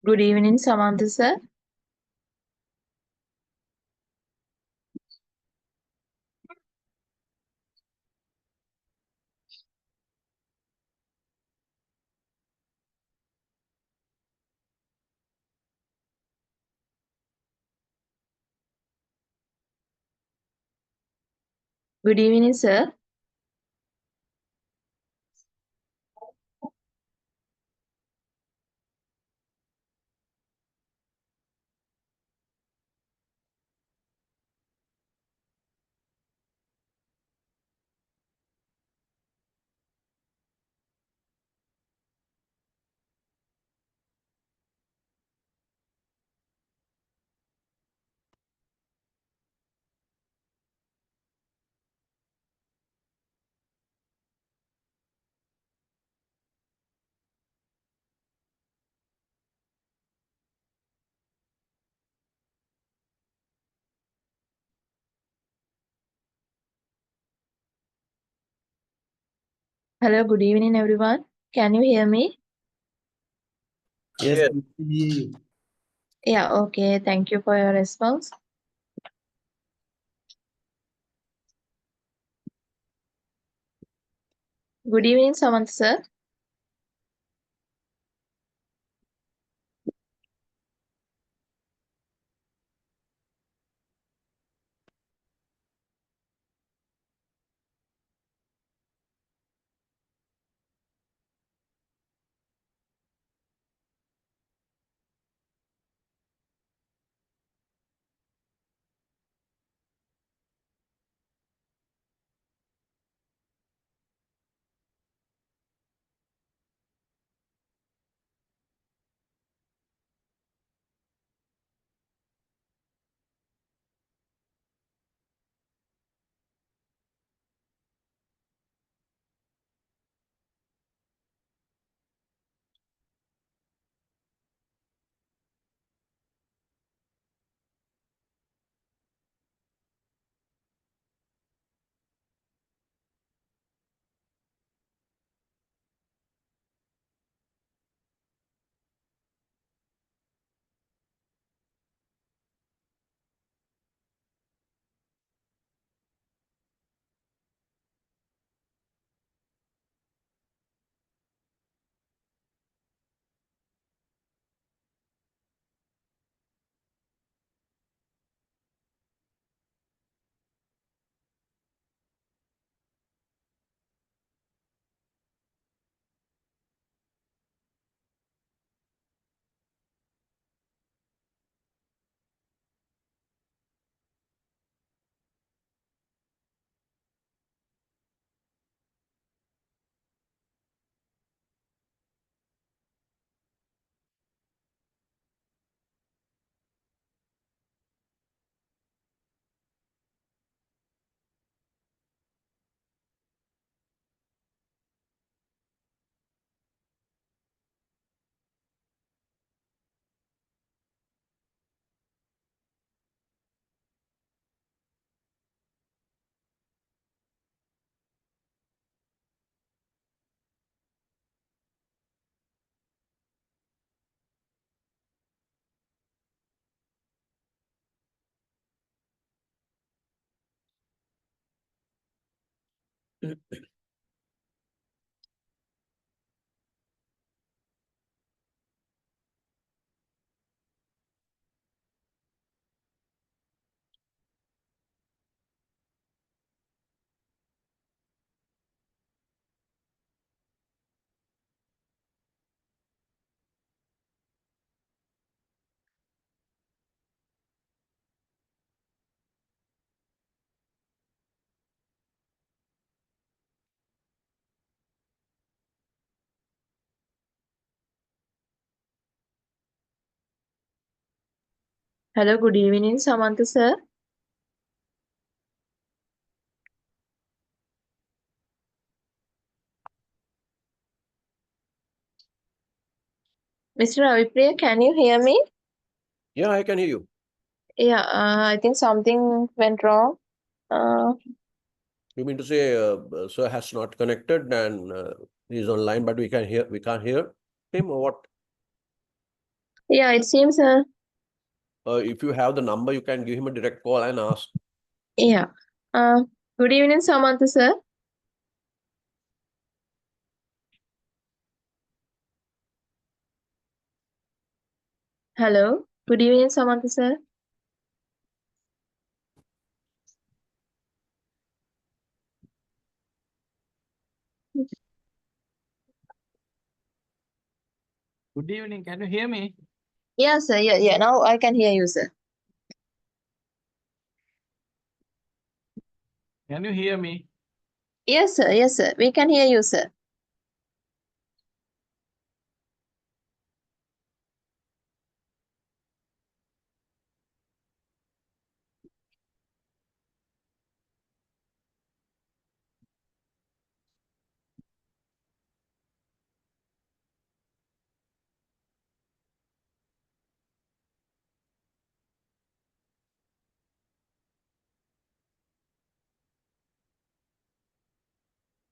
Good evening, Samantha sir. Good evening, sir. Hello, good evening, everyone. Can you hear me? Yes, Yes. we can hear you. Yeah, okay. Thank you for your response. Good evening, Samantha sir. Hello, good evening, Samantha sir. Mr. Avipriya, can you hear me? Yeah, I can hear you. Yeah, I think something went wrong. You mean to say sir has not connected and he's online, but we can't hear him or what? Yeah, it seems, If you have the number, you can give him a direct call and ask. yeah. Good evening, Samantha, sir. Hello. Good evening, Samantha, sir. Good evening. Can you hear me? Yeah, sir. Yeah. Now I can hear you, sir. Can you hear me? Yes, sir. Yes, sir. We can hear you, sir.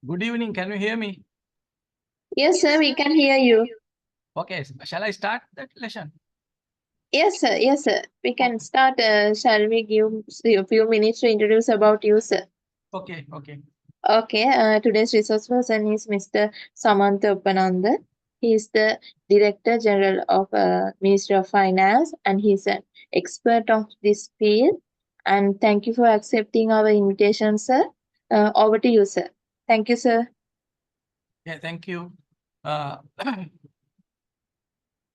Good evening. Can you hear me? Yes, sir. We can hear you. Okay. Shall I start that lesson? Yes, sir. Yes, sir. We can start. Shall we give a few minutes to introduce about you, sir? Okay. Okay. Okay. Today's resource person is Mr. Samantha Uppananda. He is the Director General of Ministry of Finance, and he's an expert of this field. And thank you for accepting our invitation, sir. Over to you, sir. Thank you, sir. Yeah. Thank you.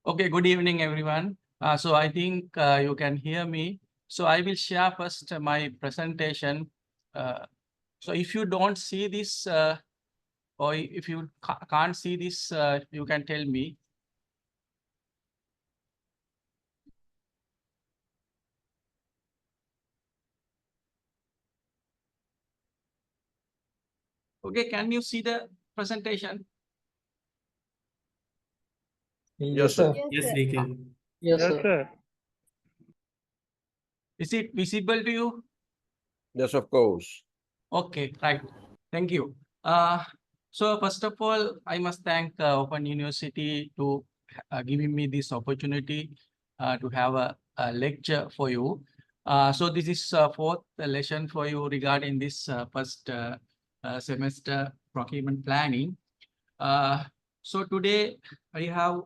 Okay. Good evening, everyone. So I think you can hear me. So I will share first my presentation. So if you don't see this, or if you can't see this, you can tell me. Okay. Can you see the presentation? Yes, sir. Yes, we can. Yes, sir. Is it visible to you? Yes, of course. Okay, right. Thank you. So first of all, I must thank Open University to giving me this opportunity to have a lecture for you. So this is fourth lesson for you regarding this first semester procurement planning. So today I have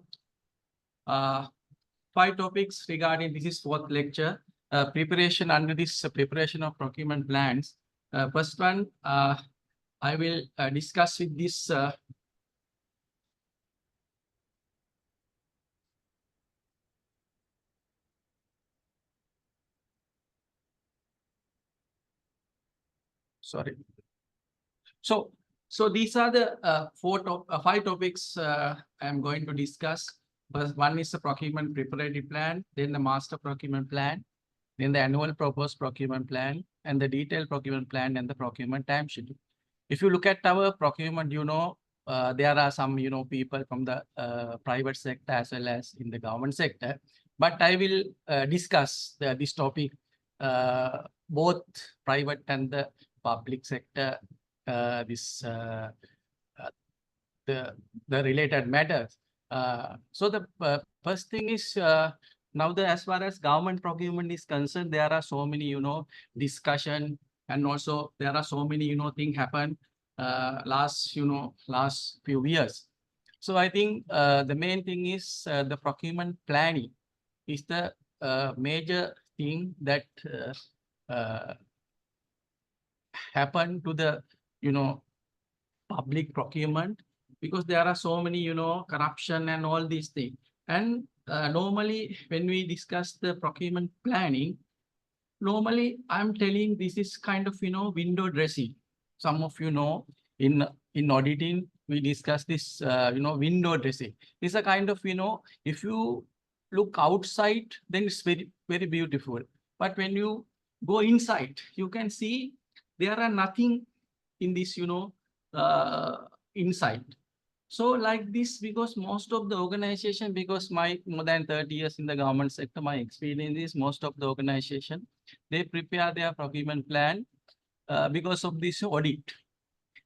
5 topics regarding this is fourth lecture. Preparation under this preparation of procurement plans. First one, I will discuss with this sorry. So these are the 5 topics I'm going to discuss. First one is the procurement preparatory plan, then the master procurement plan, then the annual proposed procurement plan, and the detailed procurement plan, and the procurement time schedule. If you look at our procurement, there are some, people from the private sector as well as in the government sector. But I will discuss this topic, both private and the public sector, the related matters. So the first thing is now as far as government procurement is concerned, there are so many, discussion, and also there are so many, things happen last few years. So I think the main thing is the procurement planning is the major thing that happen to the, public procurement, because there are so many, corruption and all these things. And normally when we discuss the procurement planning, normally I'm telling this is kind of, window dressing. Some of in auditing, we discuss this, window dressing. It's a kind of, if you look outside, then it's very, very beautiful. But when you go inside, you can see there are nothing in this, inside. So like this, because most of the organization, because my more than 30 years in the government sector, my experience is most of the organization, they prepare their procurement plan because of this audit.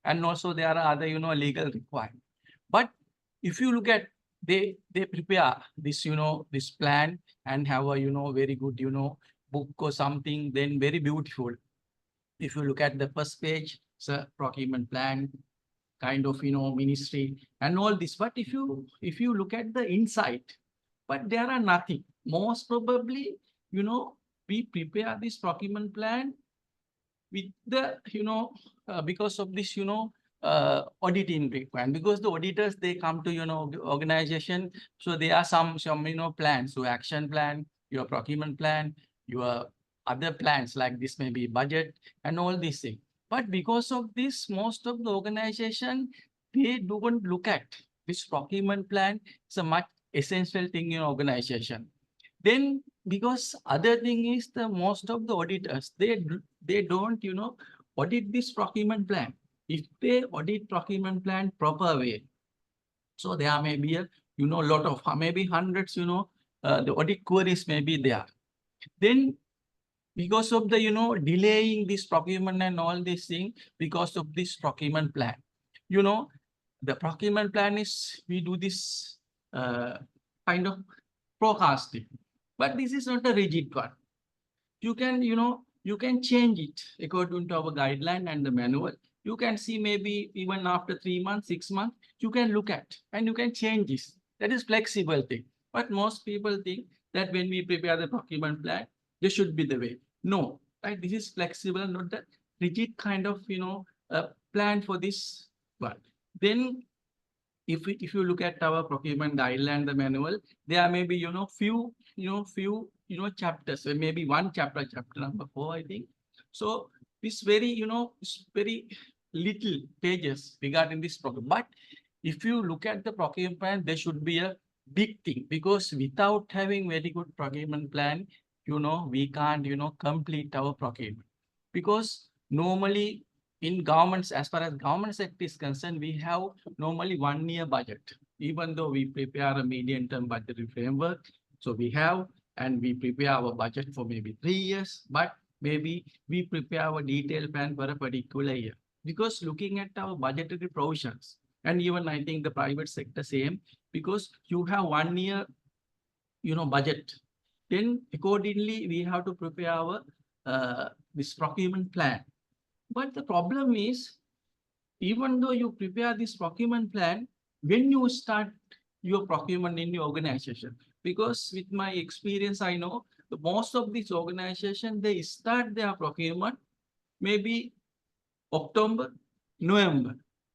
And also there are other, legal requirements. But if you look at they prepare this, this plan and have a, very good, book or something, then very beautiful. If you look at the first page, it's a procurement plan, kind of, ministry and all this. But if you look at the inside, but there are nothing. Most probably, we prepare this procurement plan with the, because of this, auditing requirement, because the auditors, they come to, organization. So there are some, plans, so action plan, your procurement plan, your other plans like this, maybe budget and all these things. But because of this, most of the organization, they don't look at this procurement plan. It's a much essential thing in organization. Then because other thing is the most of the auditors, they don't, audit this procurement plan. If they audit procurement plan proper way, so there may be a, lot of maybe hundreds, the audit queries may be there. Then because of the, delaying this procurement and all these things, because of this procurement plan, the procurement plan is, we do this kind of forecasting, but this is not a rigid one. You can, you can change it according to our guideline and the manual. You can see maybe even after 3 months, 6 months, you can look at and you can change this. That is flexible thing. But most people think that when we prepare the procurement plan, this should be the way. No, right? This is flexible, not the rigid kind of, plan for this one. Then if you look at our procurement guideline, the manual, there may be, few chapters, so maybe one chapter number 4, I think. So this very, it's very little pages regarding this program. But if you look at the procurement plan, there should be a big thing, because without having very good procurement plan, we can't, complete our procurement. Because normally in governments, as far as government sector is concerned, we have normally 1 year budget, even though we prepare a medium-term budgetary framework. So we have, and we prepare our budget for maybe 3 years, but maybe we prepare our detailed plan for a particular year. Because looking at our budgetary provisions, and even I think the private sector same, because you have 1 year, budget, then accordingly we have to prepare our this procurement plan. But the problem is, even though you prepare this procurement plan, when you start your procurement in your organization, because with my experience, I know most of these organizations, they start their procurement maybe October, November,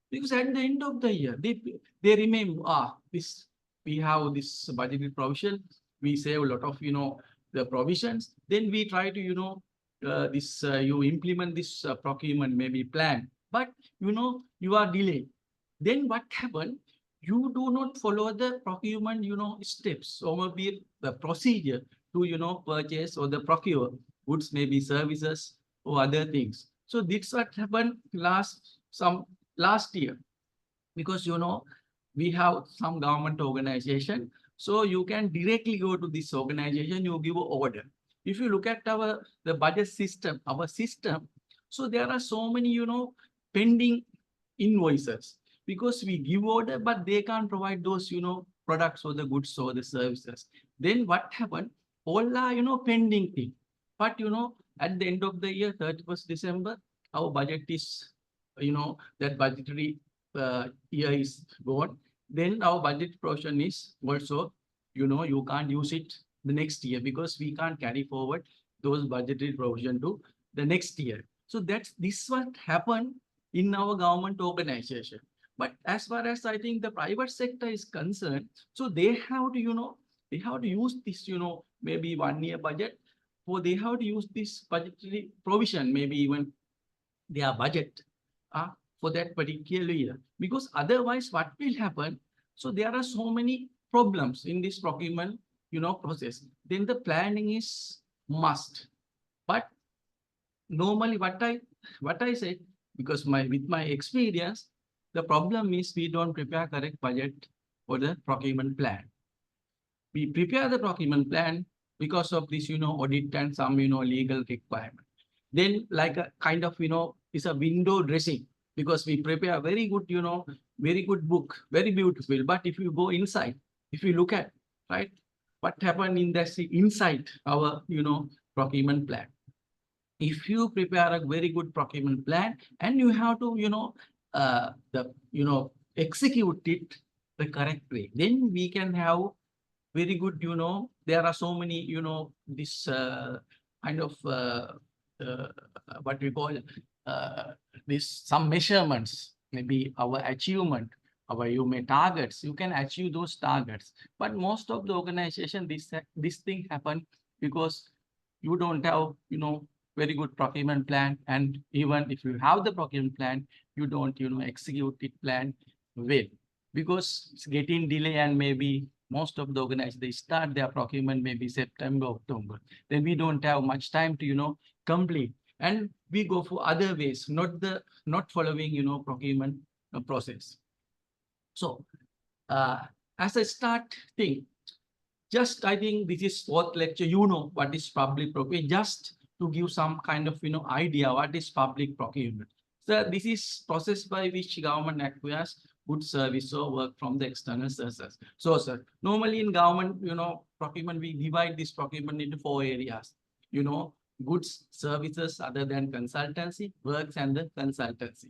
because at the end of the year, they remember, this, we have this budgetary provision, we save a lot of, the provisions, then we try to, you implement this procurement maybe plan, but you are delayed. Then what happened? You do not follow the procurement, steps, or maybe the procedure to, purchase or the procure goods, maybe services or other things. So this what happened last year, because, we have some government organization. So you can directly go to this organization, you give an order. If you look at the budget system, our system, so there are so many, pending invoices, because we give order, but they can't provide those, products or the goods or the services. Then what happened? All are, pending thing. But, at the end of the year, 31st December, our budget is, that budgetary year is gone. Then our budget portion is also, you can't use it the next year, because we can't carry forward those budgetary provision to the next year. So this what happened in our government organization. But as far as I think the private sector is concerned, so they have to, they have to use this, maybe 1 year budget, or they have to use this budgetary provision, maybe even their budget for that particular year. Because otherwise, what will happen? So there are so many problems in this procurement, process. Then the planning is must. But normally, what I said, because with my experience, the problem is we don't prepare correct budget for the procurement plan. We prepare the procurement plan because of this, audit and some, legal requirement. Then like a kind of, it's a window dressing, because we prepare very good, very good book, very beautiful. But if you go inside, if you look at, right, what happened in the inside our, procurement plan. If you prepare a very good procurement plan and you have to, execute it the correct way, then we can have very good, there are so many, this kind of what we call this some measurements, maybe our achievement, our targets, you can achieve those targets. But most of the organization, this thing happen because you don't have, very good procurement plan. And even if you have the procurement plan, you don't, execute it plan well, because it's getting delay, and maybe most of the organizations, they start their procurement maybe September, October. Then we don't have much time to, complete. And we go for other ways, not following, procurement process. So as I start thing, just I think this is fourth lecture, what is public procurement, just to give some kind of, idea what is public procurement. So this is process by which government acquires good service or work from the external sources. So, sir, normally in government, procurement, we divide this procurement into 4 areas, goods, services other than consultancy, works, and the consultancy.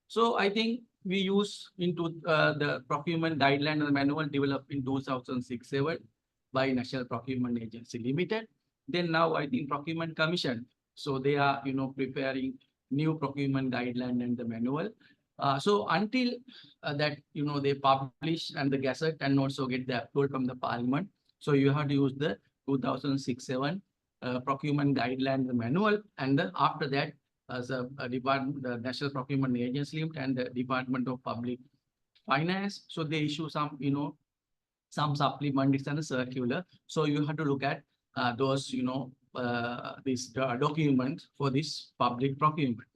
So I think we use into the procurement guideline and manual developed in 2006-7 by National Procurement Agency Limited. Then now I think Procurement Commission. So they are, preparing new procurement guideline and the manual. So until that, they publish and the gazette and also get the approval from the parliament. So you have to use the 2006-7 procurement guideline, the manual, and then after that, as a department, the National Procurement Agency Limited and the Department of Public Finance. So they issue some, some supplements and a circular. So you have to look at those, this document for this public procurement.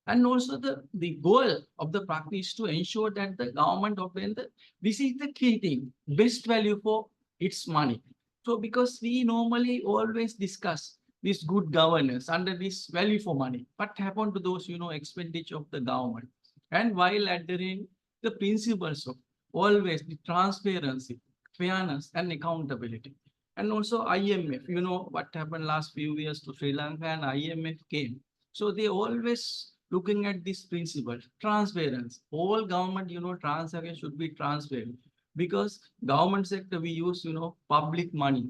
And also the goal of the practice is to ensure that the government obtain this is the key thing, best value for its money. So because we normally always discuss this good governance under this value for money, what happened to those, expenditure of the government? And while adhering the principles of always the transparency, fairness, and accountability. And also IMF, what happened last few years to Sri Lanka, and IMF came. So they always looking at this principle, transparency. All government, transactions should be transparent, because government sector, we use, public money.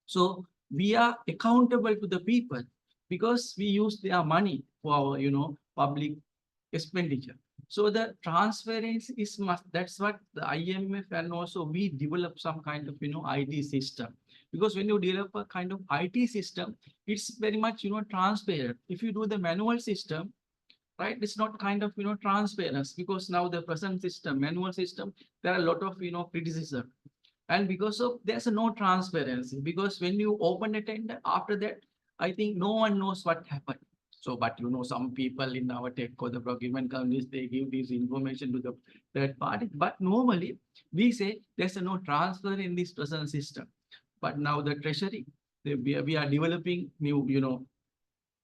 So we are accountable to the people because we use their money for our, public expenditure. So the transparency is must. That's what the IMF, and also we develop some kind of, IT system. Because when you develop a kind of IT system, it's very much, transparent. If you do the manual system, right, it's not kind of, transparency, because now the present system, manual system, there are a lot of, criticism. And because of there's no transparency, because when you open a tender, after that, I think no one knows what happened. So, but some people in our tech or the procurement companies, they give this information to the third party. But normally we say there's no transfer in this present system. But now the treasury, we are developing new,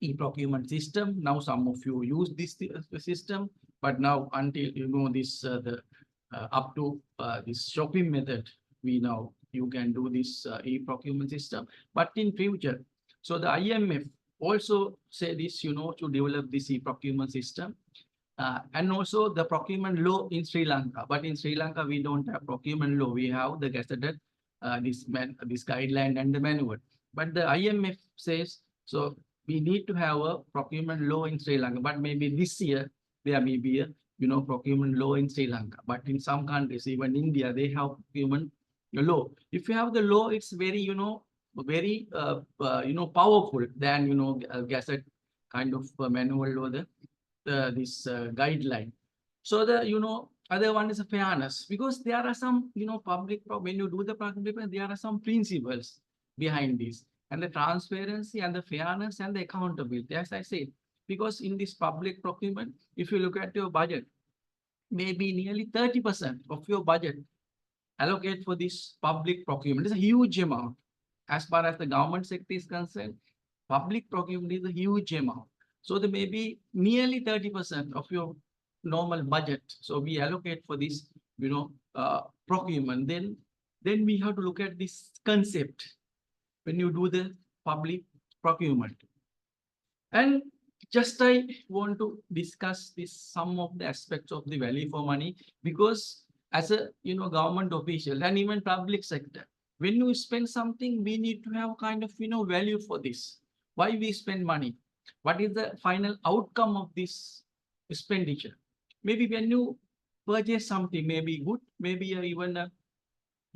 e-procurement system. Now some of you use this system, but now until this up to this shopping method, you can do this e-procurement system. But in future, so the IMF also say this, to develop this e-procurement system. And also the procurement law in Sri Lanka. But in Sri Lanka, we don't have procurement law. We have the gazetted this guideline and the manual. But the IMF says, so we need to have a procurement law in Sri Lanka. But maybe this year, there may be a, procurement law in Sri Lanka. But in some countries, even India, they have procurement law. If you have the law, it's very, very, powerful than, gazette kind of manual or this guideline. So the, other one is a fairness, because there are some, public, when you do the procurement, there are some principles behind this, and the transparency and the fairness and the accountability, as I said, because in this public procurement, if you look at your budget, maybe nearly 30% of your budget allocate for this public procurement. It's a huge amount. As far as the government sector is concerned, public procurement is a huge amount. So there may be nearly 30% of your normal budget. So we allocate for this, procurement. Then then we have to look at this concept when you do the public procurement. And just I want to discuss this some of the aspects of the value for money, because as a government official and even public sector, when you spend something, we need to have kind of value for this. Why we spend money? What is the final outcome of this expenditure? Maybe when you purchase something, maybe good, maybe even a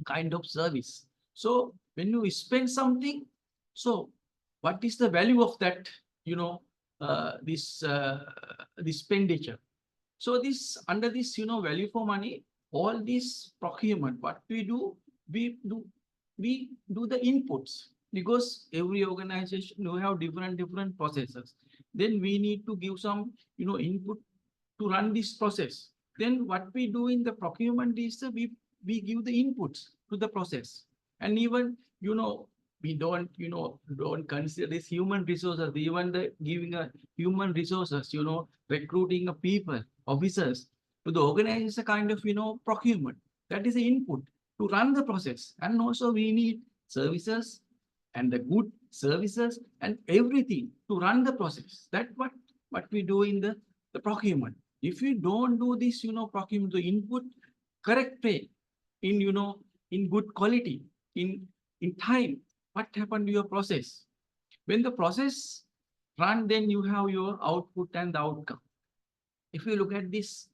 kind of service. So when you spend something, so what is the value of that, this expenditure? So this under this, value for money, all this procurement, what we do the inputs, because every organization will have different processes. Then we need to give some, input to run this process. Then what we do in the procurement is we give the inputs to the process. And even, we don't consider this human resources, even the giving a human resources, recruiting a people, officers to the organization is a kind of, procurement. That is the input to run the process. And also we need services and the good services and everything to run the process. That's what we do in the procurement. If you don't do this, procurement, the input correct way, in in good quality, in time, what happened to your process? When the process run, then you have your output and the outcome. If you look at this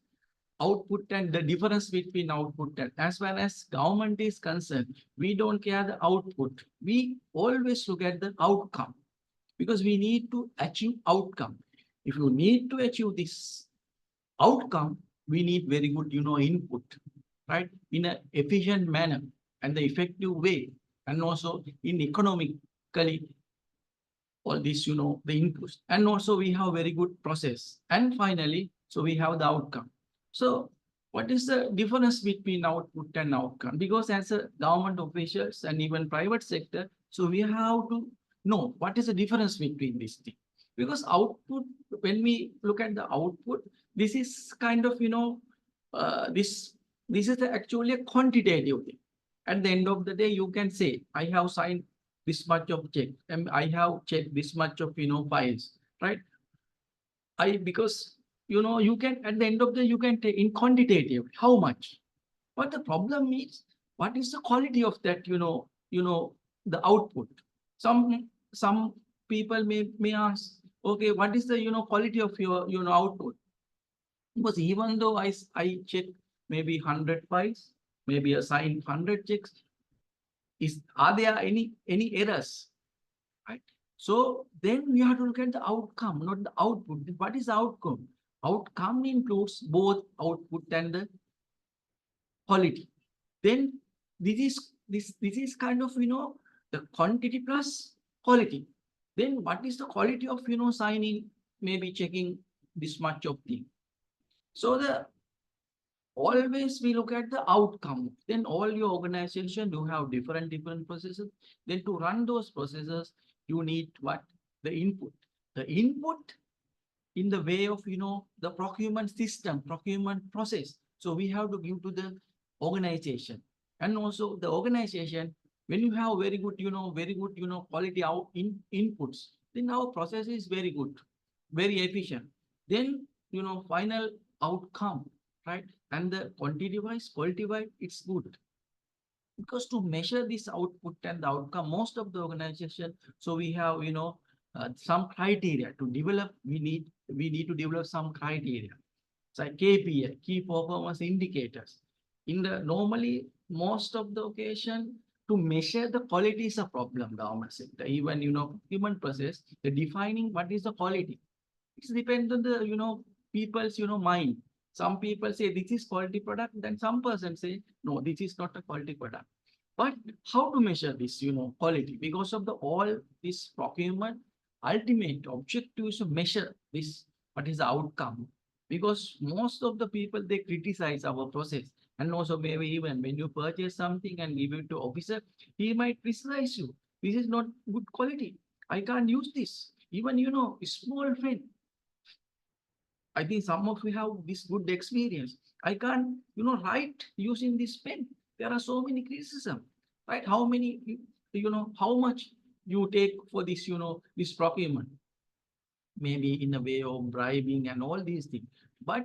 output and the difference between output and, as well as government is concerned, we don't care the output. We always look at the outcome, because we need to achieve outcome. If you need to achieve this outcome, we need very good, input, right? In an efficient manner and the effective way, and also in economically, all this, the inputs. And also we have very good process. And finally, so we have the outcome. So what is the difference between output and outcome? Because as a government officials and even private sector, so we have to know what is the difference between these things. Because output, when we look at the output, this is kind of, this is actually a quantitative thing. At the end of the day, you can say, I have signed this much of check, and I have checked this much of, files, right? Because, you can, at the end of the day, you can take in quantitative, how much? But the problem is, what is the quality of that, the output? Some people may ask, okay, what is the, quality of your, output? Because even though I check maybe 100 files, maybe assign 100 checks, are there any errors, right? So then we have to look at the outcome, not the output. What is the outcome? Outcome includes both output and the quality. Then this is kind of, the quantity plus quality. Then what is the quality of, signing, maybe checking this much of thing? So always we look at the outcome. Then all your organization, you have different processes. Then to run those processes, you need what? The input. The input in the way of, the procurement system, procurement process. So we have to give to the organization. And also the organization, when you have very good, quality inputs, then our process is very good, very efficient. Then, final outcome, right? And the quantity-wise, quality-wise, it's good. Because to measure this output and the outcome, most of the organization, so we have, some criteria to develop. We need to develop some criteria. So KPI, key performance indicators. Normally, most of the occasion, to measure the quality is a problem, government sector. Even, human process, the defining what is the quality. It depends on the, people's, mind. Some people say this is quality product, then some person say, no, this is not a quality product. But how to measure this, quality? Because of all this procurement, ultimate objective is to measure this, what is the outcome. Because most of the people, they criticize our process. And also maybe even when you purchase something and give it to officer, he might criticize you. This is not good quality. I can't use this. Even, small pen. I think some of you have this good experience. I can't, write using this pen. there are so many criticism, right? How many, how much you take for this, this procurement, maybe in a way of bribing and all these things. But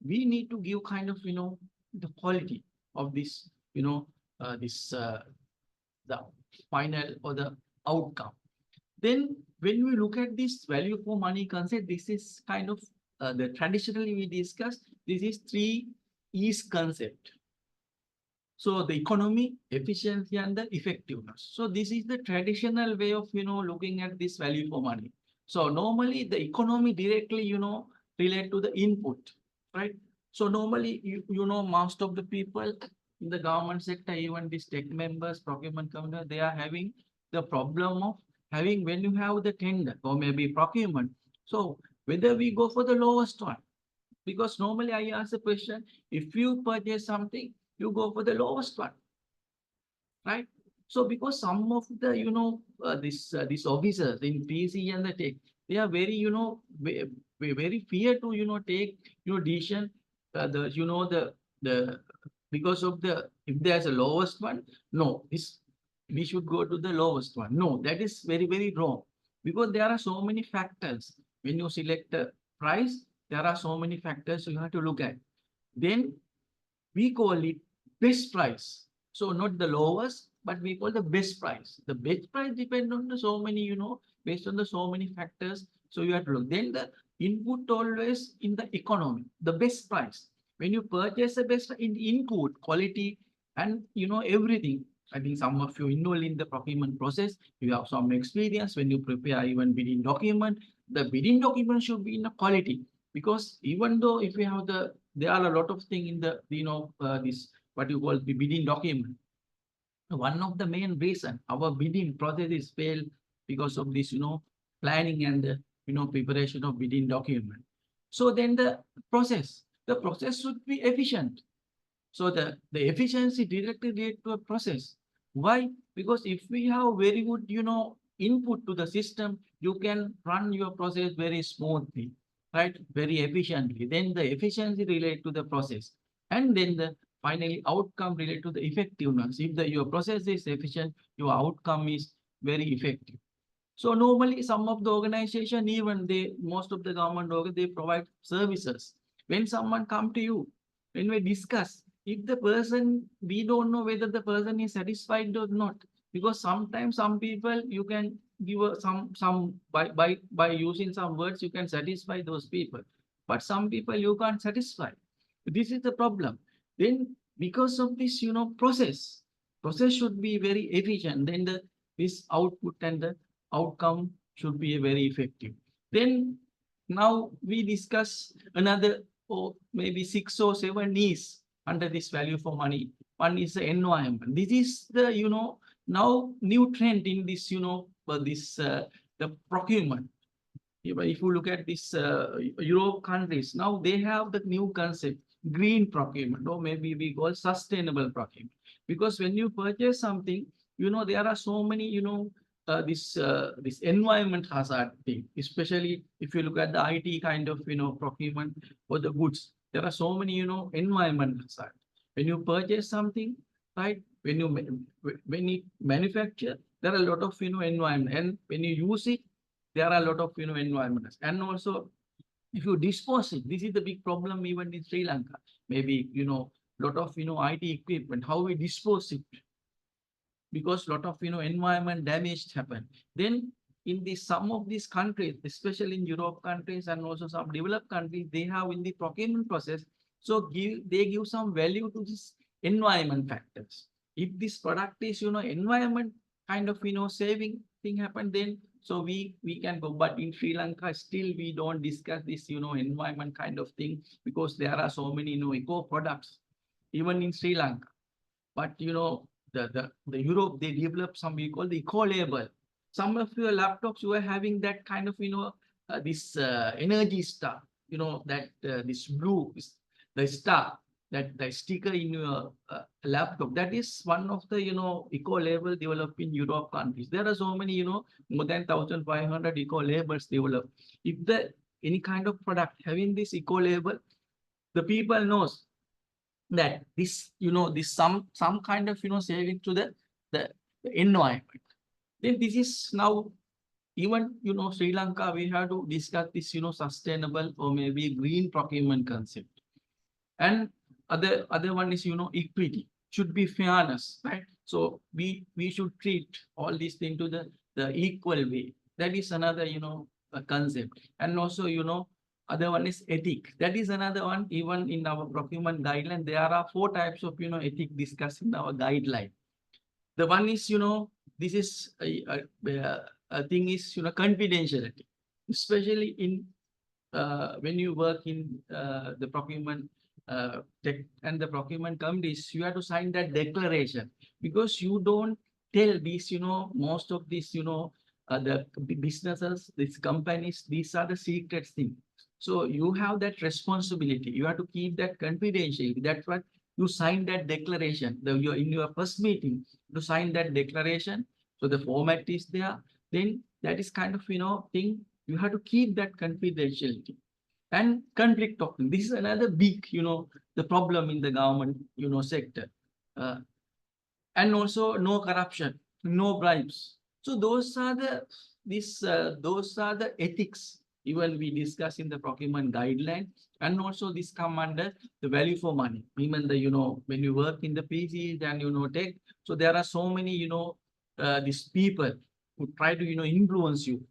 we need to give kind of, the quality of this, the final or the outcome. Then when we look at this value for money concept, this is kind of the traditionally we discuss, this is 3 E's concept. So the economy, efficiency, and the effectiveness. So this is the traditional way of, looking at this value for money. So normally the economy directly, relate to the input, right? So normally, most of the people in the government sector, even these tech members, procurement companies, they are having the problem of having, when you have the tender or maybe procurement. So whether we go for the lowest one, because normally I ask the question, if you purchase something, you go for the lowest one, right? So because some of the, these officers in PC and the tech, they are very, very fear to, take, decision, the, because of the, if there's a lowest one, no, this, we should go to the lowest one. No, that is very, very wrong, because there are so many factors. When you select the price, there are so many factors you have to look at. Then we call it best price. So not the lowest, but we call the best price. The best price depends on the so many, based on the so many factors. So you have to look. Then the input always in the economy, the best price. When you purchase the best in input, quality, and everything. I think some of you involved in the procurement process, you have some experience when you prepare even bidding document. The bidding document should be in the quality, because even though if we have there are a lot of things in the, this, what you call the bidding document. One of the main reason our bidding process is failed because of this, planning and the, preparation of bidding document. So then the process should be efficient. So the efficiency directly related to a process. Why? Because if we have very good, input to the system, you can run your process very smoothly, right? Very efficiently. Then the efficiency related to the process. And then the finally outcome related to the effectiveness. If your process is efficient, your outcome is very effective. So normally some of the organization, even most of the government, they provide services. When someone come to you, when we discuss, if the person, we don't know whether the person is satisfied or not, because sometimes some people you can give some by using some words you can satisfy those people, but some people you can't satisfy. This is the problem. Then because of this, process should be very efficient. Then this output and the outcome should be very effective. Then now we discuss another, or maybe 6 or 7 E's under this value for money. One is the environment. This is the, now new trend in this, the procurement. If you look at this Europe countries, now they have the new concept, green procurement, or maybe we call sustainable procurement. Because when you purchase something, there are so many, this environment hazard thing, especially if you look at the IT kind of, procurement for the goods, there are so many, environment hazard. When you purchase something, right, when you manufacture, there are a lot of, environment, and when you use it, there are a lot of, environment. And also, if you dispose it, this is the big problem even in Sri Lanka. Maybe, lot of, IT equipment, how we dispose it, because lot of, environment damage happen. Then in some of these countries, especially in Europe countries and also some developed countries, they have in the procurement process, so they give some value to this environment factors. If this product is, environment kind of, saving thing happen, then so we can go. But in Sri Lanka, still we don't discuss this, environment kind of thing, because there are so many, eco products, even in Sri Lanka. But, the Europe, they develop some we call the eco label. Some of your laptops, you are having that kind of, this energy star, that this blue, the star, that the sticker in your laptop, that is one of the, eco label developed in Europe countries. There are so many, more than 1,500 eco labels developed. If any kind of product having this eco label, the people knows that this, this some kind of, saving to the environment. Then this is now even, Sri Lanka, we have to discuss this, sustainable or maybe green procurement concept. And other one is, equity, should be fairness, right? So we should treat all these things to the equal way. That is another, a concept. And also, other one is ethic. That is another one. Even in our procurement guideline, there are 4 types of, ethic discussed in our guideline. The one is, this is a thing is, confidentiality, especially in when you work in the procurement tech and the procurement committees, you have to sign that declaration, because you don't tell these, most of these, the businesses, these companies, these are the secret things. So you have that responsibility. You have to keep that confidential. That's what you sign that declaration. You're in your first meeting to sign that declaration. So the format is there. Then that is kind of, thing. You have to keep that confidentiality. And conflict of this is another big, the problem in the government, sector. And also no corruption, no bribes. So those are the ethics. Even we discuss in the procurement guideline, and also this come under the value for money. Even the, when you work in the PCs and, tech, so there are so many, these people who try to, influence you.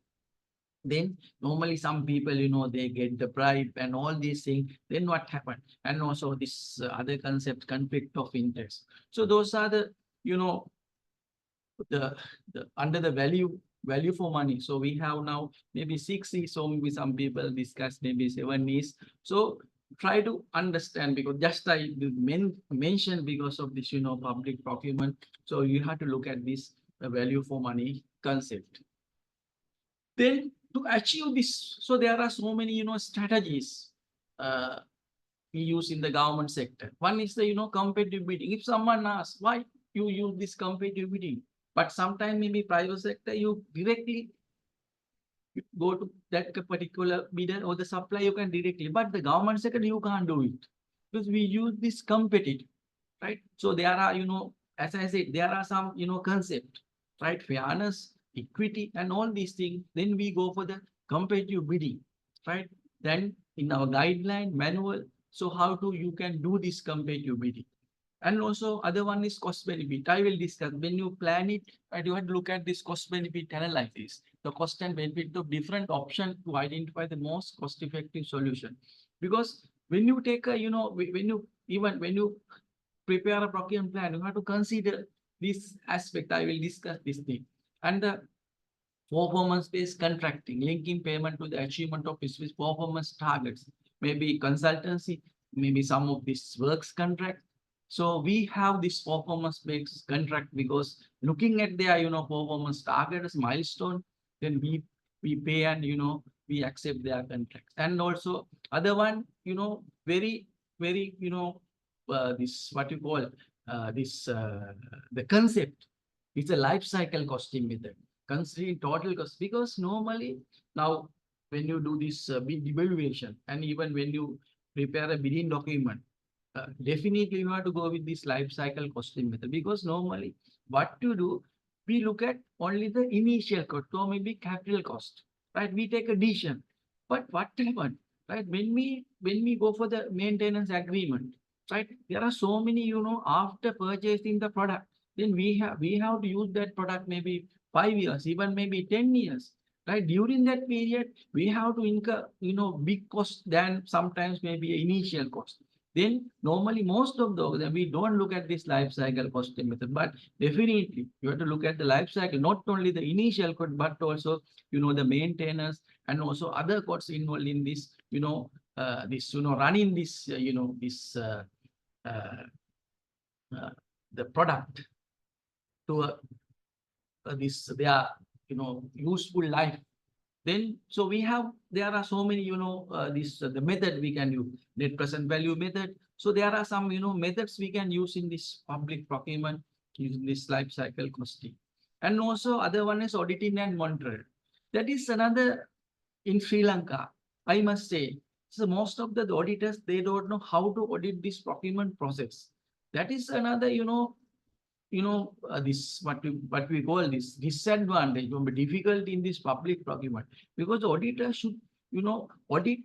Then normally some people, they get the bribe and all these things. Then what happened? And also this other concept, conflict of interest. So those are the, the under the value for money. So we have now maybe 6 E's, so maybe some people discuss maybe 7 E's. So try to understand, because just I mentioned because of this, public procurement. So you have to look at this value for money concept. Then to achieve this, so there are so many, strategies we use in the government sector. One is the, competitive bidding. If someone asks why you use this competitive bidding, but sometimes maybe private sector, you directly go to that particular bidder or the supplier, you can directly, but the government sector, you can't do it, because we use this competitive, right? So there are, as I said, there are some, concept, right? Fairness, equity, and all these things. Then we go for the competitive bidding, right? Then in our guideline manual, so how to you can do this competitive bidding. And also other one is cost benefit. I will discuss when you plan it, right? You have to look at this cost benefit analysis, the cost and benefit of different options to identify the most cost effective solution. Because when you take a, when you prepare a procurement plan, you have to consider this aspect. I will discuss this thing. And the performance-based contracting, linking payment to the achievement of specific performance targets, maybe consultancy, maybe some of these works contract. So we have this performance-based contract, because looking at their, performance targets, milestone, then we pay and, we accept their contracts. And also other one, very, this what you call the concept is a life cycle costing method, considering total cost. Because normally now when you do this bid evaluation, and even when you prepare a bidding document, definitely you have to go with this life cycle costing method. Because normally what to do, we look at only the initial cost or maybe capital cost, right? We take a decision. But what happened, right? When we go for the maintenance agreement, right? There are so many, after purchasing the product, then we have to use that product maybe 5 years, even maybe 10 years, right? During that period, we have to incur, big cost than sometimes maybe initial cost. Then normally most of those, we don't look at this life cycle costing method, but definitely you have to look at the life cycle, not only the initial cost, but also, the maintenance and also other costs involved in this, running this, the product to this their, useful life. Then, so there are so many, the method we can use, net present value method. So there are some, methods we can use in this public procurement, using this life cycle costing. And also other one is auditing and monitoring. That is another in Sri Lanka, I must say, So most of the auditors, they don't know how to audit this procurement process. That is another, this what we call this disadvantage or difficulty in this public procurement, because the auditor should, audit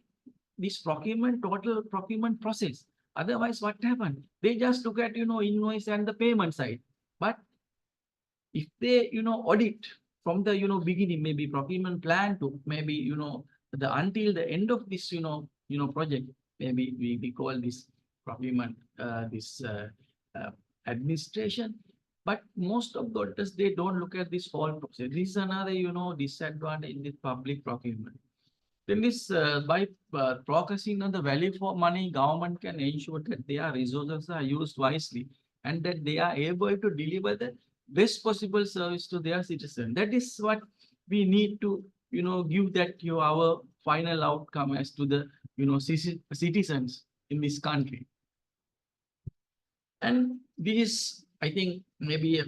this total procurement process. Otherwise, what happened? They just look at, invoice and the payment side. But if they, audit from the, beginning, maybe procurement plan to maybe, the until the end of this, project, maybe we call this procurement, administration. But most of the auditors, they don't look at this whole process. This is another, disadvantage in the public procurement. Then this, by focusing on the value for money, government can ensure that their resources are used wisely and that they are able to deliver the best possible service to their citizens. That is what we need to, give that to our final outcome as to the, citizens in this country. And this, I think, maybe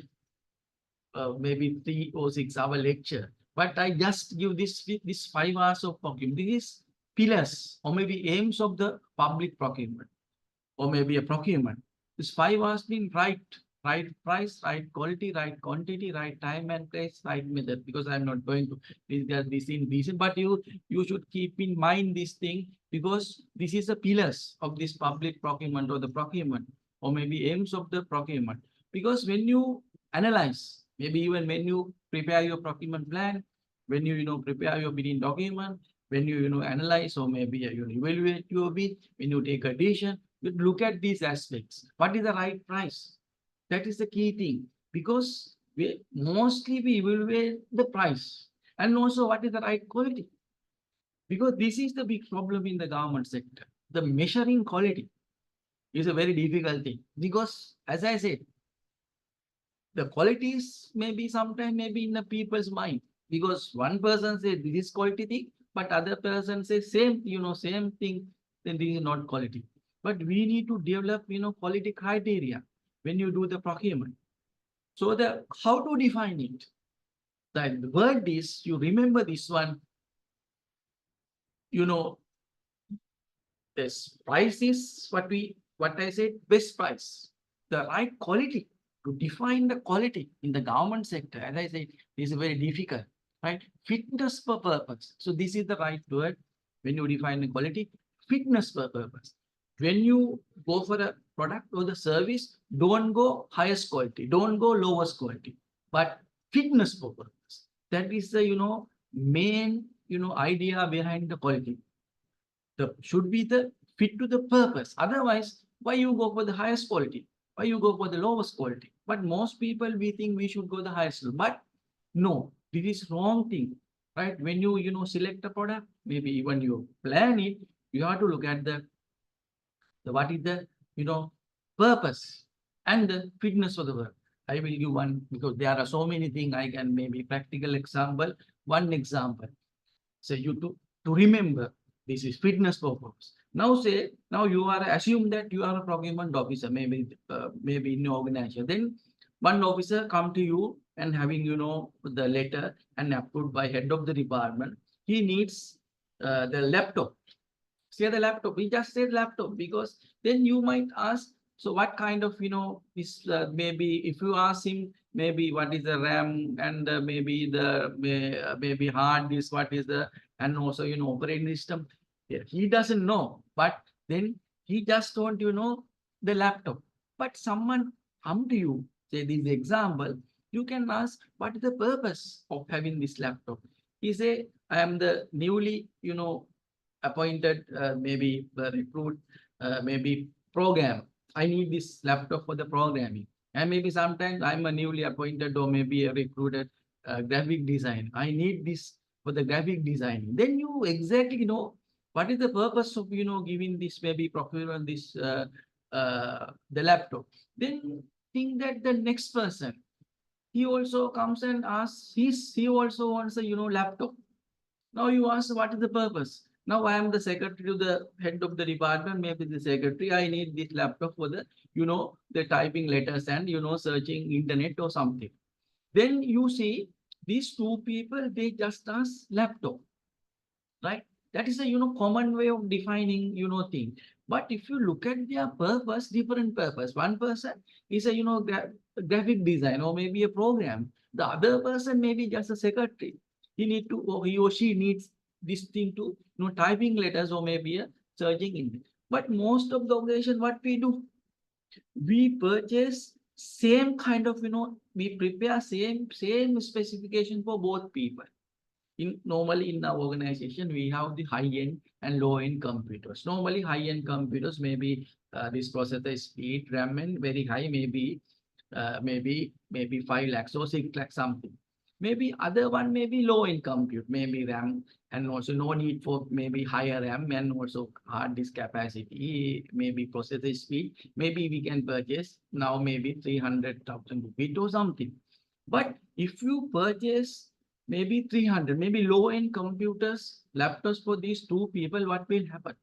3 or 6 hour lecture, but I just give this 5 hours of procurement. These pillars or maybe aims of the public procurement or maybe a procurement. This 5 hours mean right price, right quality, right quantity, right time and place, right method. Because I'm not going to discuss this in detail, but you should keep in mind this thing, because this is the pillars of this public procurement or the procurement or maybe aims of the procurement. Because when you analyze, maybe even when you prepare your procurement plan, when you, prepare your bidding document, when you, analyze or maybe you evaluate your bid, when you take a decision, you look at these aspects. What is the right price? That is the key thing, because we evaluate the price and also what is the right quality. Because this is the big problem in the government sector. The measuring quality is a very difficult thing, because as I said, the qualities maybe sometimes maybe in the people's mind, because one person says this is quality thing, but other person says same thing, then this is not quality. But we need to develop, quality criteria when you do the procurement. So how to define it? The word is, you remember this one, this price is what I said, best price. The right quality, to define the quality in the government sector, as I said, is very difficult, right? Fitness per purpose. So this is the right word when you define the quality, fitness per purpose. When you go for a product or the service, don't go highest quality, don't go lowest quality, but fitness per purpose. That is the, main, idea behind the quality. Should be the fit to the purpose. Otherwise, why you go for the highest quality? Why you go for the lowest quality? But most people, we think we should go the highest, but no, this is wrong thing, right? When you select a product, maybe even you plan it, you have to look at the what is the, purpose and the fitness of the work. I will give one, because there are so many things I can maybe practical example. One example, say you to remember this is fitness purpose. Now you are assume that you are a procurement officer, maybe in your organization. Then one officer come to you and having, the letter and approved by head of the department. He needs the laptop. Say the laptop, we just said laptop, because then you might ask, so what kind of, this maybe if you ask him, maybe what is the RAM and maybe the maybe hard disk, what is the, and also, operating system. Yeah, he doesn't know, but then he just want, the laptop. But someone come to you, say this example, you can ask, what is the purpose of having this laptop? He say, I am the newly, appointed, maybe the recruit, maybe program. I need this laptop for the programming. And maybe sometimes I'm a newly appointed or maybe a recruited graphic design. I need this for the graphic design. Then you exactly know what is the purpose of, giving this maybe procurement, this, the laptop. Then think that the next person, he also comes and asks, he also wants a, laptop. Now you ask, what is the purpose? Now I am the secretary to the head of the department, maybe the secretary, I need this laptop for the, the typing letters and, searching internet or something. Then you see these two people, they just ask laptop, right? That is a, common way of defining, thing. But if you look at their purpose, different purpose. One person is a, graphic design or maybe a program. The other person may be just a secretary. He or she needs this thing to, typing letters or maybe a searching in. But most of the organization, what we do, we purchase same kind of, we prepare same specification for both people. Normally in our organization, we have the high-end and low-end computers. Normally high-end computers, maybe this processor speed, RAM and very high, maybe 5 lakhs or 6 lakhs something. Maybe other one may be low-end compute, maybe RAM and also no need for maybe higher RAM and also hard disk capacity, maybe processor speed. Maybe we can purchase now maybe 300,000 rupees or something. But if you purchase maybe 300, maybe low-end computers, laptops for these two people, what will happen?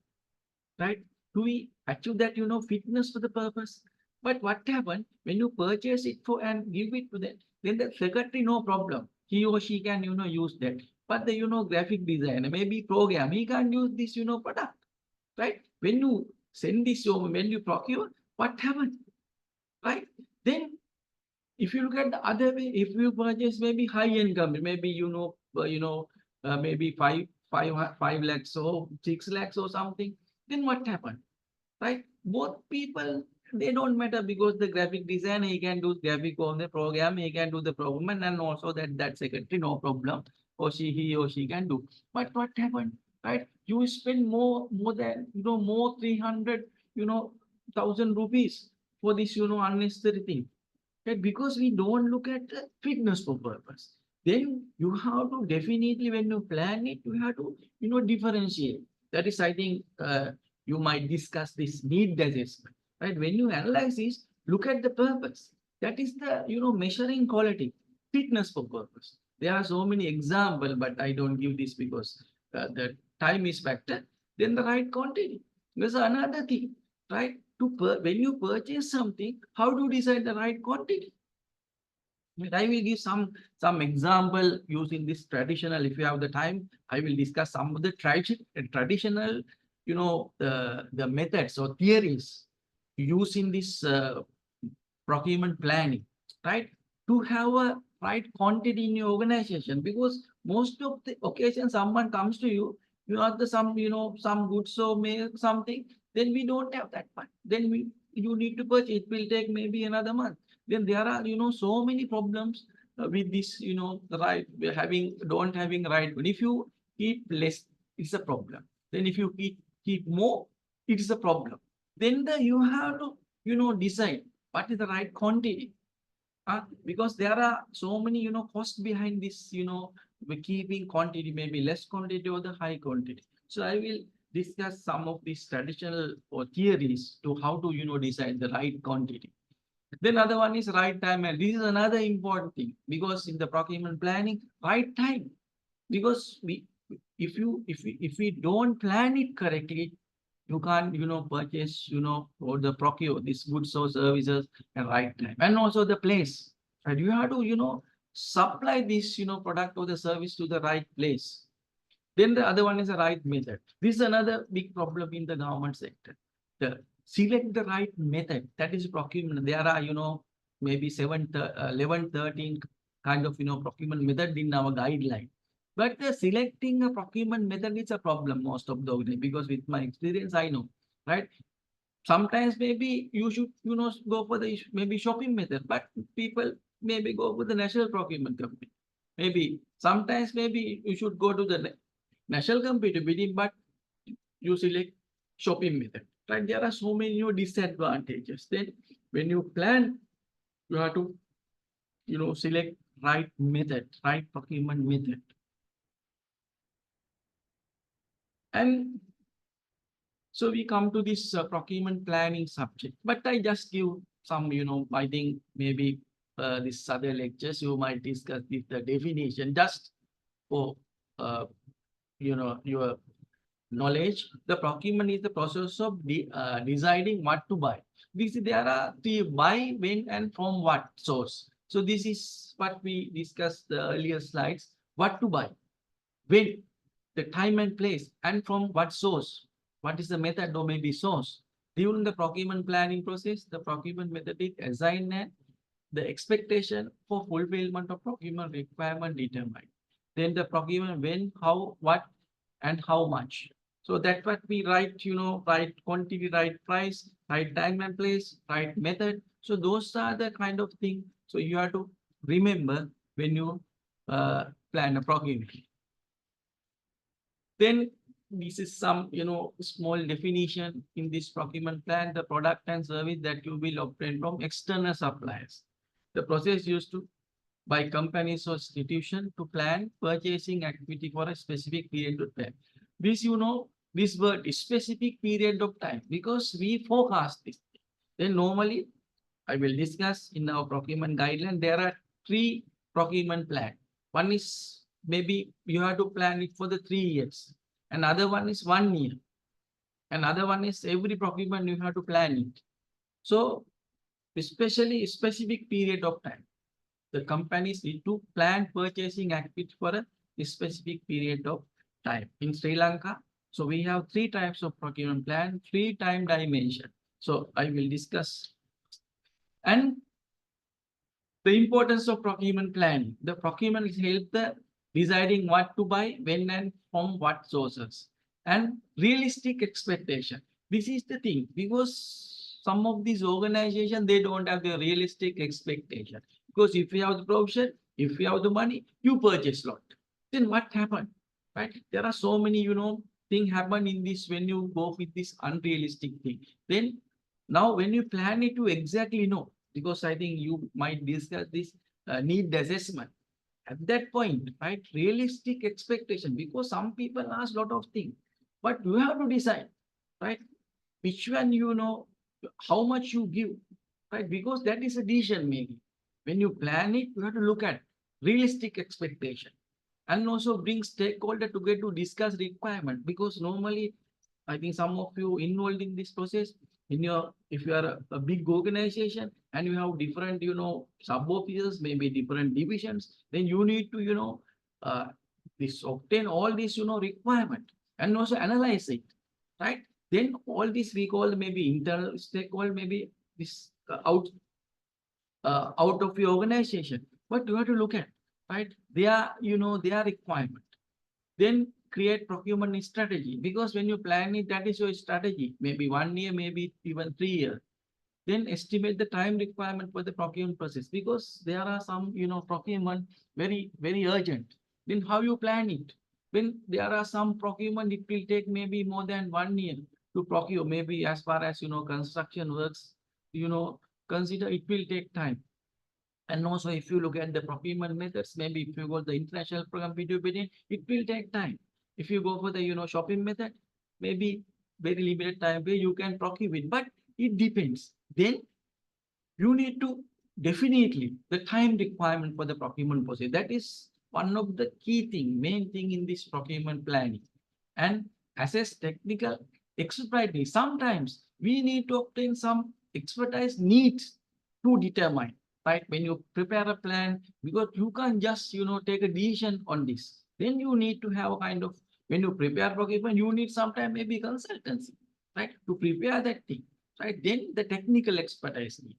Right? Do we achieve that, fitness for the purpose? But what happened when you purchase it for and give it to them, then the secretary, no problem. He or she can, use that. But the, graphic designer, maybe program, he can't use this, product. Right? When you send this, when you procure, what happened? Right? Then if you look at the other way, if you purchase maybe high-end company, maybe maybe 5 lakhs or 6 lakhs or something, then what happened? Right? Both people, they don't matter because the graphic designer, he can do graphic on the program, he can do the program, and also that secretary, no problem, or he or she can do. But what happened? Right? You spend more than more 300 thousand rupees for this unnecessary thing. Right? Because we don't look at the fitness for purpose. Then you have to definitely, when you plan it, you have to differentiate. That is, I think, you might discuss this need assessment. Right? When you analyze this, look at the purpose. That is the measuring quality, fitness for purpose. There are so many examples, but I don't give this because the time is factor. Then the right quantity. There's another thing, right? When you purchase something, how do you decide the right quantity? I will give some example using this traditional. If you have the time, I will discuss some of the traditional, the methods or theories used in this procurement planning, right? To have a right quantity in your organization, because most of the occasions someone comes to you, you have the some goods or something, then we don't have that one. Then you need to purchase. It will take maybe another month. Then there are so many problems with this the don't having right. But if you keep less, it's a problem. Then if you keep more, it is a problem. Then you have to decide what is the right quantity. Because there are so many costs behind this keeping quantity, maybe less quantity or the high quantity. So I will discuss some of these traditional or theories to how to decide the right quantity. Then other one is right time, and this is another important thing, because in the procurement planning, right time, because if we don't plan it correctly, you can't purchase or the procure this goods or services at right time, and also the place, and you have to supply this product or the service to the right place. Then the other one is the right method. This is another big problem in the government sector. Select the right method. That is procurement. There are, maybe 11, 13 kind of, procurement method in our guideline. But selecting a procurement method is a problem most of the time, because with my experience, I know, right? Sometimes maybe you should, go for the maybe shopping method, but people maybe go for the national procurement company. Maybe sometimes maybe you should go to the national computer bidding, but you select shopping method. Right? There are so many disadvantages. Then when you plan, you have to select right method, right procurement method. And so we come to this procurement planning subject. But I just give some, I think maybe this other lectures you might discuss with the definition just for your knowledge. The procurement is the process of deciding what to buy. There are three: buy, when, and from what source. So this is what we discussed the earlier slides. What to buy, when. the time and place, and from what source, what is the method or maybe source. During the procurement planning process, the procurement method is assigned and the expectation for fulfillment of procurement requirement determined. Then the procurement when, how, what, and how much. So that's what we write, right quantity, right price, right time and place, right method. So those are the kind of thing. So you have to remember when you plan a procurement. Then this is some, small definition in this procurement plan, the product and service that you will obtain from external suppliers. The process used to by companies or institution to plan purchasing activity for a specific period of time. This, this word is specific period of time because we forecast this. Then normally, I will discuss in our procurement guideline, there are 3 procurement plan. One is maybe you have to plan it for the 3 years. Another one is 1 year. Another one is every procurement you have to plan it. So especially a specific period of time. The companies need to plan purchasing activity for a specific period of time. In Sri Lanka, so we have 3 types of procurement plan, 3 time dimension. So I will discuss. And the importance of procurement planning. The procurement is help the deciding what to buy, when and from what sources. And realistic expectation. This is the thing because some of these organizations, they don't have the realistic expectation. Because if you have the provision, if you have the money, you purchase lot. Then what happened? Right? There are so many, things happen in this when you go with this unrealistic thing. Then now when you plan it, you exactly know, because I think you might discuss this need assessment. At that point, right? Realistic expectation, because some people ask a lot of things, but you have to decide, right? Which one, how much you give, right? Because that is a decision making. When you plan it, you have to look at realistic expectation and also bring stakeholder together to discuss requirement. Because normally, I think some of you involved in this process, if you are a big organization and you have different, sub officers, maybe different divisions, then you need to, obtain all this, requirement and also analyze it, right? Then all this we call maybe internal stakeholder, maybe this out of your organization. But you have to look at, right? Their requirement. Then create procurement strategy, because when you plan it, that is your strategy. Maybe 1 year, maybe even 3 years. Then estimate the time requirement for the procurement process, because there are some, procurement very, very urgent. Then how you plan it? When there are some procurement, it will take maybe more than 1 year to procure. Maybe as far as, construction works, consider it will take time. And also, if you look at the procurement methods, maybe if you go the international program video bidding, it will take time. If you go for the shopping method, maybe very limited time where you can procure it, but it depends. Then you need to definitely the time requirement for the procurement process. That is one of the key thing, main thing in this procurement planning. And assess technical expertise. Sometimes we need to obtain some expertise needs to determine, right? When you prepare a plan, because you can't just, take a decision on this. Then you need to have a kind of, when you prepare procurement, you need sometime maybe consultancy, right? To prepare that thing, right? Then the technical expertise need.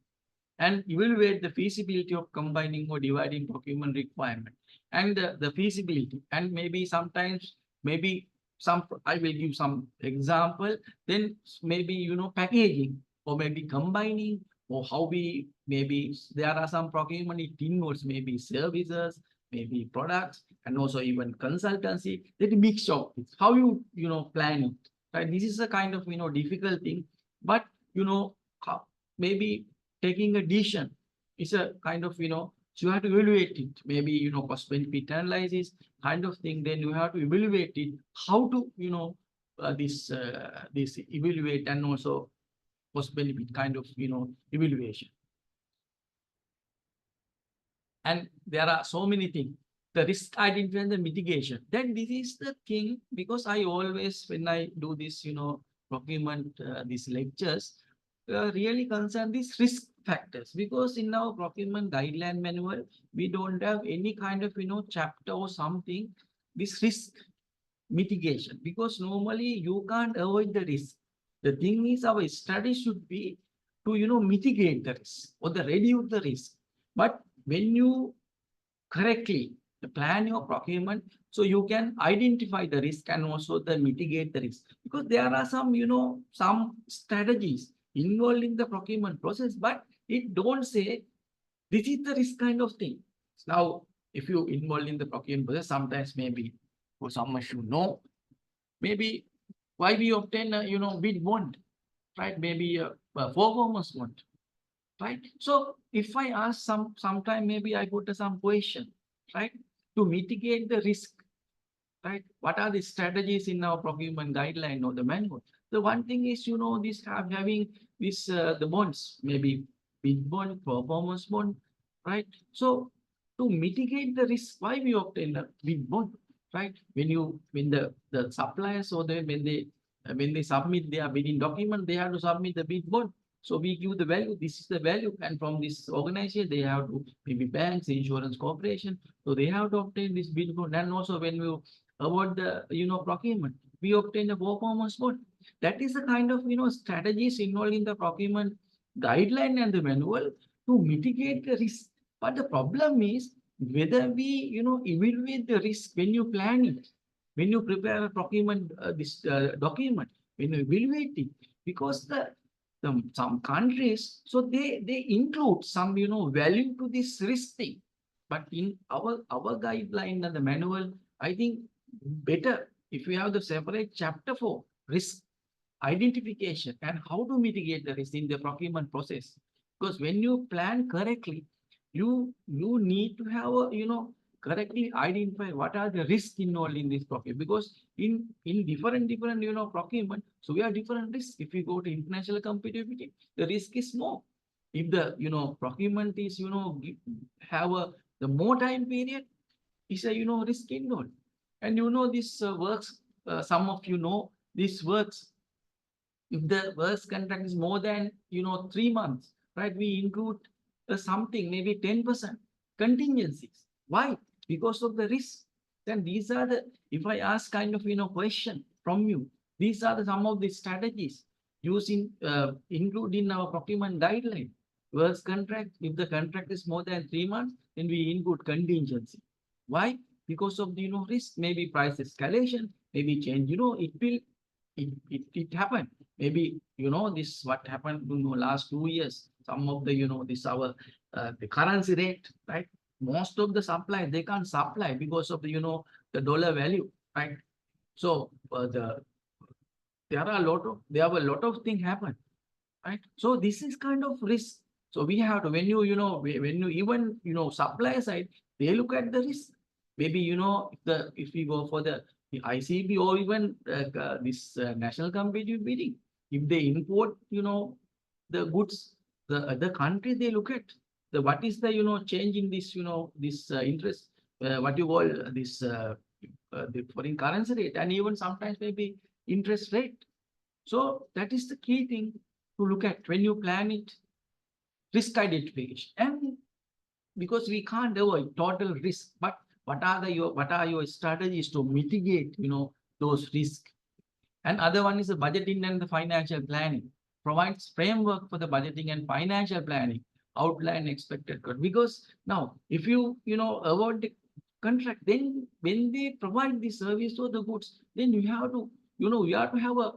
And evaluate the feasibility of combining or dividing procurement requirement and the feasibility. And maybe sometimes, maybe I will give some example, then maybe, packaging or maybe combining, or how we, maybe there are some procurement, it involves maybe services, maybe products, and also even consultancy. That mix of it, how you, plan it, right? This is a kind of, difficult thing, but, maybe taking a decision is a kind of, so you have to evaluate it, maybe, cost benefit analysis kind of thing. Then you have to evaluate it, how to, this evaluate, and also cost benefit kind of, evaluation. And there are so many things. The risk identity and the mitigation. Then this is the thing, because I always, when I do this, procurement, these lectures, really concern these risk factors, because in our procurement guideline manual, we don't have any kind of, chapter or something, this risk, mitigation, because normally you can't avoid the risk. The thing is, our study should be to, mitigate the risk or the reduce the risk. But when you correctly plan your procurement, so you can identify the risk and also the mitigate the risk, because there are some, some strategies involved in the procurement process, but it don't say this is the risk kind of thing. Now, if you involved in the procurement process, sometimes maybe for someone should know, maybe why we obtain a, bid bond, right? Maybe a performance bond, right? So if I ask sometime maybe I put some question, right? To mitigate the risk, right? What are the strategies in our procurement guideline or the manual? The one thing is, this having this the bonds, maybe bid bond, performance bond, right? So to mitigate the risk, why we obtain the bid bond, right? When the suppliers or when they submit their bidding document, they have to submit the bid bond. So we give the value, this is the value, and from this organization, they have to, maybe banks, insurance corporation, so they have to obtain this bid bond. And also when you award the, procurement, we obtain a performance bond. That is the kind of, strategies involved in the procurement guideline and the manual to mitigate the risk. But the problem is whether we, evaluate the risk when you plan it, when you prepare a procurement this document, when you evaluate it, because some countries, so they include some, value to this risk thing. But in our guideline and the manual, I think better if we have the separate chapter for risk identification and how to mitigate the risk in the procurement process. Because when you plan correctly, you need to have a, correctly identify what are the risks involved in this procurement. Because in different, procurement, so we have different risks. If we go to international competitivity, the risk is more. If the, procurement is, have the more time period, is a, risk involved. And this works, some of this works. If the worst contract is more than 3 months, right? We include something, maybe 10% contingencies. Why? Because of the risk. Then these are the, if I ask kind of question from you, these are some of the strategies using include in our procurement guideline. Worst contract, if the contract is more than 3 months, then we include contingency. Why? Because of the risk, maybe price escalation, maybe change, it happened. Maybe, this what happened last 2 years. Some of the, this our the currency rate, right? Most of the supply, they can't supply because of the, the dollar value, right? So there have a lot of things happen, right? So this is kind of risk. So we have to, when you, when you even, supply side, they look at the risk. Maybe, if we go for the ICB or even this national competitive bidding, if they import, the goods, the other country, they look at the, what is the, change in this, this interest, what you call this, the foreign currency rate, and even sometimes maybe interest rate. So that is the key thing to look at when you plan it, risk identification. And because we can't avoid total risk, but what are your strategies to mitigate, those risks? And other one is the budgeting and the financial planning. Provides framework for the budgeting and financial planning, outline expected cost. Because now, if you, award the contract, then when they provide the service or the goods, then you have to, you have to have a,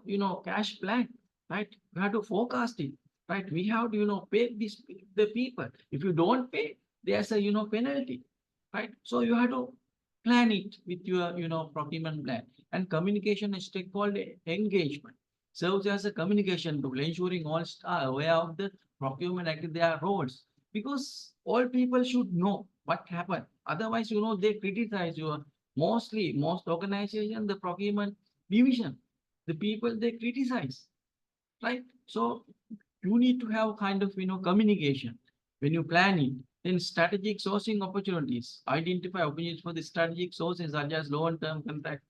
cash plan, right? You have to forecast it, right? We have to, pay the people. If you don't pay, there's a, penalty, right? So you have to plan it with your, procurement plan. And communication and stakeholder engagement serves as a communication tool, ensuring all are aware of the procurement act, their roles, because all people should know what happened. Otherwise, they criticize you. Most organizations, the procurement division, the people they criticize, right? So you need to have kind of, communication when you plan it. Then strategic sourcing opportunities, identify opportunities for the strategic sources such as long-term contract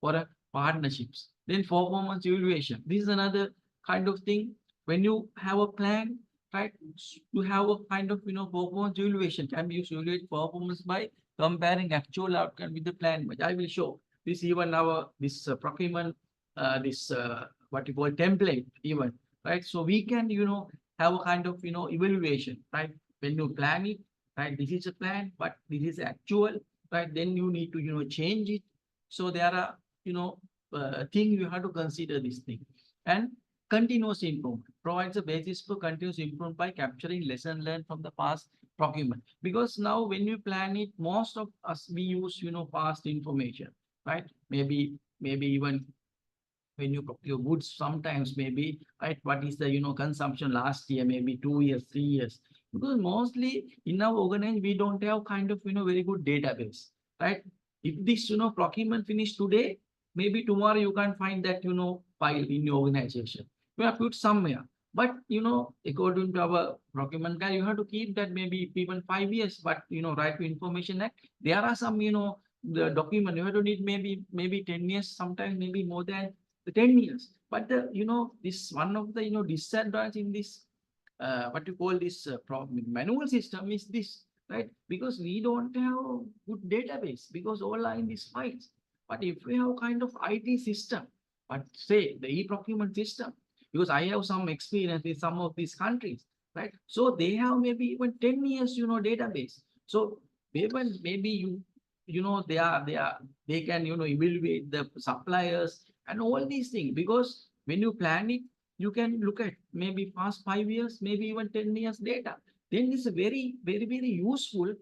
for a partnerships. Then performance evaluation. This is another kind of thing. When you have a plan, right, you have a kind of, performance evaluation. Can be evaluate performance by comparing actual outcome with the plan, which I will show. this even our, this procurement, this, what you call template even, right? So we can, have a kind of, evaluation, right? When you plan it, right? This is a plan, but this is actual, right? Then you need to, change it. So there are, thing you have to consider this thing. And continuous improvement provides a basis for continuous improvement by capturing lesson learned from the past procurement. Because now when you plan it, most of us, we use, past information, right? Maybe even when you procure goods, sometimes maybe, right, what is the, consumption last year, maybe 2 years, 3 years. Because mostly in our organization, we don't have kind of, very good database, right? If this, procurement finish today, maybe tomorrow you can't find that, file in your organization. You have put somewhere. But, according to our procurement guide, you have to keep that maybe even 5 years, but, Right to Information Act, there are some, the document you have to need maybe 10 years, sometimes maybe more than 10 years. But the, this one of the, disadvantage in this, what you call this manual system is this, right? Because we don't have good database, because all are in these files. But if we have kind of IT system, but say the e-procurement system, because I have some experience with some of these countries, right? So they have maybe even 10 years, database. So even maybe they can, evaluate the suppliers and all these things, because when you plan it, you can look at maybe past 5 years, maybe even 10 years data. Then it's a very, very, very useful,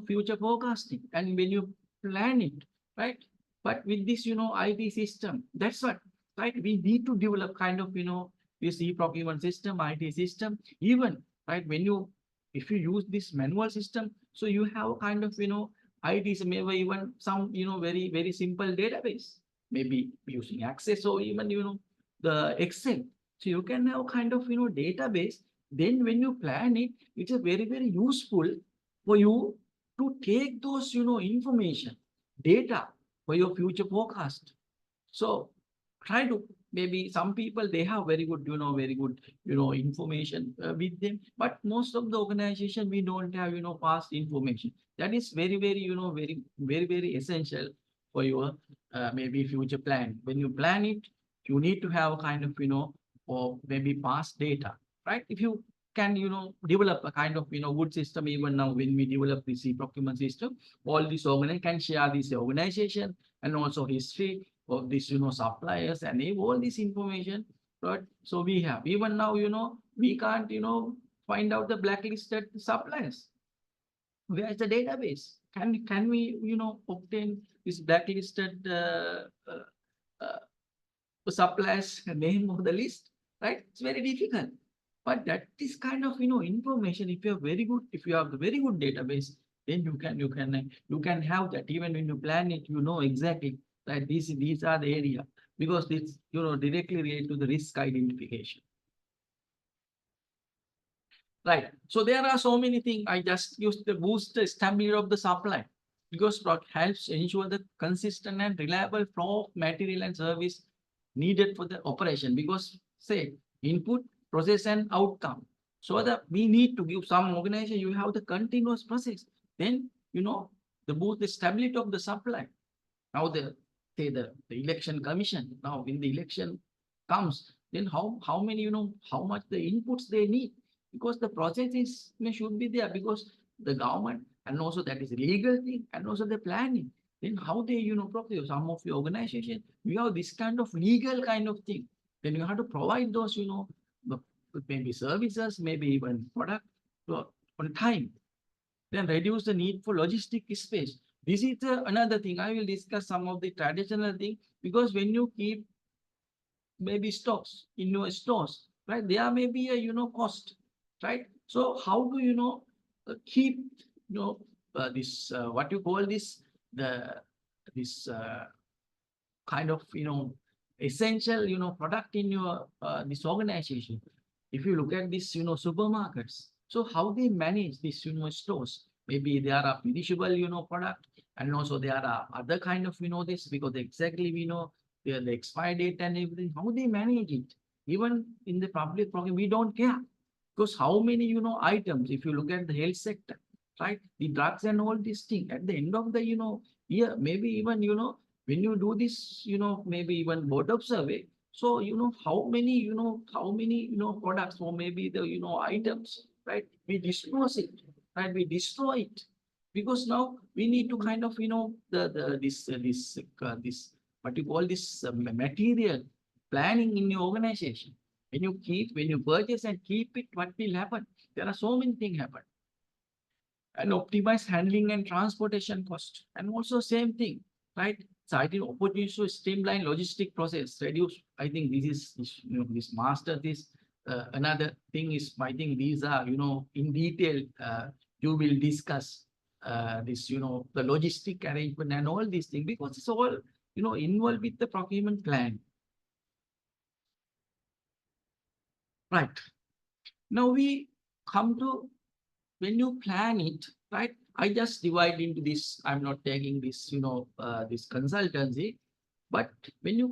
future forecasting. And when you plan it, right? But with this, IT system, that's what, right? We need to develop kind of, this e-procurement system, IT system, even, right? If you use this manual system, so you have kind of, IT, maybe even some, very, very simple database, maybe using Access or even, the Excel. So you can have kind of, database. Then when you plan it, it's a very, very useful for you to take those, information, data for your future forecast. So try to, maybe some people, they have very good, information with them, but most of the organization, we don't have, past information. That is very, very, very, very, very essential for your maybe future plan. When you plan it, you need to have a kind of, or maybe past data, right? If you can, develop a kind of, good system, even now when we develop this e-procurement system, all these organizations can share this organization and also history of this, suppliers and all this information, right? So we have, even now, we can't, find out the blacklisted suppliers. Where is the database? Can we, obtain this blacklisted suppliers name of the list, right? It's very difficult. But that is kind of, information. If you have very good, if you have the very good database, then you can have that. Even when you plan it, you know exactly that these are the area, because it's, directly related to the risk identification. Right. So there are so many things. I just used the boost the stability of the supply, because it helps ensure the consistent and reliable flow of material and service needed for the operation. Because say input, process, and outcome. So that we need to give some organization, you have the continuous process. Then, the boost the stability of the supply. Now the election commission, now when the election comes, then how many, how much the inputs they need, because the process is, should be there, because the government, and also that is legal thing, and also the planning. Then how they, procure some of your organization, you have this kind of legal kind of thing. Then you have to provide those, maybe services, maybe even product on time. Then reduce the need for logistic space. This is another thing. I will discuss some of the traditional thing, because when you keep maybe stocks in your stores, right, there may be a, cost, right? So how do you keep, this, what you call this, this kind of, essential, product in your, this organization. If you look at this, supermarkets, so how they manage this, stores, maybe there are perishable, product, and also there are other kind of, this, because exactly we know the expiry date and everything, how they manage it. Even in the public program, we don't care, because how many, items, if you look at the health sector, right, the drugs and all these things, at the end of the, year, maybe even, when you do this, maybe even bottom survey, so how many, products or maybe the, items, right? We dispose it, right? We destroy it. Because now we need to kind of, this, what you call this material planning in your organization. When you purchase and keep it, what will happen? There are so many things happen. And optimize handling and transportation cost. And also same thing, right? So I think opportunities to streamline logistic process, reduce. I think this master, this another thing is, I think these are, in detail, you will discuss this, the logistic arrangement and all these things, because it's all, involved with the procurement plan. Right. Now we come to, when you plan it, right? I just divide into this. I'm not taking this, this consultancy, but when you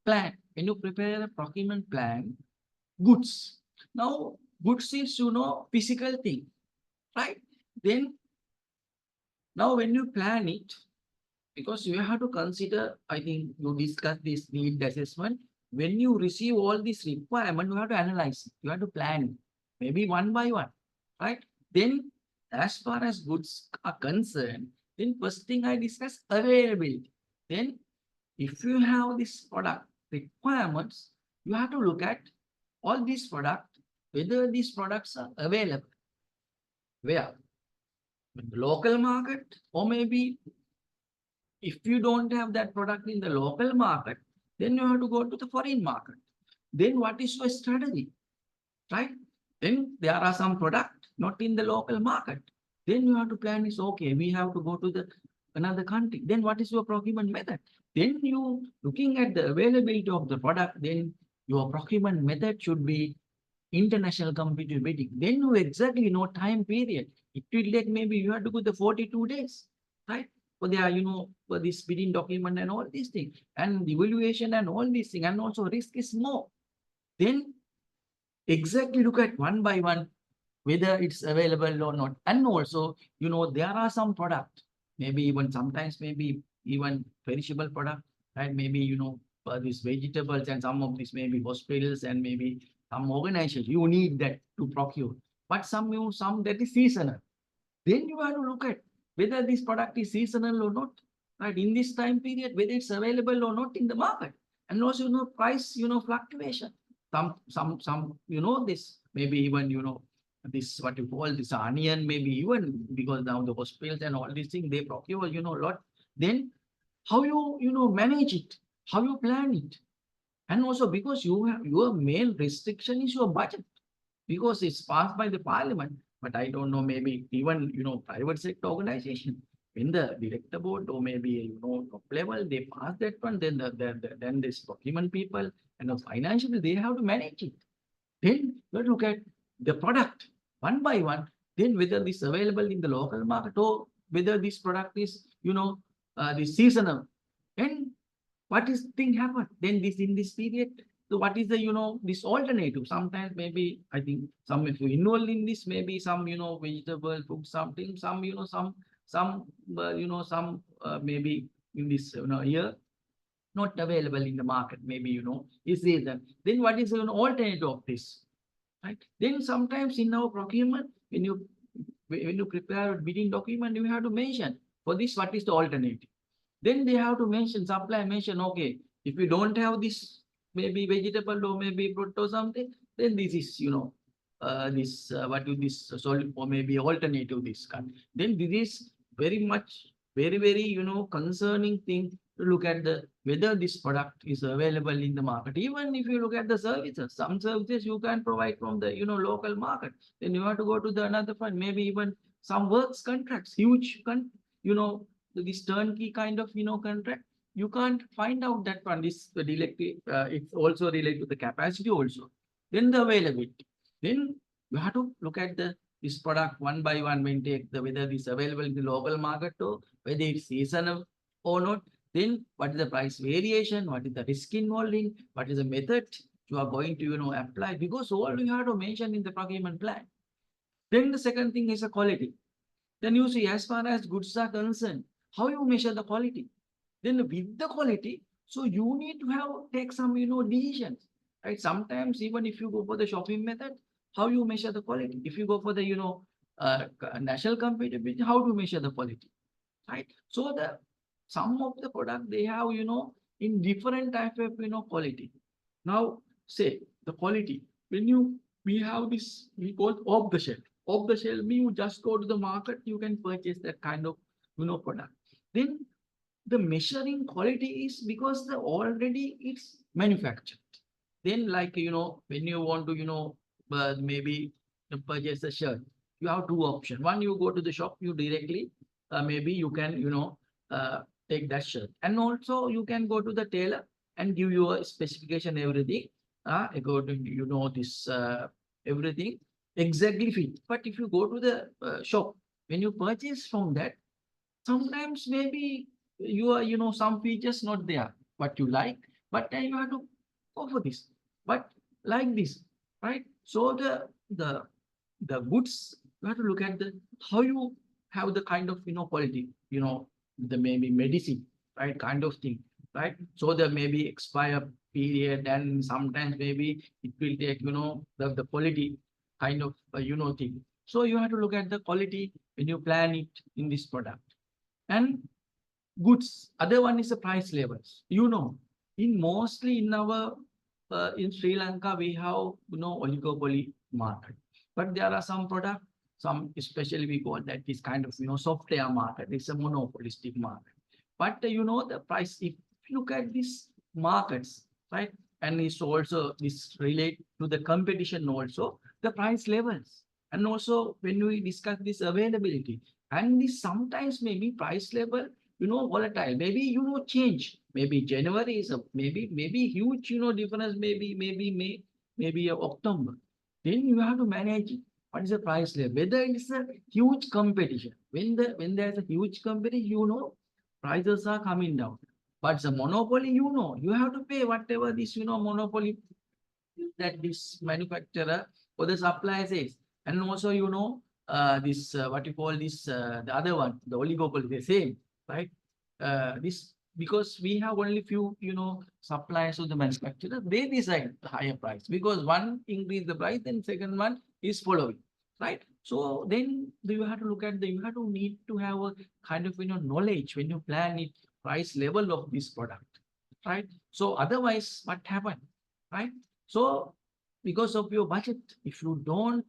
plan, when you prepare a procurement plan, goods. Now, goods is, physical thing, right? Then, now when you plan it, because you have to consider, I think you discuss this need assessment. When you receive all these requirements, you have to analyze it. You have to plan it, maybe one by one, right? Then, as far as goods are concerned, then first thing I discuss availability. Then, if you have this product requirements, you have to look at all these products, whether these products are available. Where? In the local market, or maybe if you don't have that product in the local market, then you have to go to the foreign market. Then what is your strategy, right? Then there are some products not in the local market. Then you have to plan is, okay, we have to go to the another country. Then what is your procurement method? Then you looking at the availability of the product, then your procurement method should be international competitive bidding. Then you exactly know time period. It will take, maybe you have to go the 42 days, right? For their, for this bidding document and all these things, and evaluation and all these things, and also risk is more. Then exactly look at one by one whether it's available or not. And also, there are some products, maybe even sometimes, maybe even perishable product, right? Maybe, these vegetables and some of these maybe hospitals and maybe some organizations, you need that to procure. But some that is seasonal. Then you have to look at whether this product is seasonal or not, right? In this time period, whether it's available or not in the market. And also, price, fluctuation. Some, this maybe even, this what you call this onion, maybe even because now the hospitals and all these things, they procure, a lot. Then how you, manage it, how you plan it. And also because you have, your main restriction is your budget, because it's passed by the parliament. But I don't know, maybe even, private sector organization, when the director board or maybe, top level, they pass that one, then then this procurement people and the financial, they have to manage it. Then you look at the product one by one, then whether this available in the local market or whether this product is, this seasonal. And what is thing happen? Then this in this period, so what is the, this alternative? Sometimes maybe, I think some, if you involve in this, maybe some, vegetable, food, something, some, some, maybe in this, year, not available in the market, maybe, is season. Then what is an alternative of this? Right? Then sometimes in our procurement, when you prepare a bidding document, you have to mention for this, what is the alternative? Then they have to mention, supply mention, okay, if you don't have this, maybe vegetable or maybe fruit or something, then this is, what is this solid or maybe alternative this kind. Then this is very much, very, very, concerning thing to look at the whether this product is available in the market. Even if you look at the services, some services you can provide from the, local market. Then you have to go to the another fund, maybe even some works contracts, huge, this turnkey kind of, contract. You can't find out that one. This it's also related to the capacity also. Then the availability. Then you have to look at this product one by one, when take the whether it's available in the local market or whether it's seasonal or not. Then what is the price variation? What is the risk involved in? What is the method you are going to, apply? Because all you have to mention in the procurement plan. Then the second thing is a quality. Then you see, as far as goods are concerned, how you measure the quality? Then with the quality, so you need to take some, decisions, right? Sometimes even if you go for the shopping method, how you measure the quality? If you go for the, national competitivity, how to measure the quality, right? So some of the product they have, in different type of, quality. Now, say the quality, we have this, we call off the shelf. Off the shelf, you just go to the market, you can purchase that kind of, product. Then the measuring quality is because already it's manufactured. Then like, when you want to, maybe purchase a shirt, you have two options. One, you go to the shop, you directly, maybe you can, take that shirt. And also you can go to the tailor and give you a specification, everything, according to, this, everything exactly fit. But if you go to the shop, when you purchase from that, sometimes maybe you are, some features not there, what you like, but then you have to go for this, but like this, right? So the goods, you have to look at the how you have the kind of, quality, the maybe medicine, right? Kind of thing, right? So there may be expire period, and sometimes maybe it will take, the quality kind of, thing. So you have to look at the quality when you plan it in this product. And goods, other one is the price levels. In mostly in our in Sri Lanka, we have, oligopoly market, but there are some product, some especially we call that this kind of, software market. It's a monopolistic market. But the price, if you look at these markets, right, and it's also this relate to the competition, also the price levels, and also when we discuss this availability, and this sometimes maybe price level, volatile, maybe, change. Maybe January is a maybe huge, difference, maybe May, maybe October. Then you have to manage it. What is the price level? Whether it's a huge competition. When there's a huge competition, prices are coming down. But the monopoly, you have to pay whatever this, monopoly that this manufacturer or the supplier says. And also, this, what you call this, the other one, the oligopoly, the same, right? This, because we have only few, suppliers of the manufacturer, they decide the higher price, because one increase the price, then second one is following, right? So then you have to look at you have to need to have a kind of, knowledge when you plan it, price level of this product, right? So otherwise, what happened, right? So because of your budget, if you don't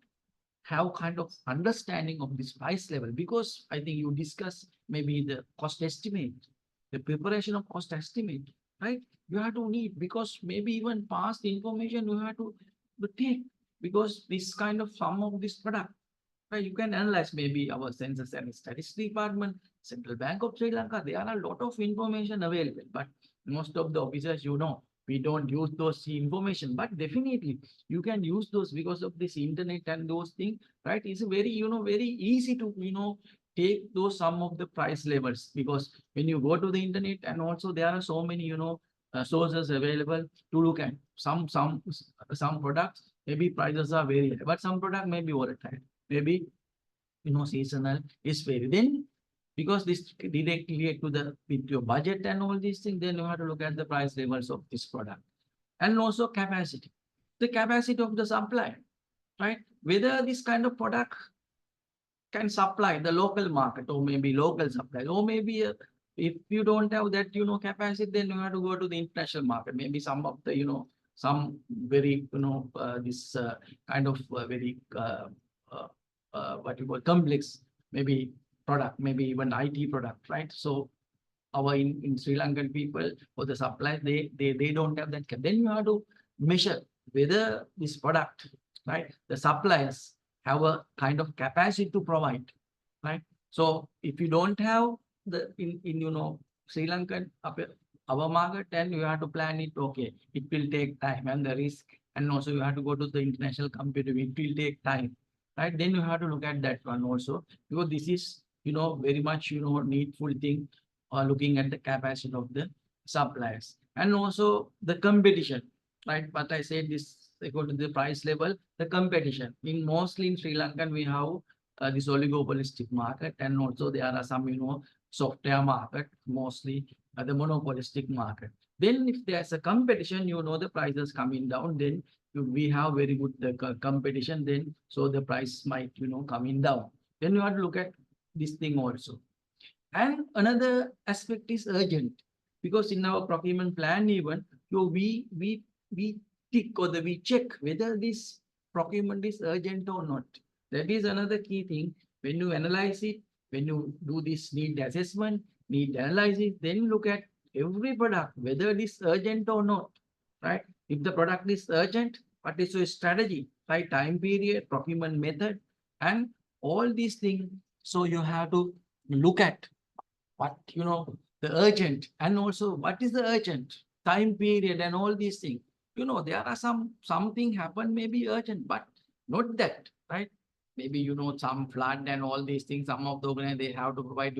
have kind of understanding of this price level, because I think you discuss maybe the cost estimate, the preparation of cost estimate, right? You have to need, because maybe even past information you have to take, because this kind of some of this product, right? You can analyze maybe our census and statistics department, Central Bank of Sri Lanka, there are a lot of information available, but most of the officers, we don't use those information, but definitely you can use those because of this internet and those things, right? It's very, very easy to, take those some of the price levels, because when you go to the internet, and also there are so many, sources available to look at some products, maybe prices are very high, but some product may be volatile, maybe, seasonal is very, then because this directly relate to with your budget and all these things, then you have to look at the price levels of this product. And also capacity, the capacity of the supply, right? Whether this kind of product can supply the local market, or maybe local supply, or maybe if you don't have that, capacity, then you have to go to the international market. Maybe some of the, some very, this kind of very, what you call complex, maybe product, maybe even IT product, right? So our in Sri Lankan people for the supply, they don't have that. Then you have to measure whether this product, right, the suppliers have a kind of capacity to provide, right? So if you don't have the in Sri Lankan our market, then you have to plan it. Okay, it will take time and the risk, and also you have to go to the international computer. It will take time, right? Then you have to look at that one also, because this is very much needful thing, looking at the capacity of the suppliers, and also the competition, right? But I said this according to the price level, the competition in mostly in Sri Lanka we have this oligopolistic market, and also there are some software market, mostly the monopolistic market. Then if there's a competition, the prices coming down, then we have very good competition, then so the price might, coming down. Then you have to look at this thing also. And another aspect is urgent, because in our procurement plan even, we tick or we check whether this procurement is urgent or not. That is another key thing. When you analyze it, when you do this need assessment, need analysis, then look at every product, whether it is urgent or not, right? If the product is urgent, what is your strategy, right? Time period, procurement method, and all these things. So you have to look at what, the urgent, and also what is the urgent time period and all these things. There are something happen, maybe urgent, but not that, right? Maybe, some flood and all these things, some of the organizations, they have to provide,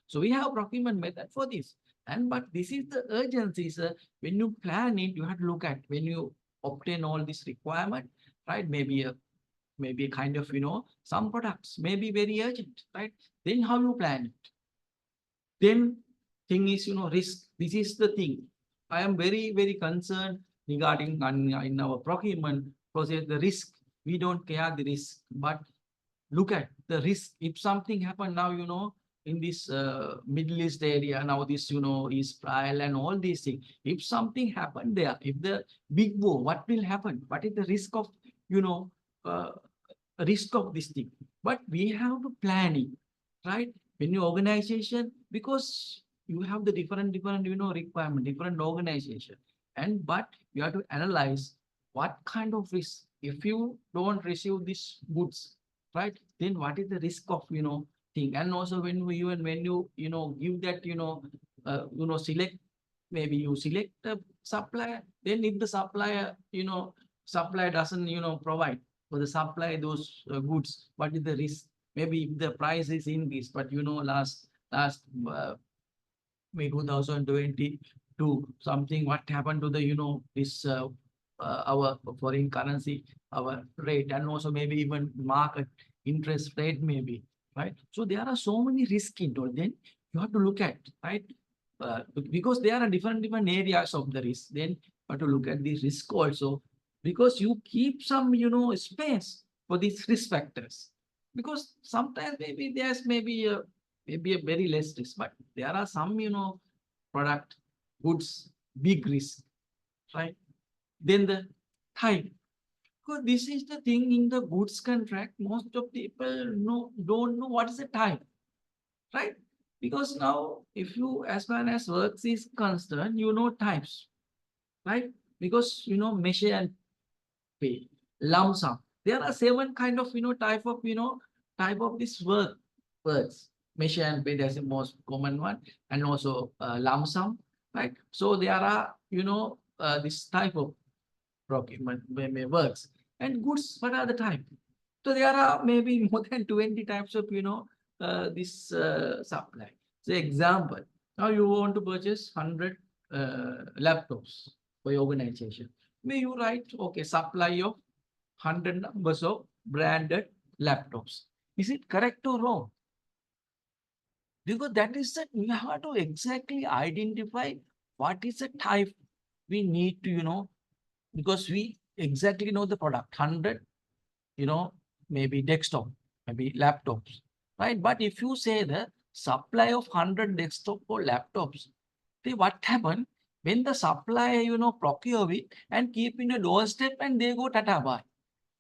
So we have procurement method for this. But this is the urgency, sir. When you plan it, you have to look at when you obtain all this requirement, right? Maybe a kind of, some products may be very urgent, right? Then how you plan it? Then thing is, risk. This is the thing. I am very, very concerned regarding in our procurement process, the risk. We don't care the risk, but look at the risk. If something happen now, in this Middle East area, now this, Israel and all these things. If something happen there, if the big war, what will happen? What is the risk of, risk of this thing? But we have to plan it, right? When your organization, because you have the different, requirement, different organization, but you have to analyze what kind of risk. If you don't receive these goods, right, then what is the risk of, thing? And also when you give that, select, maybe you select a supplier, then if the supplier, supplier doesn't, provide for the supply those goods, what is the risk? Maybe if the price is increased, but last May 2022, something what happened to the this our foreign currency, our rate, and also maybe even market interest rate maybe, right? So there are so many risks involved. Then you have to look at, right? Because there are different areas of the risk. Then you have to look at the risk also, because you keep some space for these risk factors. Because sometimes maybe there's maybe a very less risk, but there are some product goods big risk, right? Then the type, because this is the thing in the goods contract, most of people don't know what is the type, right? Because now if you, as far as works is concerned, types, right? Because measure and pay, lump sum. There are 7 kind of type of this words. Measure and pay, that's the most common one, and also lump sum, right? So there are this type of procurement works. And goods, what are the type? So there are maybe more than 20 types of this supply. So example, now you want to purchase 100 laptops for your organization. May you write, okay, supply of 100 numbers of branded laptops. Is it correct or wrong? Because that is that we have to exactly identify what is the type we need to, because we exactly know the product, 100, maybe desktop, maybe laptops, right? But if you say the supply of 100 desktop or laptops, see what happened when the supplier, procure it and keep in a doorstep and they go tata bye.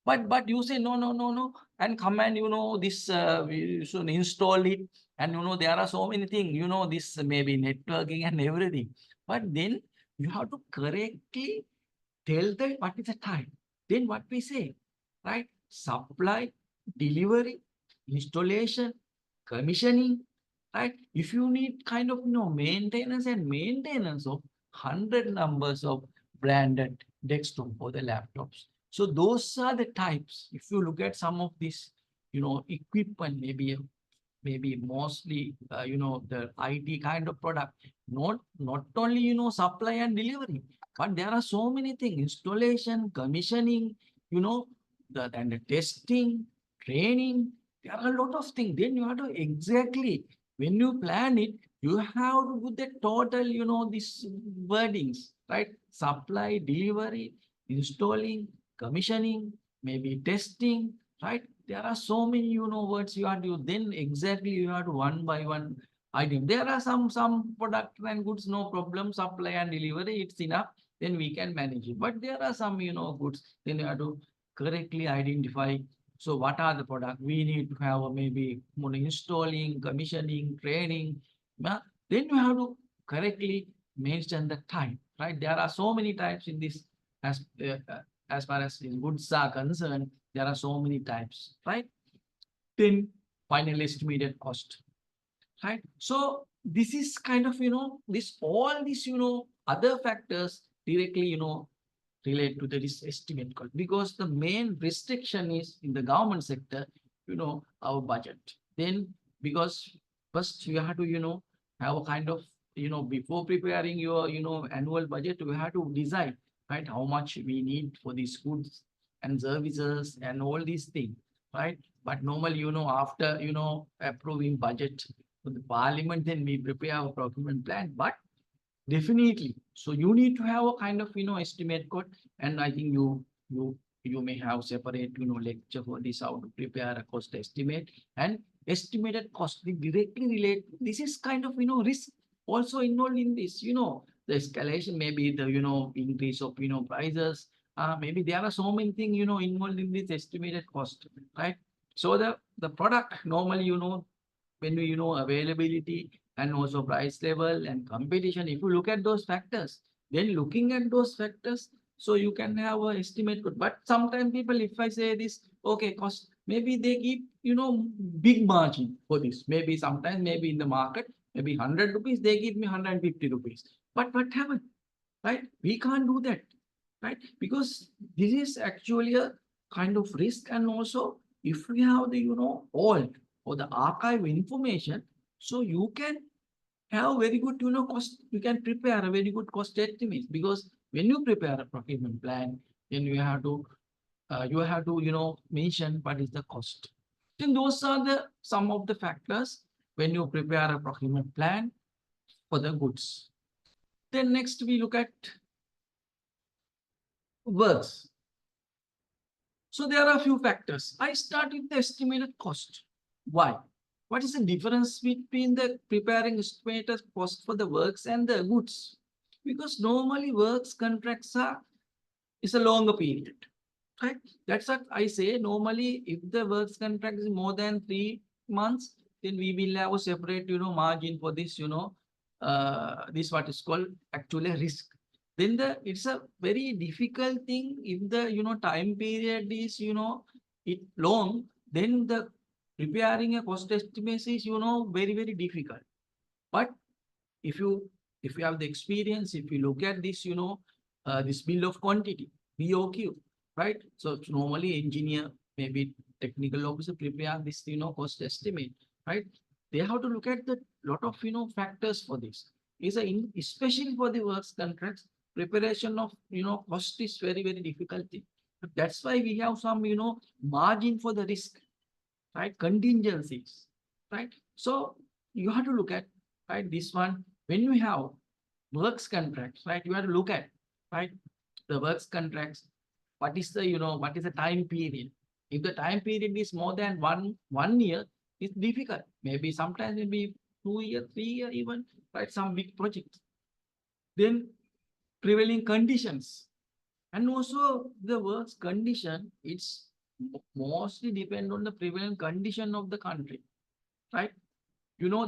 But you say no, and come and this you should install it, and there are so many things, this maybe networking and everything. But then you have to correctly tell them what is the time. Then what we say, right? Supply, delivery, installation, commissioning, right? If you need kind of maintenance of 100 numbers of branded desktop for the laptops. So those are the types. If you look at some of this, equipment, maybe mostly, the IT kind of product, not only, supply and delivery, but there are so many things, installation, commissioning, and the testing, training, there are a lot of things. Then you have to exactly when you plan it, you have to put the total, these wordings, right? Supply, delivery, installing, commissioning, maybe testing, right? There are so many, words you have to, then exactly you have to one by one item. There are some product and goods, no problem, supply and delivery, it's enough, then we can manage it. But there are some, goods, then you have to correctly identify. So what are the products? We need to have maybe installing, commissioning, training. Then you have to correctly mention the time, right? There are so many types in this as far as goods are concerned. There are so many types, right? Then final estimated cost, right? So this is kind of, this all these, other factors directly, relate to this estimate cost, because the main restriction is in the government sector, our budget. Then because first you have to, have a kind of, before preparing your, annual budget, you have to decide, right, how much we need for these goods and services and all these things, right? But normally, after, approving budget for the parliament, then we prepare our procurement plan. But definitely. So you need to have a kind of, estimate code. And I think you may have separate, lecture for this, how to prepare a cost estimate and estimated cost. They directly relate. This is kind of, risk also involved in this, the escalation, maybe the, increase of, prices. Maybe there are so many things, involved in this estimated cost, right? So the product normally, when we, availability and also price level and competition, if you look at those factors, then looking at those factors, so you can have an estimate. But sometimes people, if I say this, okay, cost, maybe they give, big margin for this. Maybe sometimes, maybe in the market, maybe 100 rupees, they give me 150 rupees. But what happened, right? We can't do that, right? Because this is actually a kind of risk. And also, if we have the, all or the archive information, so you can have very good, cost, you can prepare a very good cost estimate. Because when you prepare a procurement plan, then you have to, mention what is the cost. Then those are the some of the factors when you prepare a procurement plan for the goods. Then next we look at works. So there are a few factors. I start with the estimated cost. Why? What is the difference between the preparing estimated cost for the works and the goods? Because normally works contracts is a longer period, right? That's what I say. Normally, if the works contract is more than 3 months, then we will have a separate, margin for this, this what is called actually a risk. Then it's a very difficult thing if the, time period is, it long, then the preparing a cost estimate is, very, very difficult. But if you have the experience, if you look at this, this bill of quantity, BOQ, right? So normally engineer, maybe technical officer prepare this, cost estimate, right? They have to look at the lot of, factors for this. Especially for the works contracts, preparation of, cost is very, very difficult thing. But that's why we have some, margin for the risk, right? Contingencies, right? So you have to look at, right, this one. When you have works contracts, right, you have to look at, right, the works contracts. What is the, what is the time period? If the time period is more than one year, it's difficult. Maybe sometimes it will be 2 years, 3 years even, right? Some big projects. Then prevailing conditions. And also the works condition, it's mostly depend on the prevailing condition of the country, right?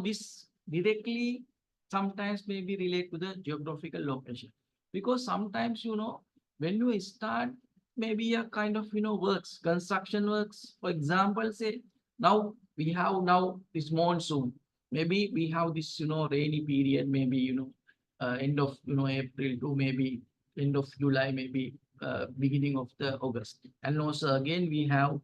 This directly sometimes may be related to the geographical location. Because sometimes, when you start maybe a kind of, works, construction works, for example, say, now we have now this monsoon. Maybe we have this, rainy period, maybe, end of, April to maybe end of July, maybe beginning of the August. And also again, we have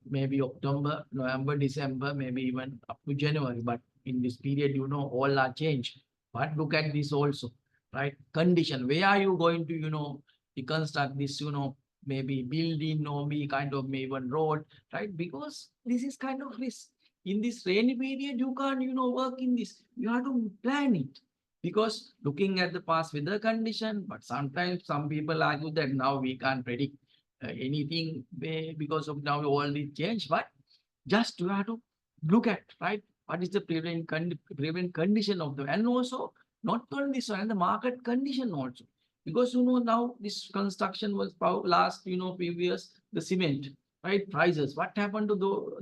maybe October, November, December, maybe even up to January. But in this period, all are changed. But look at this also, right? Condition. Where are you going to, reconstruct this, maybe building or maybe kind of maybe one road, right? Because this is kind of risk. in this rainy period, you can't, work in this. You have to plan it. Because looking at the past weather condition, but sometimes some people argue that now we can't predict anything because of now all the change. But just you have to look at, right, what is the prevalent condition of the, and also not only this one, and the market condition also. Because now this construction was last few years, the cement, right, prices, what happened to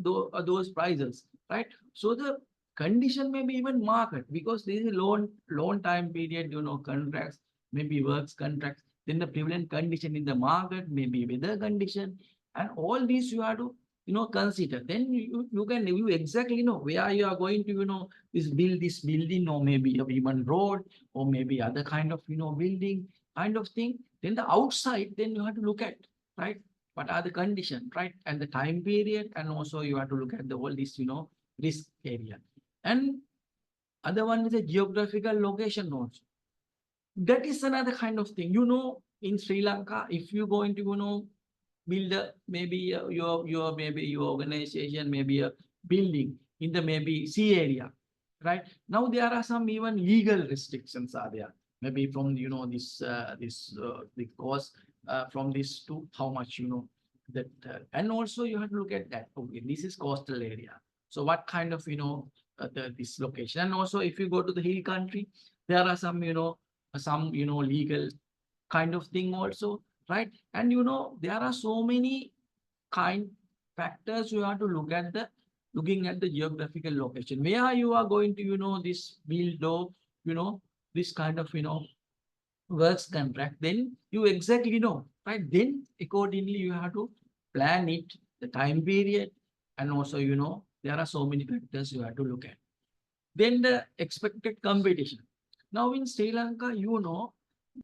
those prices, right? So the condition may be even market, because there is a long time period, contracts, maybe works contracts, then the prevalent condition in the market, maybe weather condition, and all these you have to consider. Then you can you exactly know where you are going to build this building, or maybe even road, or maybe other kind of building kind of thing. Then the outside, then you have to look at, right, what are the condition, right, and the time period, and also you have to look at the all this risk area. And other one is a geographical location also. That is another kind of thing. In Sri Lanka, if you going to build maybe your organization, maybe a building in the maybe sea area, right? Now there are some even legal restrictions are there. Maybe from the cost from this to how much that, and also you have to look at that. Okay, this is coastal area. So what kind of this location, and also if you go to the hill country, there are some legal kind of thing also, right? And there are so many factors you have to looking at the geographical location, where you are going to this build, or this kind of works contract. Then you exactly know, right? Then accordingly you have to plan it, the time period, and also there are so many factors you have to look at. Then the expected competition. Now in Sri Lanka,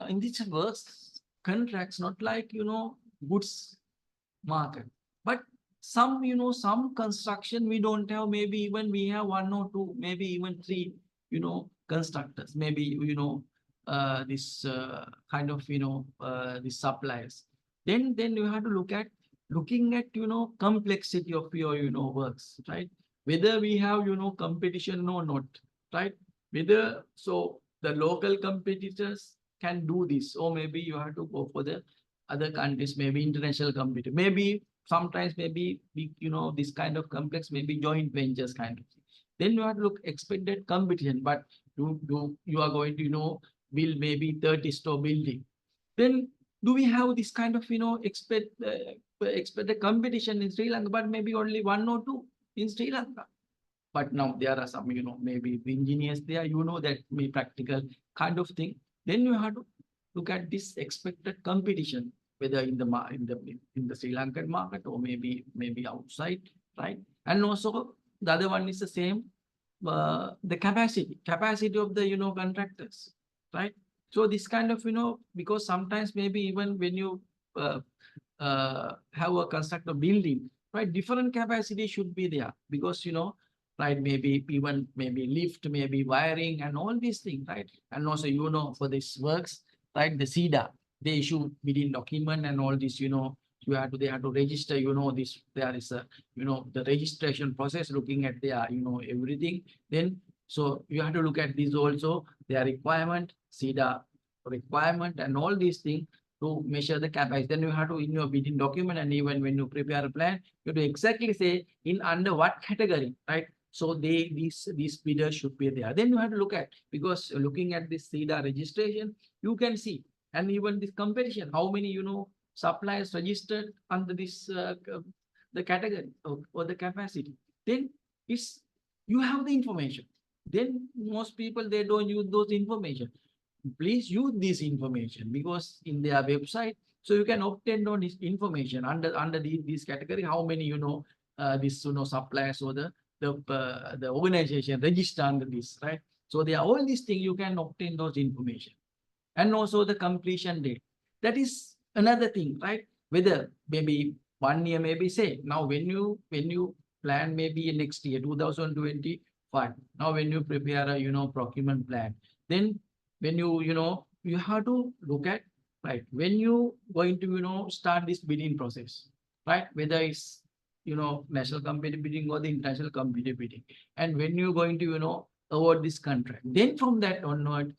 in this works contracts, not like goods market, but some some construction we don't have, maybe even we have one or two, maybe even three constructors, maybe this kind of these suppliers. Then you have to looking at complexity of your works, right? Whether we have competition or not, right? Whether so the local competitors can do this, or maybe you have to go for the other countries, maybe international competitor, maybe sometimes maybe this kind of complex, maybe joint ventures kind of thing. Then you have to look expected competition, but you are going to build maybe 30-store building. Then do we have this kind of expect the competition in Sri Lanka, but maybe only one or two in Sri Lanka. But now there are some maybe the engineers there, that may practical kind of thing. Then you have to look at this expected competition, whether in the Sri Lankan market, or maybe outside, right? And also the other one is the same, the capacity of the contractors, right? So this kind of because sometimes maybe even when you have a construct a building, right, different capacity should be there, because right, maybe even maybe lift, maybe wiring, and all these things, right? And also for this works, right, the CEDA, they issue within document and all this, they have to register, this, there is a the registration process, looking at their everything. Then so you have to look at this also, their requirement, CEDA requirement, and all these things to measure the capacity. Then you have to in your bidding document, and even when you prepare a plan, you have to exactly say in under what category, right? So these bidders should be there. Then you have to look at, because looking at this CEDA registration, you can see, and even this competition, how many suppliers registered under this the category or the capacity. Then you have the information. Then most people, they don't use those information. Please use this information, because in their website, so you can obtain on this information under this category, how many this suppliers or the organization register under this, right? So there are all these things, you can obtain those information. And also the completion date, that is another thing, right? Whether maybe 1 year, maybe say now when you plan maybe next year 2025, now when you prepare a procurement plan, then when you have to look at, right, when you going to start this bidding process, right? Whether it's national competitive bidding or the international competitive bidding. And when you're going to, award this contract, then from that onward,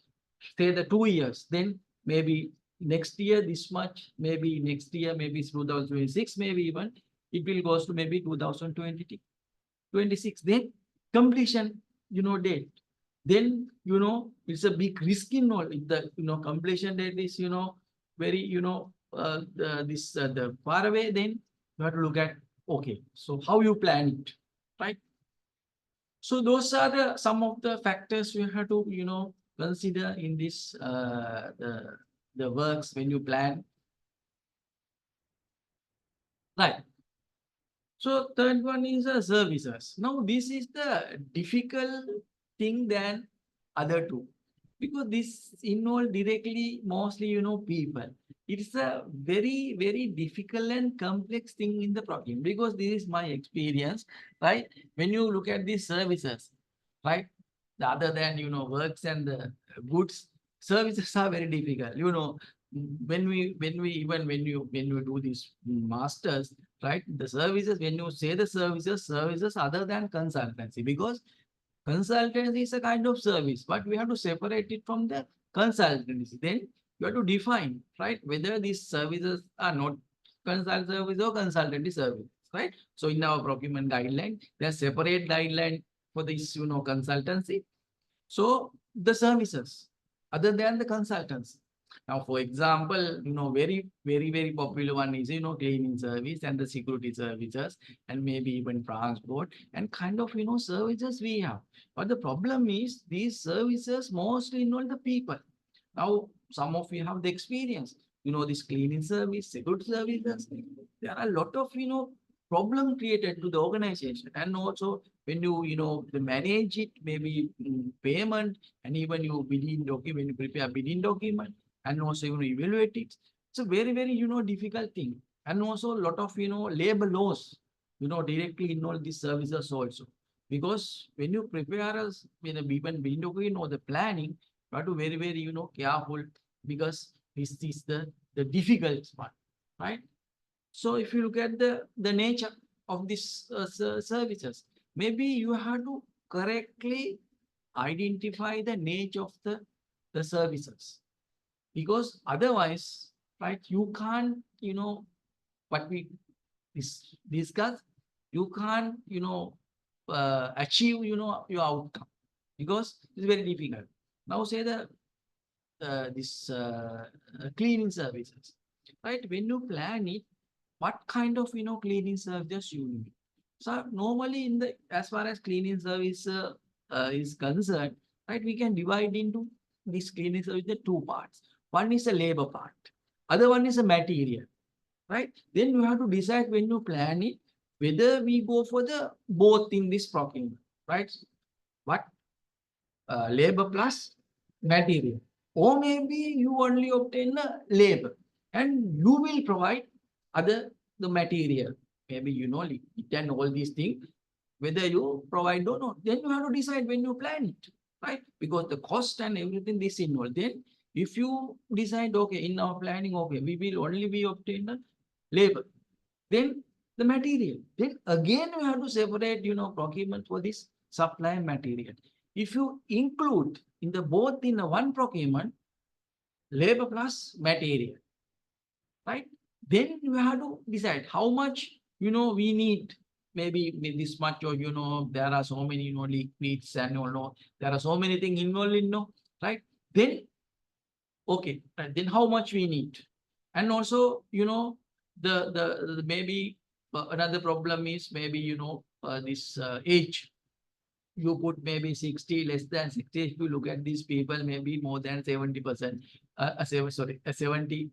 say the 2 years, then maybe next year this much, maybe next year, maybe it's 2026, maybe even it will goes to maybe 2026. Then completion, date. Then, it's a big risk involved. If the, completion date is, very, the far away, then you have to look at, okay, so how you plan it, right? So those are some of the factors you have to, consider in this, the works when you plan. Right. So third one is services. Now this is the difficult thing than other two, because this involve directly mostly people. It's a very, very difficult and complex thing in the procurement, because this is my experience, right? When you look at these services, right? The other than works and the goods, services are very difficult. When you do these masters, right? The services, when you say the services other than consultancy, because consultancy is a kind of service, but we have to separate it from the consultancy. Then you have to define, right, whether these services are not consult service or consultancy service, right? So in our procurement guideline, there's separate guideline for this, consultancy. So the services other than the consultants. Now, for example, very, very, very popular one is, cleaning service and the security services, and maybe even transport and kind of, services we have. But the problem is these services mostly involve the people. Now, some of you have the experience, this cleaning service, security services. There are a lot of, problem created to the organization. And also when you, manage it, maybe payment, and even you bidding document, you prepare bidding document, and also evaluate it. It's a very, very difficult thing. And also a lot of labor laws directly involve these services also, because when you prepare us even bidding document or the planning, you have to very, very careful, because this is the difficult one, right? So if you look at the nature of these services, maybe you have to correctly identify the nature of the services, because otherwise, right, you can't, what we discuss, you can't, achieve, your outcome, because it's very difficult. Now say this cleaning services, right? When you plan it, what kind of, cleaning services you need? So normally in the, as far as cleaning service is concerned, right, we can divide into this cleaning service the two parts. One is a labor part, other one is a material, right? Then you have to decide when you plan it, whether we go for the both in this procurement, right? What? Labor plus material, or maybe you only obtain the labor and you will provide other the material, maybe it and all these things, whether you provide or not. Then you have to decide when you plan it, right? Because the cost and everything this involved. Then if you decide, okay, in our planning, okay, we will only be obtain the labor, then the material, then again we have to separate procurement for this supply and material. If you include in the both in the one procurement, labor plus material, right? Then you have to decide how much we need, maybe this much, or there are so many liquids and there are so many things involved in right? Then okay, right, then how much we need. And also the maybe another problem is maybe this age. You put maybe 60, less than 60. If you look at these people, maybe more than 70%, 70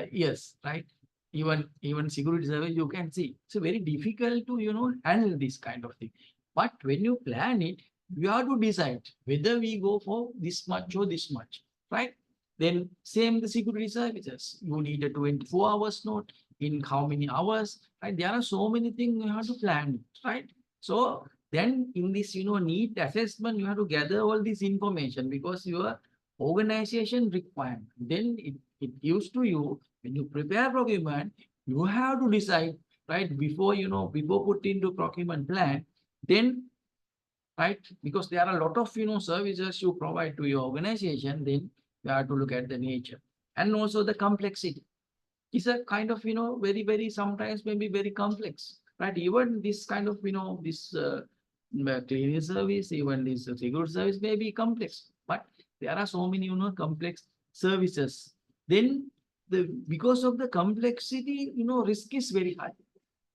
years, right? Even security service, you can see it's very difficult to handle this kind of thing. But when you plan it, you have to decide whether we go for this much or this much, right? Then same the security services, you need a 24 hours note, in how many hours, right? There are so many things you have to plan, right? So then in this need assessment, you have to gather all this information, because your organization requirement, then it gives to you when you prepare procurement, you have to decide, right? Before, before put into procurement plan, then, right? Because there are a lot of, services you provide to your organization, then you have to look at the nature and also the complexity. It's a kind of, very, very sometimes maybe very complex, right? Even this kind of, this cleaning service, even this security service may be complex, but there are so many, complex services. Then because of the complexity, risk is very high,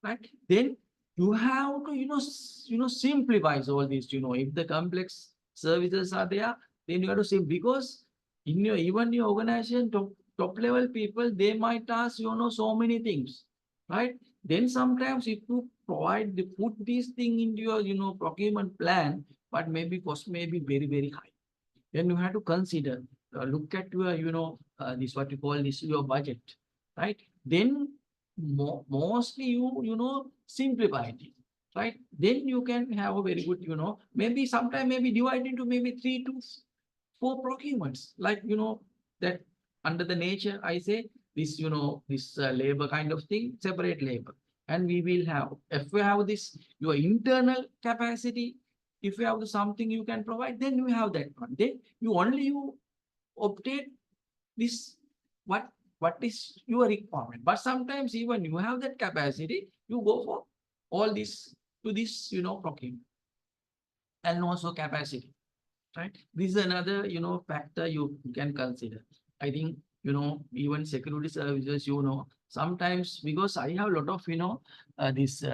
right? Then you have to, simplify all these, if the complex services are there, then you have to simplify, because in your, even your organization, top level people, they might ask, so many things, right? Then sometimes if you put this thing into your, procurement plan, but maybe cost may be very, very high. Then you have to consider, look at your, this what you call this, your budget, right? Then mostly you simplify it, right? Then you can have a very good, maybe sometime maybe divide into maybe 3 to 4 procurements, like, that under the nature, I say this, this labor kind of thing, separate labor. And we will have, if we have this, your internal capacity, if you have something you can provide, then you have that one. Then you obtain this, what is your requirement. But sometimes even you have that capacity, you go for all this to this, procurement and also capacity, right? This is another, factor you can consider. I think, even security services, sometimes, because I have a lot of, this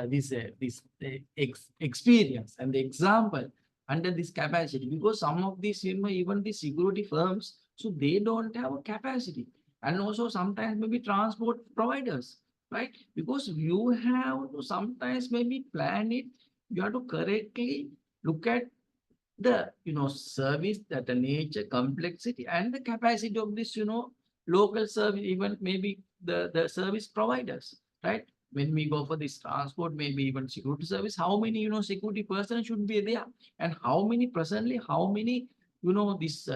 experience and the example under this capacity, because some of these, even the security firms, so they don't have a capacity. And also sometimes maybe transport providers, right? Because you have to sometimes maybe plan it, you have to correctly look at the, service, that the nature, complexity, and the capacity of this, local service, even maybe the service providers, right? When we go for this transport, maybe even security service, how many, security personnel should be there, and how many presently, how many, this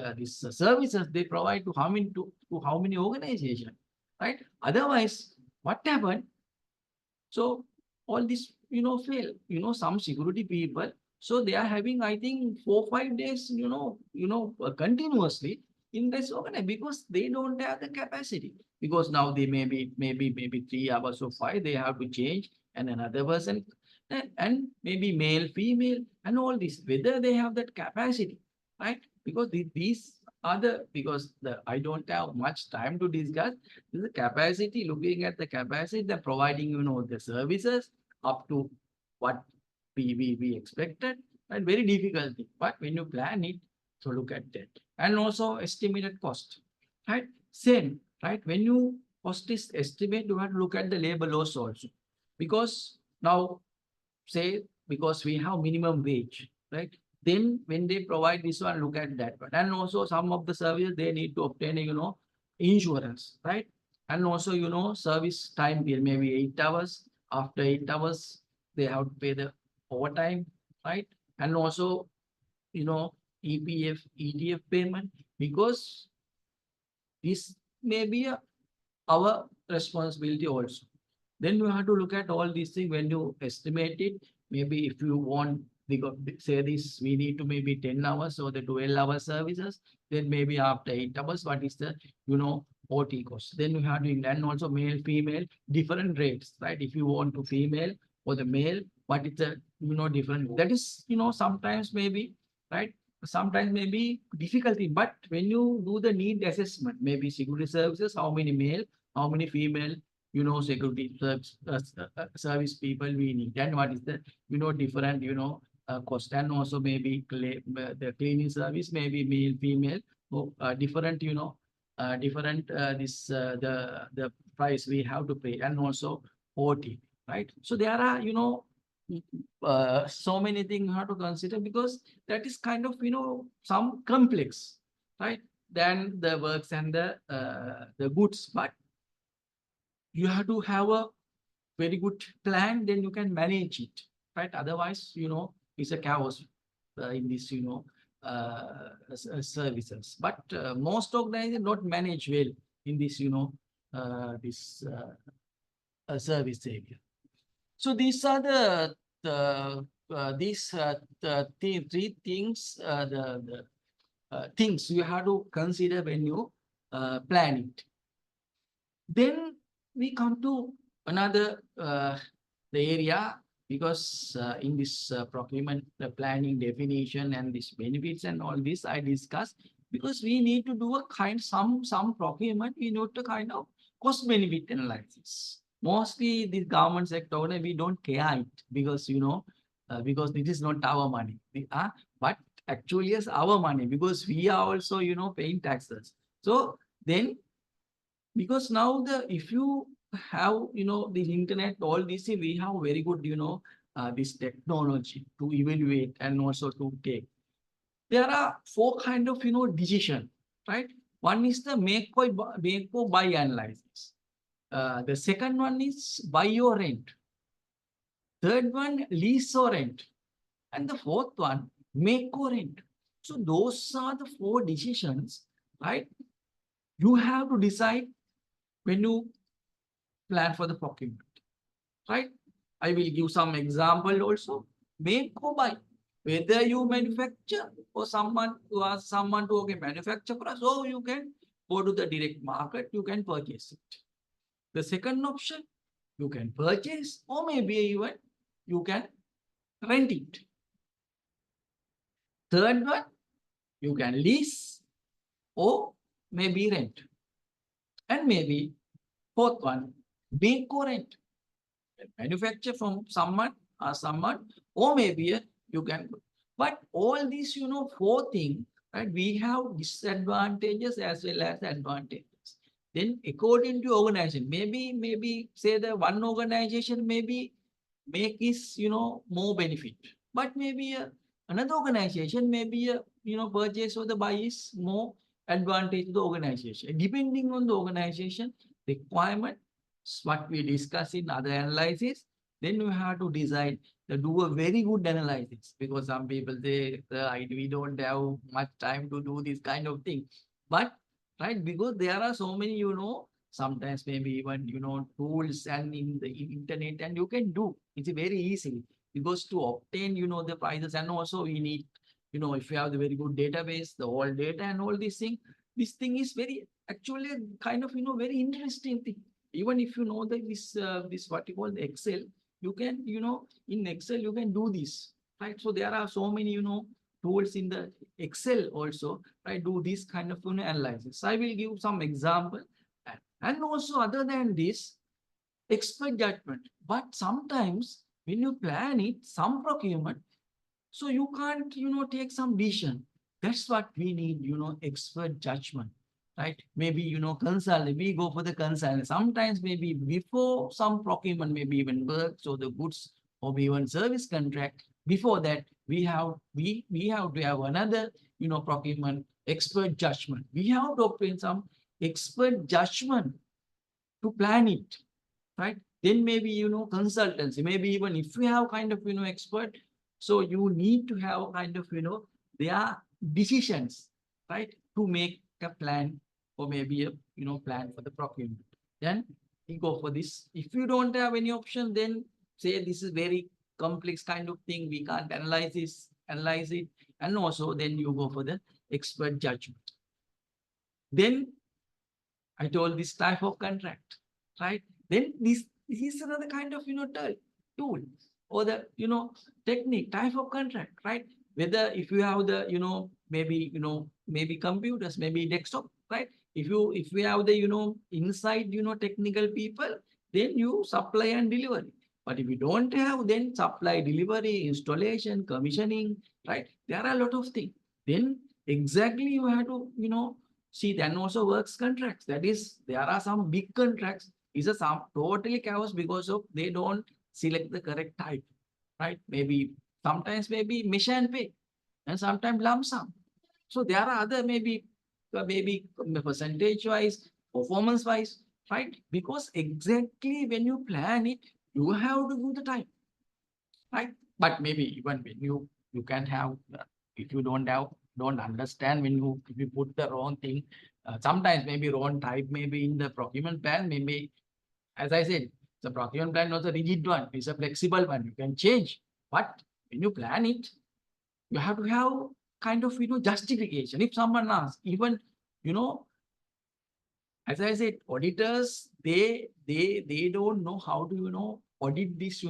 services they provide to how many, to how many organizations, right? Otherwise, what happened? So all this, fail, some security people, so they are having, I think, 4-5 days, continuously in this organization, because they don't have the capacity. Because now they maybe 3 hours or 5, they have to change, and another person, and maybe male, female, and all this, whether they have that capacity, right? Because these are the, because I don't have much time to discuss the capacity, looking at the capacity, the providing, the services up to what we expected, and very difficult thing. But when you plan it, so look at that. And also estimated cost, right? Same, right? When you cost is estimate, you have to look at the labor loss also. Because now, say, because we have minimum wage, right? Then when they provide this one, look at that one. And also some of the services, they need to obtain, insurance, right? And also, service time period, maybe 8 hours. After 8 hours, they have to pay the overtime, right? And also, EPF, EDF payment, because this may be our responsibility also. Then you have to look at all these things when you estimate it. Maybe if you want, because say this, we need to maybe 10 hours or the 12-hour services, then maybe after 8 hours, what is the, OT cost? Then you have to, and also male, female, different rates, right? If you want to female or the male, what is the, different, that is, sometimes maybe, right? Sometimes maybe difficulty, but when you do the need assessment, maybe security services, how many male, how many female, security service people we need, and what is the, different, cost, and also maybe the cleaning service, maybe male, female, different, different the price we have to pay, and also OT, right? So there are, so many things you have to consider, because that is kind of, some complex, right? Than the works and the goods, but you have to have a very good plan, then you can manage it, right? Otherwise, it's a chaos in this, services. But most organizations not manage well in this, this service area. So these are three things, things you have to consider when you plan it. Then we come to another the area, because in this procurement planning definition and this benefits and all this I discussed, because we need to do a some procurement, we need to kind of cost benefit analysis. Mostly the government sector, we don't care it, because because it is not our money. But actually it's our money, because we are also paying taxes. So then, because now if you have the internet, all this, we have very good this technology to evaluate and also to take. There are four kind of decision, right? One is the make or buy analysis. The second one is buy or rent. Third one, lease or rent. And the fourth one, make or rent. So those are the four decisions, right? You have to decide when you plan for the procurement, right? I will give some example also. Make or buy. Whether you manufacture or someone to ask someone to manufacture for us, or you can go to the direct market, you can purchase it. The second option, you can purchase, or maybe even you can rent it. Third one, you can lease or maybe rent. And maybe fourth one, make or rent. Manufacture from someone, or maybe you can. But all these, four things, right? We have disadvantages as well as advantages. Then according to organization, maybe say the one organization maybe make is more benefit, but maybe another organization maybe purchase or the buy is more advantage to the organization, depending on the organization requirement. What we discuss in other analysis, then you have to decide to do a very good analysis, because some people say we don't have much time to do this kind of thing. But right, because there are so many sometimes maybe even tools and in the internet, and you can do it's very easy, because to obtain the prices, and also we need if you have the very good database, the whole data and all these things, this thing is very actually kind of very interesting thing. Even if you know that this what you call the Excel, you can in Excel you can do this, right? So there are so many tools in the Excel also, right? Do this kind of analysis. I will give some example, and also other than this, expert judgment. But sometimes when you plan it, some procurement, so you can't take some decision. That's what we need, expert judgment. Right? Maybe, consult, we go for the consult. Sometimes maybe before some procurement, maybe even works or the goods or even service contract, before that, we have to have another, procurement expert judgment. We have to obtain some expert judgment to plan it, right? Then maybe, consultancy, maybe even if you have kind of, expert, so you need to have kind of, their decisions, right? To make a plan, or maybe a plan for the procurement. Then we go for this. If you don't have any option, then say this is very complex kind of thing, we can't analyze it, and also then you go for the expert judgment. Then I told this type of contract, right? Then this is another kind of tool, or the technique type of contract, right? Whether if you have the maybe computers, maybe desktop, right? If we have the inside technical people, then you supply and delivery. But if you don't have, then supply, delivery, installation, commissioning, right? There are a lot of things. Then exactly you have to see, then also works contracts. That is, there are some big contracts is some totally chaos, because of they don't select the correct type, right? Maybe sometimes maybe mission and pay, and sometimes lump sum. So there are other maybe percentage wise, performance wise, right? Because exactly when you plan it, you have to do the time, right? But maybe even when you can have, if you don't understand, if you put the wrong thing, sometimes maybe wrong type, maybe in the procurement plan, maybe, as I said, The procurement plan not a rigid one, it's a flexible one. You can change. But when you plan it, you have to have kind of, justification. If someone asks, even, as I said, auditors, they don't know how to, audit this,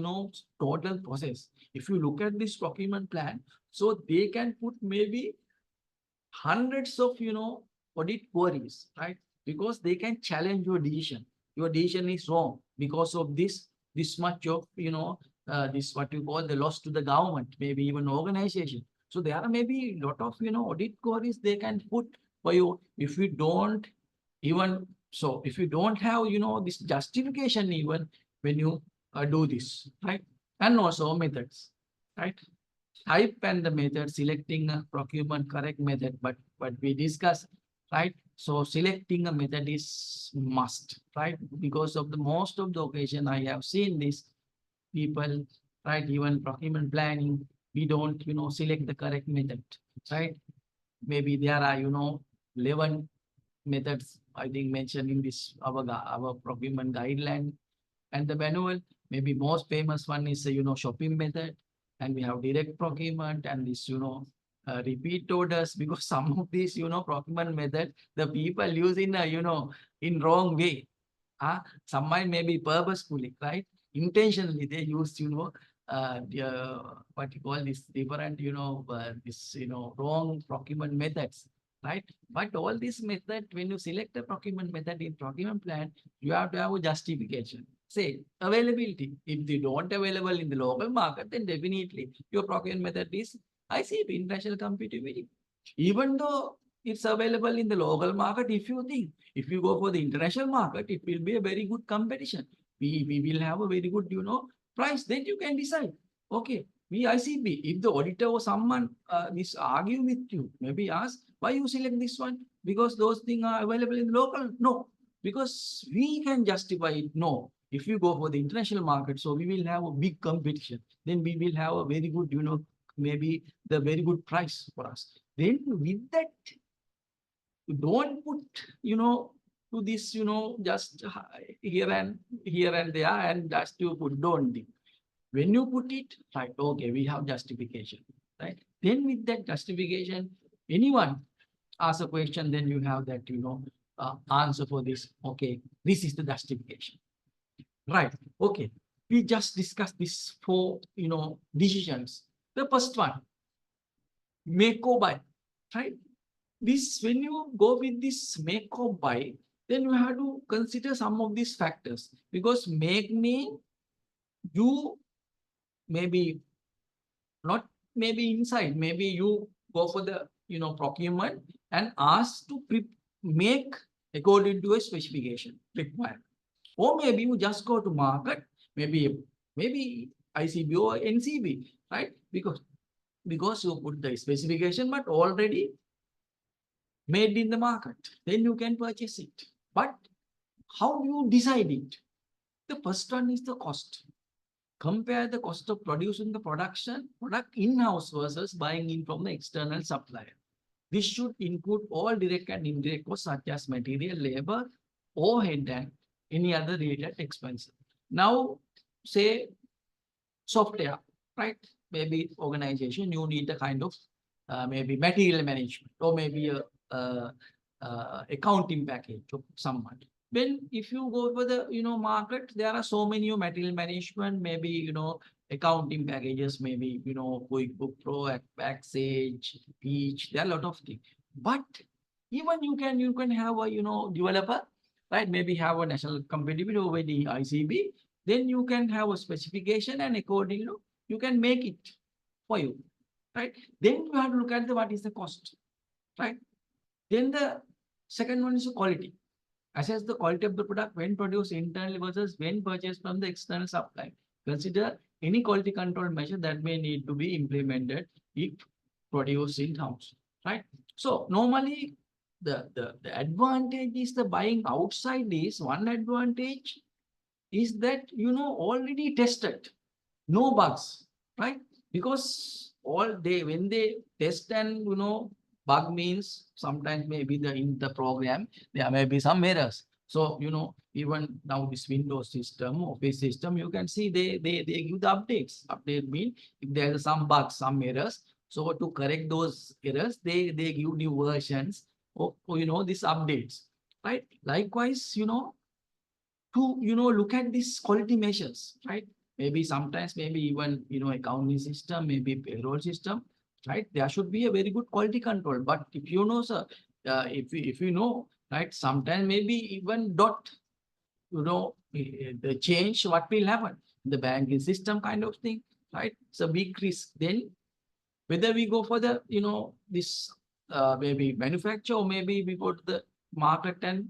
total process. If you look at this procurement plan, so they can put maybe hundreds of, audit queries, right? Because they can challenge your decision. Your decision is wrong because of this much of, this what you call the loss to the government, maybe even organization. So there are maybe a lot of, audit queries they can put for you if you don't even, so if you don't have, this justification even when you do this, right? And also methods, right? Type and the method, selecting a procurement correct method, but we discuss, right? So selecting a method is must, right? Because of the most of the occasion I have seen this people, right? Even procurement planning, we don't, select the correct method, right? Maybe there are, 11 methods, I think, mentioned in this our procurement guideline and the manual. Maybe most famous one is, shopping method, and we have direct procurement and this, repeat orders, because some of these, procurement method, the people use in a, in wrong way. Some might maybe purposefully, right? Intentionally, they use, what you call this different, this, wrong procurement methods, right? But all these methods, when you select a procurement method in procurement plan, you have to have a justification. Say availability. If they don't available in the local market, then definitely your procurement method is ICP, international competitivity. Even though it's available in the local market, if you go for the international market, it will be a very good competition. We will have a very good, price. Then you can decide. Okay, we ICB. If the auditor or someone is argue with you, maybe ask why you select this one, because those things are available in the local. No, because we can justify it. No, if you go for the international market, so we will have a big competition. Then we will have a very good, maybe the very good price for us. Then with that, don't put, to this, just here and there, and just you put, don't think. When you put it, right, okay, we have justification, right? Then with that justification, anyone ask a question, then you have that, answer for this. Okay, this is the justification. Right. Okay. We just discussed this 4, decisions. The first one, make or buy, right? This, when you go with this make or buy, then you have to consider some of these factors, because make mean you maybe not maybe inside, maybe you go for the, procurement and ask to make according to a specification requirement. Or maybe you just go to market, maybe ICB or NCB, right? Because you put the specification, but already made in the market, then you can purchase it. But how you decide it? The first one is the cost. Compare the cost of producing the product in-house versus buying in from the external supplier. This should include all direct and indirect costs such as material, labor, overhead, and any other related expenses. Now, say software, right? Maybe organization, you need a kind of maybe material management, or maybe a accounting package of someone. When if you go for the market, there are so many material management, maybe accounting packages, maybe QuickBook Pro, Backstage, Peach. There are a lot of things. But even you can have a developer, right? Maybe have a national competitive over the ICB. Then you can have a specification, and accordingly you can make it for you, right? Then you have to look at what is the cost, right? Then the second one is the quality. Assess the quality of the product when produced internally versus when purchased from the external supplier. Consider any quality control measure that may need to be implemented if produced in-house, right? So normally the advantage is the buying outside is one advantage is that already tested, no bugs, right? Because when they test and bug means sometimes maybe in the program there may be some errors. So, even now this Windows system, Office system, you can see they give the updates. Update mean if there are some bugs, some errors. So to correct those errors, they give new versions of, these updates, right? Likewise, to, look at these quality measures, right? Maybe sometimes, maybe even, accounting system, maybe payroll system, right? There should be a very good quality control. But if you know, sir, if you know, right, sometimes maybe even dot, the change, what will happen? The banking system kind of thing, right? It's a big risk. Then whether we go for the, this maybe manufacture, or maybe we go to the market and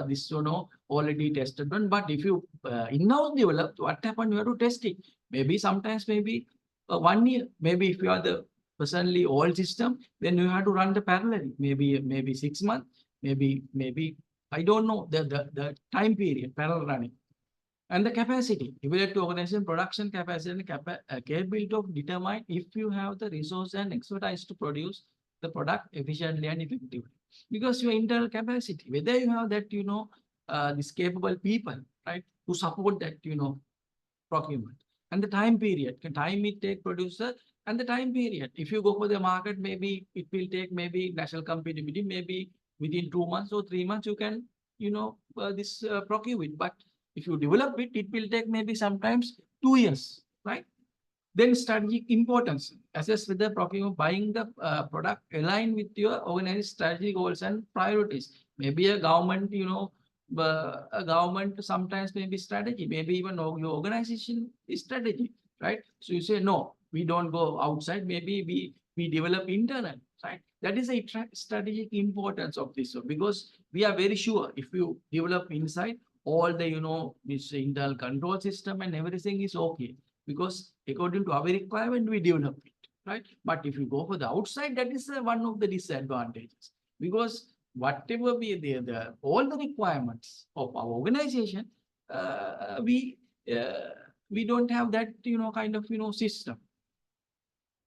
this, already tested one. But if you in-house develop, what happened? You have to test it. Maybe sometimes, maybe 1 year. Maybe if you are the personally old system, then you have to run the parallel. Maybe 6 months. Maybe I don't know the time period parallel running. And the capacity, evaluate to organization production capacity and capability of determine if you have the resource and expertise to produce the product efficiently and effectively. Because your internal capacity, whether you have that, this capable people, right, to support that, procurement. And the time period, the time it take producer and the time period. If you go for the market, maybe it will take maybe national competitivity, maybe within 2 months or 3 months, you can, procure it. But if you develop it, it will take maybe sometimes 2 years, right? Then strategic importance. Assess whether procurement buying the product align with your organized strategy goals and priorities. Maybe a government, a government sometimes maybe strategy, maybe even your organization is strategy, right? So you say, no, we don't go outside. Maybe we develop internal, right? That is a strategic importance of this one, because we are very sure if you develop inside, all the, this internal control system and everything is okay, because according to our requirement, we develop it, right? But if you go for the outside, that is one of the disadvantages, because whatever be the all the requirements of our organization, we don't have that, kind of, system.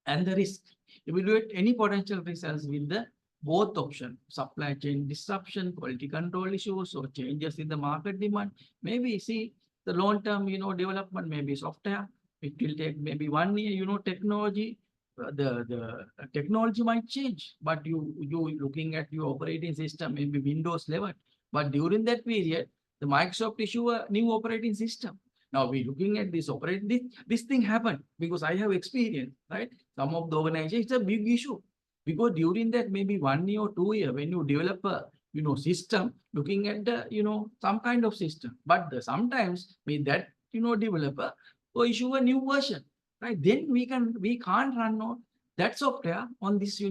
And the risk, evaluate any potential results with the both option, supply chain disruption, quality control issues, or changes in the market demand. Maybe see the long-term, development, maybe software. It will take maybe 1 year, technology. The technology might change, but you looking at your operating system, maybe Windows 11. But during that period, the Microsoft issue a new operating system. Now we're looking at this operating, this thing happened because I have experience, right? Some of the organizations, it's a big issue. Because during that maybe 1 year or 2 years, when you develop a system, looking at the some kind of system, but sometimes with that developer or issue a new version, right? Then we can't run on that software on this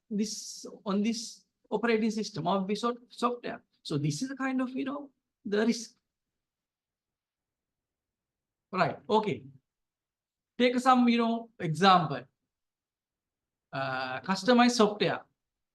this operating system of this software. So this is a kind of the risk, right? Okay, take some example. Customized software,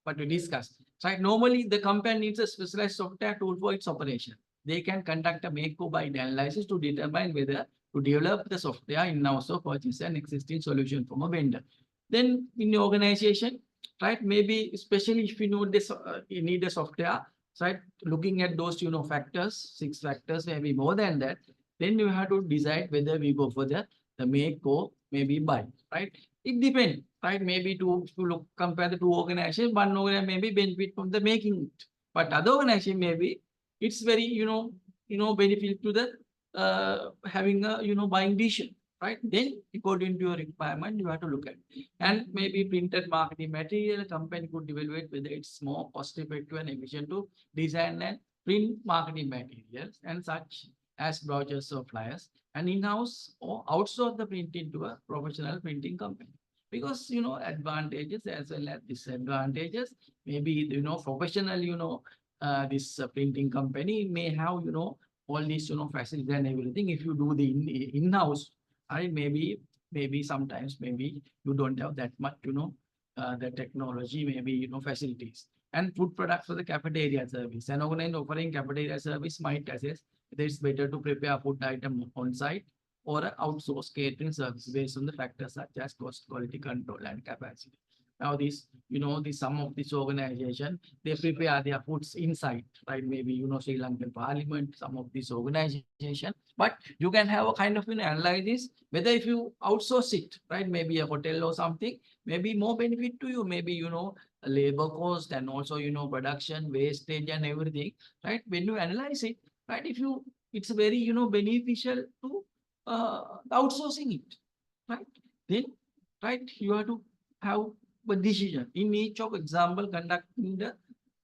but we discussed, right? Normally, the company needs a specialized software tool for its operation. They can conduct a make or buy analysis to determine whether to develop the software in-house or purchase an existing solution from a vendor. Then in your organization, right? Maybe especially if you know this, you need a software, right? Looking at those factors, 6 factors, maybe more than that. Then you have to decide whether we go for the make or maybe buy, right? It depends, right? Maybe to look compare the 2 organizations, one organization maybe benefit from the making it, but other organization maybe it's very benefit to the having a buying decision, right? Then according to your requirement, you have to look at it. And maybe printed marketing material, company could evaluate whether it's more cost effective and efficient to design and print marketing materials and such as brochures or flyers, and in-house or outsource the printing to a professional printing company. Because advantages as well as disadvantages, maybe professional this printing company may have all these facilities and everything. If you do the in-house, right, maybe sometimes maybe you don't have that much the technology, maybe facilities. And food products for the cafeteria service. An organization offering cafeteria service might assess whether it's better to prepare food item on site or outsource catering service based on the factors such as cost, quality control, and capacity. Now this, some of this organization, they prepare their foods inside, right? Maybe, Sri Lankan Parliament, some of this organization, but you can have a kind of, analysis, whether if you outsource it, right? Maybe a hotel or something, maybe more benefit to you, maybe, labor cost and also, production, wastage and everything, right? When you analyze it, right? It's very, beneficial to outsourcing it, right? Then, right, you have to have a decision. In each of example, conducting the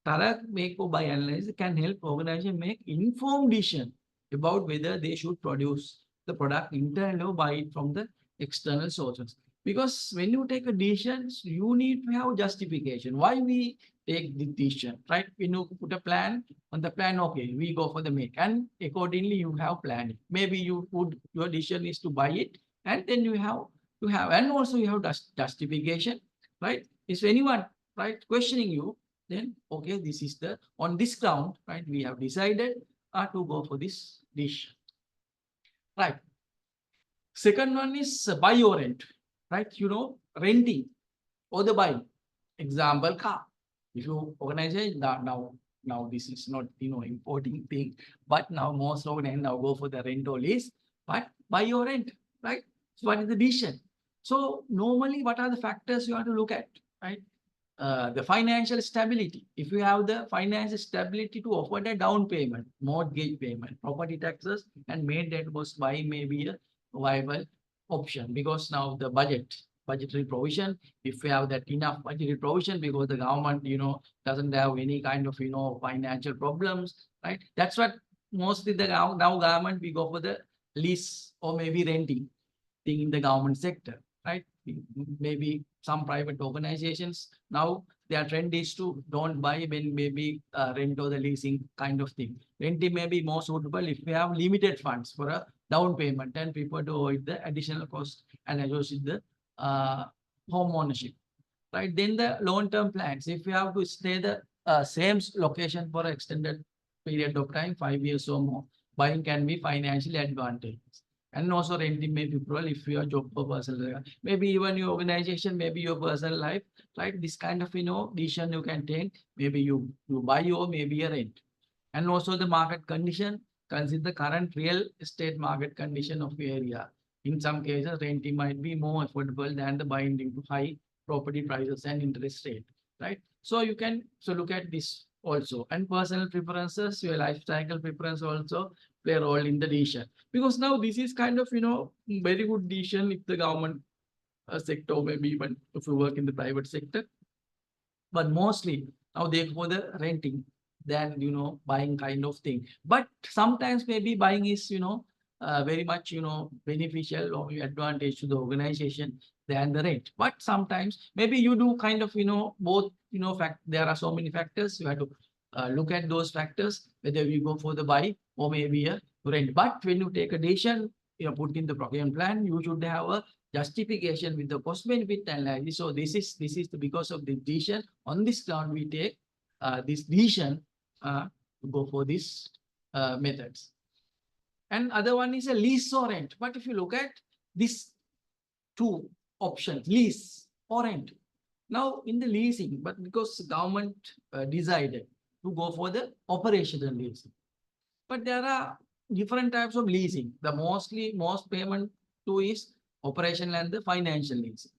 thorough make or buy analysis can help organization make informed decision about whether they should produce the product internally or buy it from the external sources. Because when you take a decision, you need to have justification. Why we take the decision, right? When you put a plan, on the plan, okay, we go for the make, and accordingly you have planning. Maybe your decision is to buy it, and then you have to have, and also you have justification, right? Is anyone, right, questioning you, then okay, this is the, on this ground, right, we have decided to go for this dish, right? Second one is buy or rent, right? Renting or the buy. Example, car. If you organize it now this is not importing thing, but now most organizations now go for the rent or lease, but buy or rent, right? So what is the decision? So normally, what are the factors you have to look at, right? The financial stability. If you have the financial stability to offer the down payment, mortgage payment, property taxes, and main debt was buy may be a viable option, because now the budgetary provision, if we have that enough budgetary provision, because the government, doesn't have any kind of, financial problems, right? That's what mostly the now government, we go for the lease or maybe renting thing in the government sector, right? Maybe some private organizations, now their trend is to don't buy when maybe rent or the leasing kind of thing. Renting may be more suitable if we have limited funds for a down payment and people to avoid the additional cost and associate the home ownership, right? Then the long-term plans, if you have to stay the same location for an extended period of time, 5 years or more, buying can be financially advantageous. And also renting may be probably if you are job for personal, maybe even your organization, maybe your personal life, right? This kind of, decision you can take, maybe you buy or maybe a rent. And also the market condition, consider the current real estate market condition of your area. In some cases, renting might be more affordable than the buying due to high property prices and interest rate, right? So you can look at this also, and personal preferences, your life cycle preference also play a role in the decision, because now this is kind of very good decision if the government sector, maybe even if you work in the private sector, but mostly now they go the renting than buying kind of thing. But sometimes maybe buying is very much beneficial or advantage to the organization than the rent. But sometimes maybe you do kind of both, there are so many factors you have to look at those factors, whether you go for the buy or maybe a rent. But when you take a decision, put in the procurement plan, you should have a justification with the cost benefit analysis. So this is because of the decision on this ground we take this decision to go for these methods. And other one is a lease or rent. But if you look at these two options, lease or rent, now in the leasing, but because government decided to go for the operational leasing, but there are different types of leasing. The most payment to is operational and the financial leasing.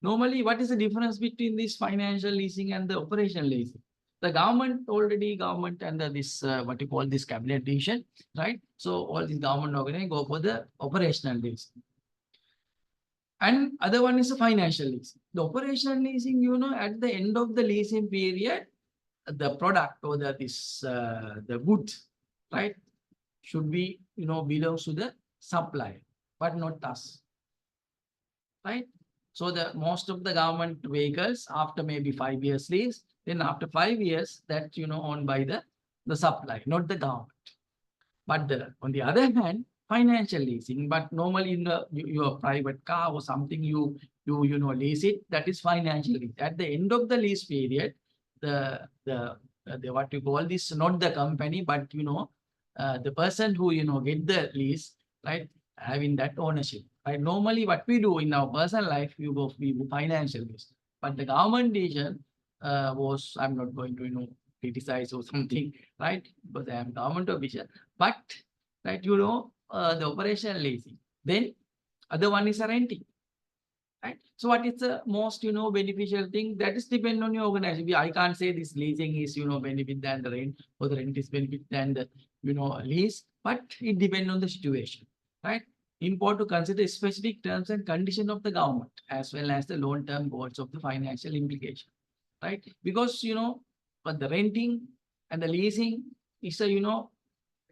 Normally, what is the difference between this financial leasing and the operational leasing? The government under this what you call this cabinet decision, right? So all these government organizations go for the operational leasing. And other one is a financial leasing. The operational leasing, at the end of the leasing period, the product or the goods, right, should be belongs to the supplier, but not us, right? So the most of the government vehicles after maybe 5 years lease, then after 5 years that owned by the supplier, not the government. But on the other hand, financial leasing, but normally in your private car or something you lease it, that is financial lease. At the end of the lease period, the what you call this, not the company, but the person who get the lease, right, having that ownership, right? Normally what we do in our personal life, we go financial lease. But the government decision was, I'm not going to, criticize or something, right? Because I am government official. But, right, the operational leasing. Then other one is a renting. Right. So what is the most, beneficial thing? That is depend on your organization. I can't say this leasing is, benefit than the rent, or the rent is benefit than the, lease, but it depends on the situation, right? Important to consider specific terms and conditions of the government, as well as the long-term goals of the financial implication, right? Because, but the renting and the leasing is a,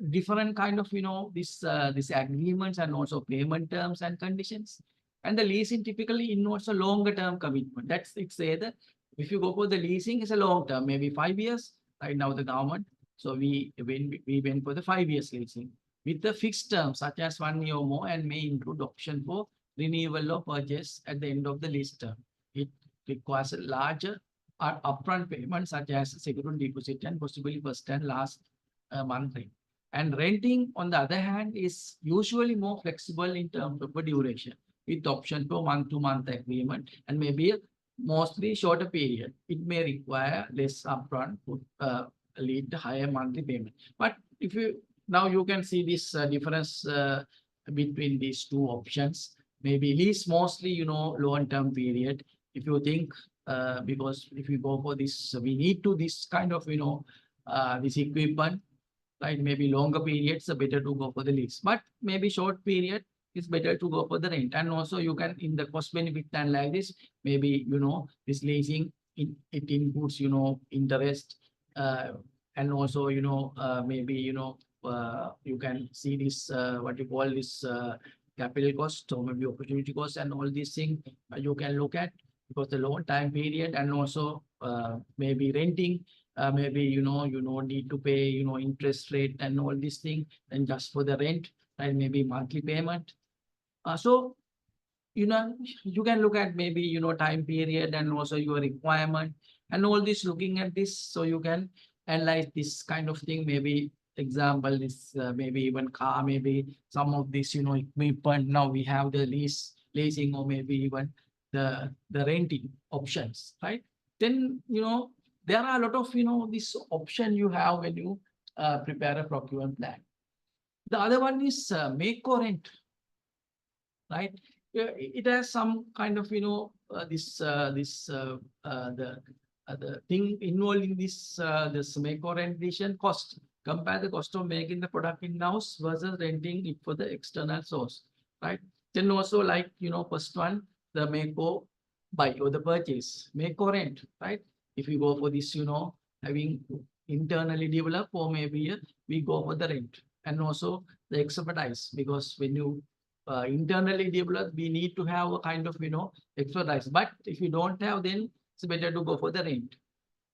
different kind of, this agreements and also payment terms and conditions. And the leasing typically involves a longer term commitment. That's it's either if you go for the leasing, it's a long term, maybe 5 years. Right now, the government. So we went for the 5 years leasing with the fixed term, such as 1 year or more, and may include option for renewal or purchase at the end of the lease term. It requires a larger upfront payment, such as security deposit and possibly first and last month rent. And renting, on the other hand, is usually more flexible in terms of the duration, with option for month-to-month agreement and maybe a mostly shorter period. It may require less upfront, lead to higher monthly payment. But if you now you can see this difference between these two options. Maybe lease mostly, long-term period. If you think because if you go for this, we need to this kind of, this equipment, right? Maybe longer periods are better to go for the lease, but maybe short period it's better to go for the rent. And also you can, in the cost benefit analysis, maybe, this leasing, it includes, interest, and also, maybe, you can see this, what you call this capital cost or maybe opportunity cost and all these things you can look at, because the long time period and also maybe renting, maybe, you need to pay, interest rate and all these things, and just for the rent, and maybe monthly payment. So, you can look at maybe, time period and also your requirement and all this, looking at this, so you can analyze this kind of thing. Maybe example, this maybe even car, maybe some of this, equipment. Now we have the leasing, or maybe even the renting options, right? Then, there are a lot of, this option you have when you prepare a procurement plan. The other one is make or rent, right? It has some kind of, the thing involved in this make or rent decision cost. Compare the cost of making the product in-house versus renting it for the external source, right? Then also, like, first one, the make or buy, or the purchase, make or rent, right? If we go for this, having internally developed, or maybe we go for the rent. And also the expertise, because when you internally develop, we need to have a kind of, expertise. But if you don't have, then it's better to go for the rent.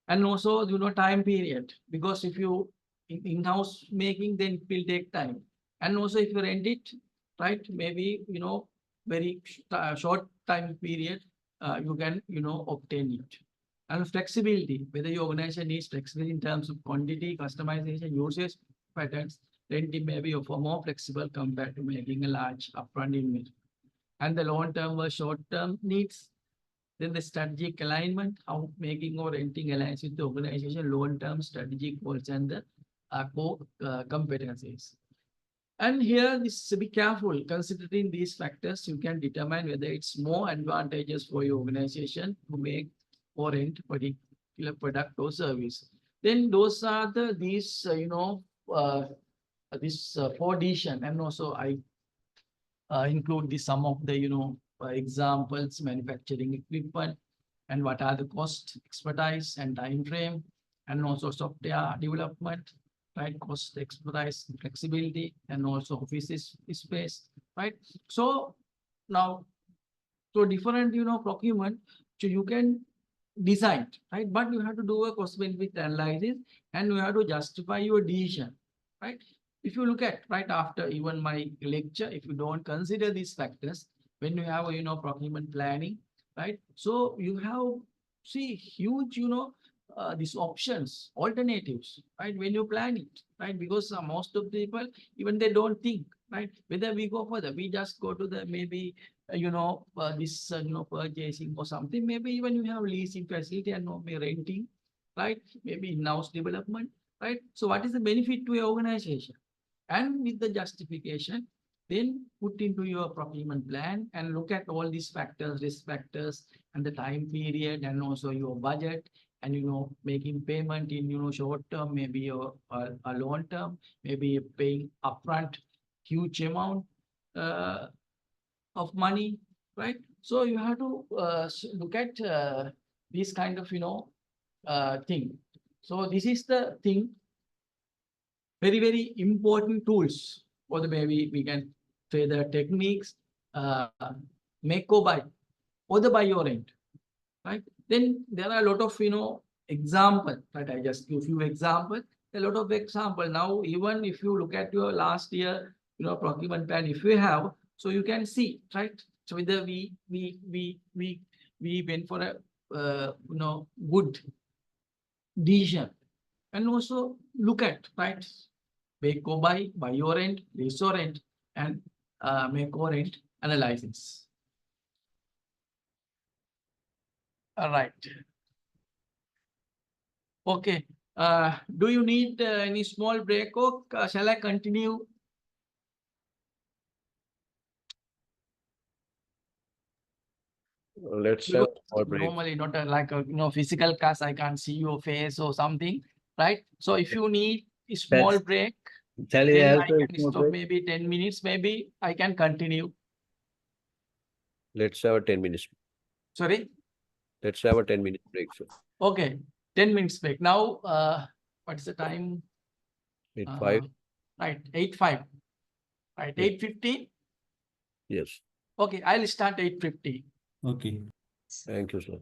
And also, time period, because if you in-house making, then it will take time. And also if you rent it, right, maybe, very short time period, you can, obtain it. And flexibility, whether your organization needs flexibility in terms of quantity, customization, usage patterns, renting may be more flexible compared to making a large upfront investment. And the long-term or short-term needs, then the strategic alignment, how making or renting aligns with the organization long-term strategic goals and the core competencies. And here, this be careful. Considering these factors, you can determine whether it's more advantageous for your organization to make or rent particular product or service. Then those are these this 4 decision, and also I include some of the examples: manufacturing equipment, and what are the cost, expertise, and time frame, and also software development, right? Cost, expertise, flexibility, and also office space, right? So now, so different procurement, so you can decide, right? But you have to do a cost benefit analysis, and you have to justify your decision, right? If you look at right after even my lecture, if you don't consider these factors when you have procurement planning, right? So you have huge these options, alternatives, right? When you plan it, right? Because most of the people, even they don't think right? Whether we go further, we just go to the maybe, this, purchasing or something. Maybe even you have leasing facility and maybe renting, right? Maybe in-house development, right? So what is the benefit to your organization? And with the justification, then put into your procurement plan and look at all these factors, risk factors, and the time period, and also your budget, and making payment in short term, maybe a long term, maybe paying upfront huge amount of money, right? So you have to look at this kind of thing. So this is the thing, very, very important tools for the maybe we can say the techniques, make or buy, or the buy or rent, right? Then there are a lot of example, right? I just give you example, a lot of example. Now, even if you look at your last year, procurement plan, if you have, so you can see, right? So whether we went for a good decision, and also look at, right? Make or buy or rent, lease or rent, and make or rent analysis. All right. Okay. Do you need any small break, or shall I continue? Let's have a small break. Normally, not like a physical class. I can't see your face or something, right? So if you need a small break, Shall we then have I a can small stop break? maybe 10 minutes. Maybe I can continue. Let's have a 10 minutes. Sorry. Let's have a 10-minute break, sir. Okay, 10 minutes break. Now, what is the time? 8:05. Right, 8:05. Right, Yeah. 8:50. Yes. Okay, I'll start 8:50. Okay. Thank you, sir.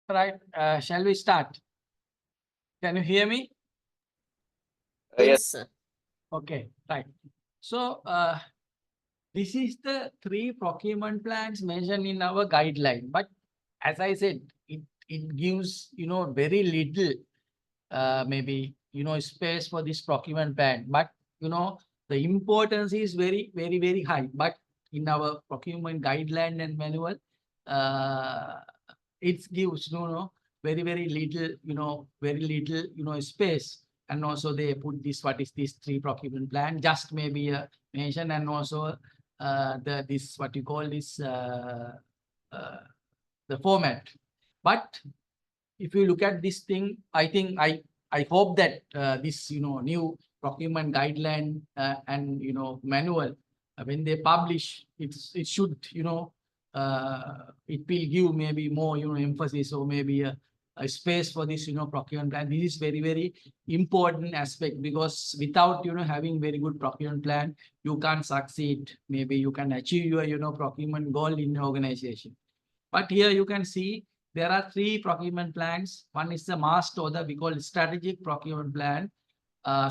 Right, shall we start? Can you hear me? Yes, sir. Okay, right. So, this is the 3 procurement plans mentioned in our guideline. But as I said, it gives, very little, maybe, space for this procurement plan. But, the importance is very, very, very high. But in our procurement guideline and manual, it gives, very, very little, very little, space. And also they put this, what is this 3 procurement plan, just maybe a mention, and also this, what you call this, the format. But if you look at this thing, I think I hope that this, new procurement guideline and, manual, when they publish, it should, it will give maybe more, emphasis, or maybe a space for this, procurement plan. This is very, very important aspect, because without, having very good procurement plan, you can't succeed. Maybe you can achieve your, procurement goal in your organization. But here you can see there are 3 procurement plans. One is the master, or we call it strategic procurement plan.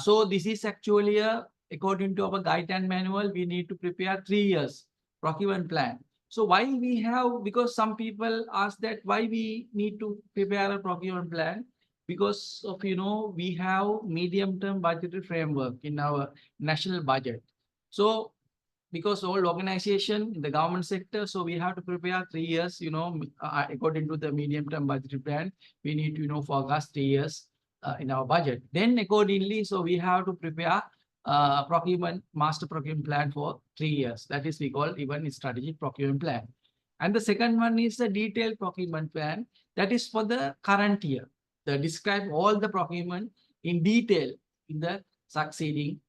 So this is actually according to our guideline manual, we need to prepare 3 years procurement plan. So why we have, because some people ask that why we need to prepare a procurement plan, because of, we have medium-term budgetary framework in our national budget. So because all organization in the government sector, so we have to prepare 3 years, according to the medium-term budgetary plan, we need to, forecast 3 years in our budget. Then accordingly, so we have to prepare master procurement plan for 3 years. That is, we call even strategic procurement plan. And the second one is the detailed procurement plan. That is for the current year. They describe all the procurement in detail in the succeeding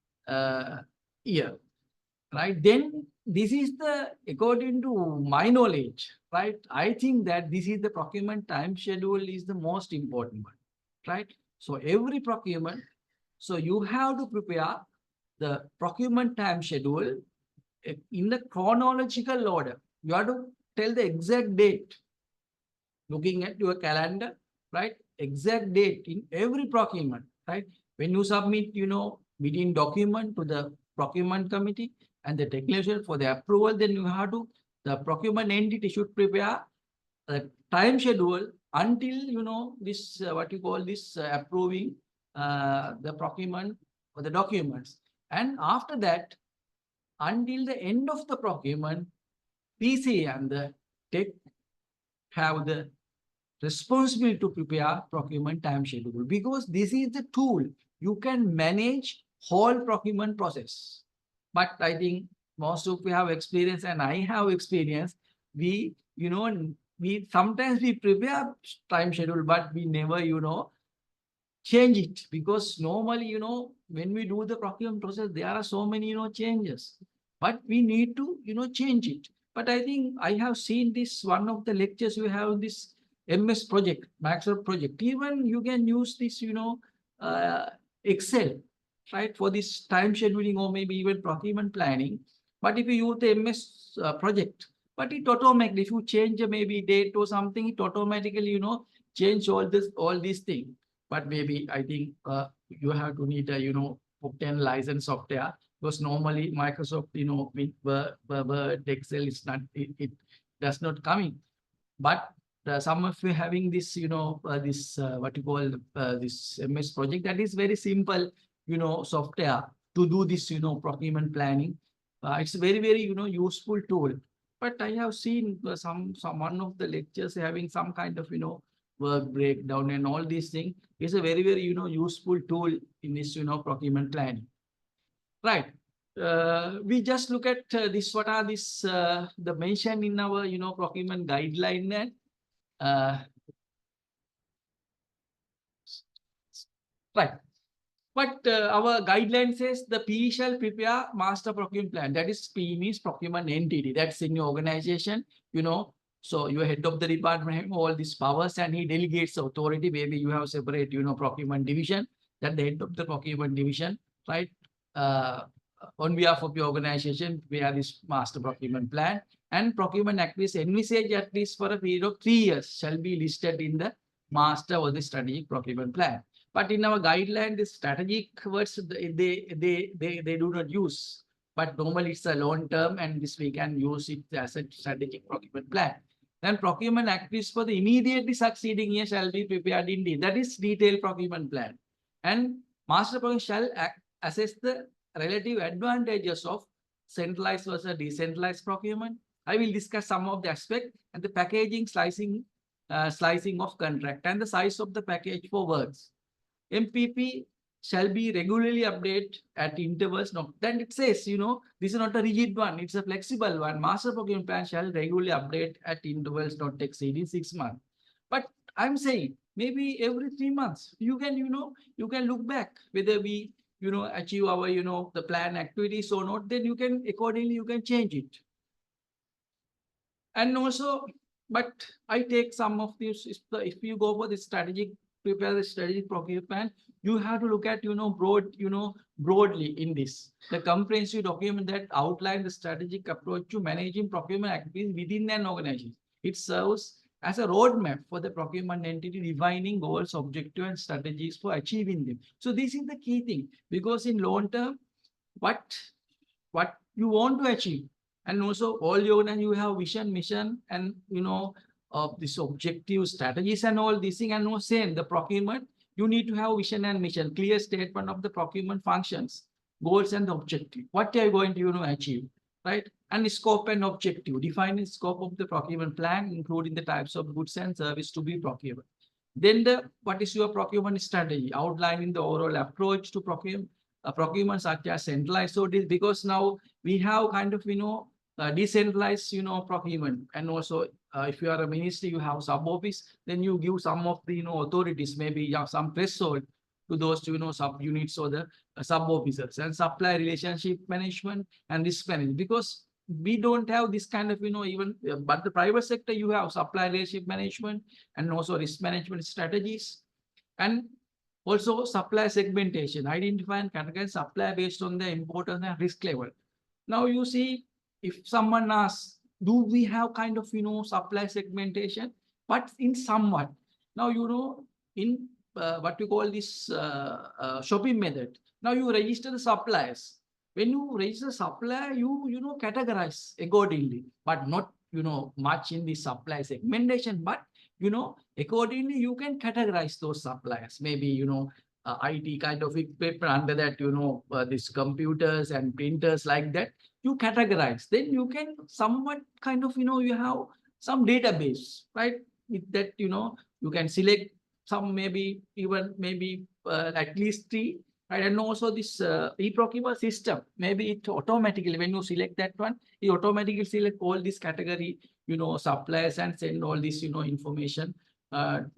year. Right, then this is the, according to my knowledge, right, I think that this is the procurement time schedule is the most important one, right? So every procurement, so you have to prepare the procurement time schedule in the chronological order. You have to tell the exact date, looking at your calendar, right? Exact date in every procurement, right? When you submit, bidding document to the procurement committee and the technician for the approval, then you have to, the procurement entity should prepare a time schedule until, this, what you call this, approving the procurement or the documents. And after that, until the end of the procurement, PC and the tech have the responsibility to prepare procurement time schedule, because this is the tool you can manage whole procurement process. But I think most of you have experience, and I have experience. We, we sometimes we prepare time schedule, but we never, change it, because normally, when we do the procurement process, there are so many, changes, but we need to, change it. But I think I have seen this, one of the lectures you have this MS project, Microsoft project. Even you can use this, Excel, right, for this time scheduling or maybe even procurement planning. But if you use the MS project, but it automatically, if you change maybe date or something, it automatically, change all these things. But maybe I think you have to need a, obtain license software, because normally Microsoft, with Word, Excel, it's not, it does not come in. But some of you having this, this what you call this MS project, that is very simple, software to do this, procurement planning. It's very, very, useful tool. But I have seen some one of the lectures having some kind of, work breakdown and all these things. It's a very, very, useful tool in this, procurement planning. Right. We just look at this, what are this, the mention in our, procurement guideline. Right. But our guideline says the P shall prepare master procurement plan. That is, P means procurement entity. That's in your organization, So your head of the department have all these powers, and he delegates authority. Maybe you have separate, procurement division. That the head of the procurement division, right, on behalf of your organization, we have this master procurement plan, and procurement activities envisaged at least for a period of 3 years shall be listed in the master or the strategic procurement plan. But in our guideline, the strategic words they do not use. But normally it's a long term, and this we can use it as a strategic procurement plan. Then procurement activities for the immediately succeeding year shall be prepared indeed. That is detailed procurement plan. And master procurement shall assess the relative advantages of centralized versus decentralized procurement. I will discuss some of the aspects and the packaging, slicing of contract and the size of the package for works. MPP shall be regularly updated at intervals. No, then it says, this is not a rigid one, it's a flexible one. Master procurement plan shall regularly update at intervals not exceeding 6 months. But I'm saying maybe every 3 months, you can look back whether we, achieve our, the plan activities or not, then you can accordingly, you can change it. And also, but I take some of this, if you go for the strategic, prepare the strategic procurement plan, you have to look at, broadly in this. The comprehensive document that outlines the strategic approach to managing procurement activities within an organization. It serves as a roadmap for the procurement entity defining goals, objectives, and strategies for achieving them. So this is the key thing, because in long term, what you want to achieve, and also all your, and you have vision, mission, and of this objective strategies and all these things, and no same the procurement, you need to have vision and mission, clear statement of the procurement functions, goals, and the objective. What are you going to achieve, right? And the scope and objective, defining scope of the procurement plan, including the types of goods and service to be procured. Then what is your procurement strategy, outlining the overall approach to procurement such as centralized. So this, because now we have kind of decentralized procurement, and also if you are a ministry, you have sub office, then you give some of the authorities, maybe you have some threshold to those sub units or the sub officers, and supply relationship management and risk management, because we don't have this kind of even, but the private sector, you have supply relationship management and also risk management strategies, and also supply segmentation, identify and categorize supply based on the importance and risk level. Now you see, if someone asks, do we have kind of supply segmentation? But in somewhat, now in what we call this shopping method, now you register the suppliers. When you register supplier, you categorize accordingly, but not much in the supply segmentation, but accordingly you can categorize those suppliers. Maybe IT kind of equipment, under that these computers and printers, like that you categorize. Then you can somewhat kind of you have some database, right? With that you can select some, maybe even at least 3, right? And also this e-procurement system, maybe it automatically, when you select that one, it automatically select all this category suppliers, and send all this information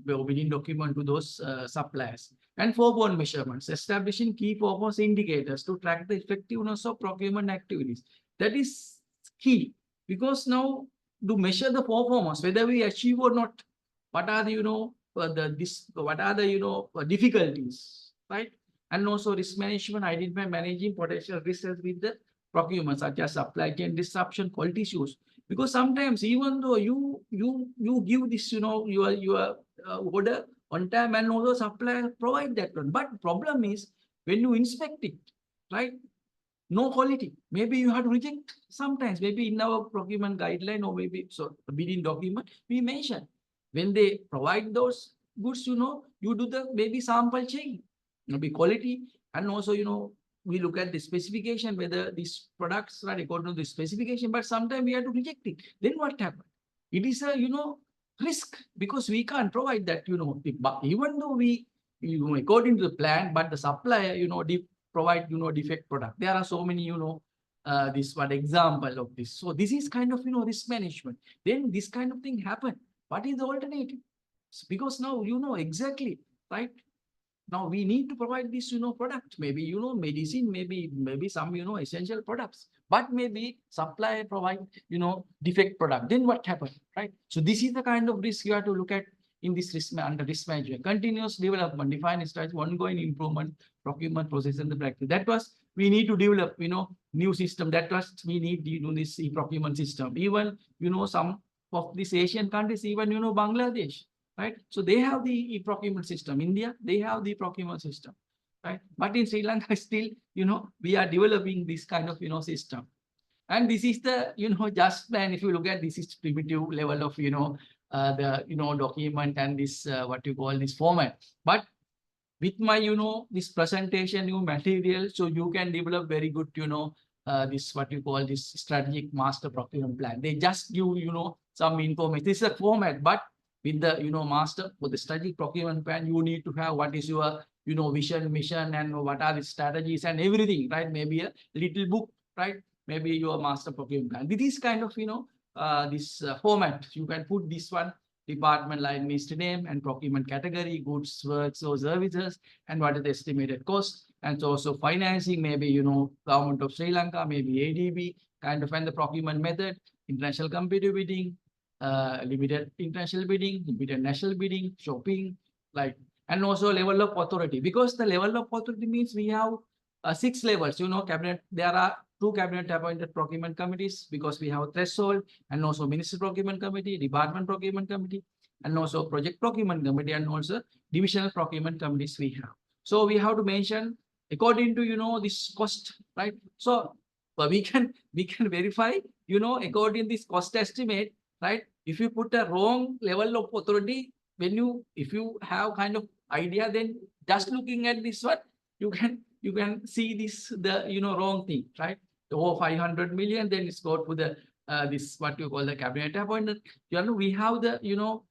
within document to those suppliers. And foreborne measurements, establishing key performance indicators to track the effectiveness of procurement activities. That is key, because now to measure the performance, whether we achieve or not, what are the what are the difficulties, right? And also risk management, identify managing potential risks with the procurement, such as supply chain disruption, quality issues. Because sometimes, even though you give this your order on time, and also supplier provide that one, but problem is when you inspect it, right, no quality, maybe you have to reject. Sometimes maybe in our procurement guideline, or maybe so within document we mention, when they provide those goods, you do the maybe sample chain, maybe quality, and also we look at the specification, whether these products are according to the specification, but sometimes we have to reject it. Then what happens? It is a risk, because we can't provide that even though we according to the plan, but the supplier provide defect product. There are so many this one example of this. So this is kind of risk management. Then this kind of thing happen. What is the alternative? Because now exactly, right? Now we need to provide this product, maybe medicine, maybe some essential products, but maybe supplier provide defect product. Then what happens, right? So this is the kind of risk you have to look at in this under risk management, continuous development, define strategy, ongoing improvement, procurement process and the practice. That was, we need to develop, new system. That was, we need to do this procurement system. Even, some of these Asian countries, even, Bangladesh, right? So they have the procurement system. India, they have the procurement system, right? But in Sri Lanka, still, we are developing this kind of, system. And this is the, just plan. If you look at this, is primitive level of, the, document and this, what you call this format. But with my, this presentation, new material, so you can develop very good, this, what you call this strategic master procurement plan. They just give, some information. This is a format, but with the, master for the strategic procurement plan, you need to have what is your, vision, mission, and what are the strategies and everything, right? Maybe a little book, right? Maybe your master procurement plan. With this kind of, this format, you can put this one, department line ministry name and procurement category, goods, works or services, and what is the estimated cost. And so also financing, maybe, government of Sri Lanka, maybe ADB, kind of, and the procurement method, international competitive bidding, limited international bidding, limited national bidding, shopping, like, and also level of authority, because the level of authority means we have 6 levels, cabinet, there are 2 cabinet appointed procurement committees, because we have a threshold, and also ministry procurement committee, department procurement committee, and also project procurement committee, and also divisional procurement committees we have. So we have to mention according to, this cost, right? So we can verify, according to this cost estimate, right? If you put a wrong level of authority, if you have kind of idea, then just looking at this one, you can see this, the, wrong thing, right? Over 500 million, then it's go to the, this, what you call the cabinet appointment. We have the,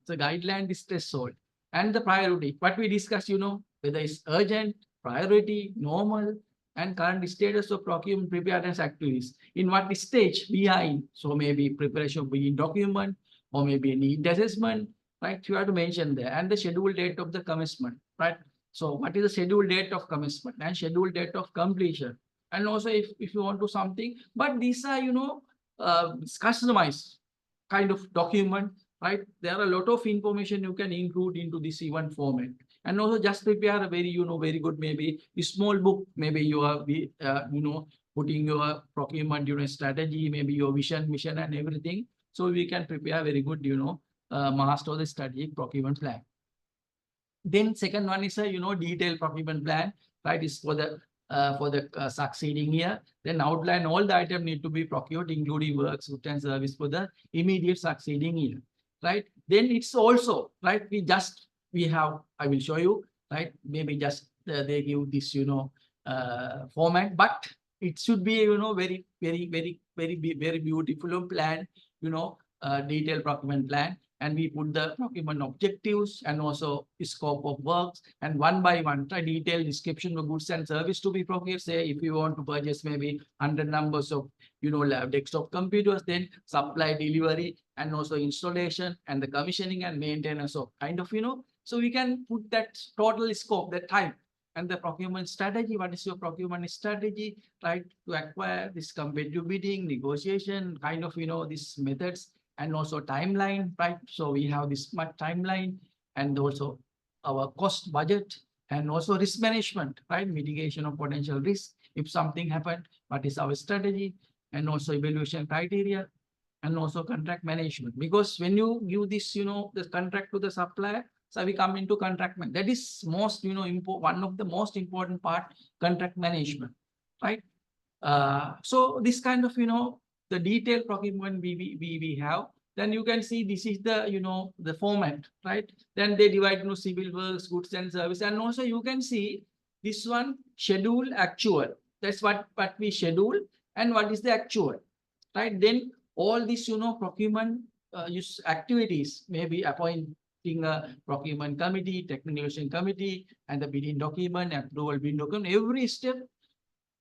the guideline, this threshold and the priority. What we discussed, whether it's urgent, priority, normal, and current status of procurement preparedness activities. In what stage we are in. So maybe preparation of bidding document, or maybe a need assessment, right? You have to mention there, and the scheduled date of the commencement, right? So what is the scheduled date of commencement and scheduled date of completion? And also if you want to something, but these are, customized kind of document, right? There are a lot of information you can include into this event format. And also just prepare a very, very good, maybe a small book, maybe you are, putting your procurement, strategy, maybe your vision, mission, and everything. So we can prepare very good, master the strategic procurement plan. Then second one is a, detailed procurement plan, right? Is for the succeeding year. Then outline all the items need to be procured, including works, goods and service for the immediate succeeding year, right? Then it's also, right? We have, I will show you, right? Maybe just they give this, format, but it should be, very, very, very, very beautiful plan, detailed procurement plan. And we put the procurement objectives and also scope of works, and one by one, try detailed description of goods and service to be procured. Say if you want to purchase maybe 100 numbers of, desktop computers, then supply, delivery, and also installation and the commissioning and maintenance of kind of, so we can put that total scope, that time, and the procurement strategy. What is your procurement strategy, right? To acquire this competitive bidding, negotiation, kind of, these methods. And also timeline, right? So we have this much timeline, and also our cost budget, and also risk management, right? Mitigation of potential risk. If something happened, what is our strategy? And also evaluation criteria, and also contract management. Because when you give this, the contract to the supplier, so we come into contract management. That is most, one of the most important part, contract management, right? So this kind of, the detailed procurement we have, then you can see this is the, the format, right? Then they divide into civil works, goods and service. And also you can see this one, schedule, actual. That's what we schedule and what is the actual, right? Then all this, procurement use activities, maybe appointing a procurement committee, technical committee, and the bidding document, approval bidding document, every step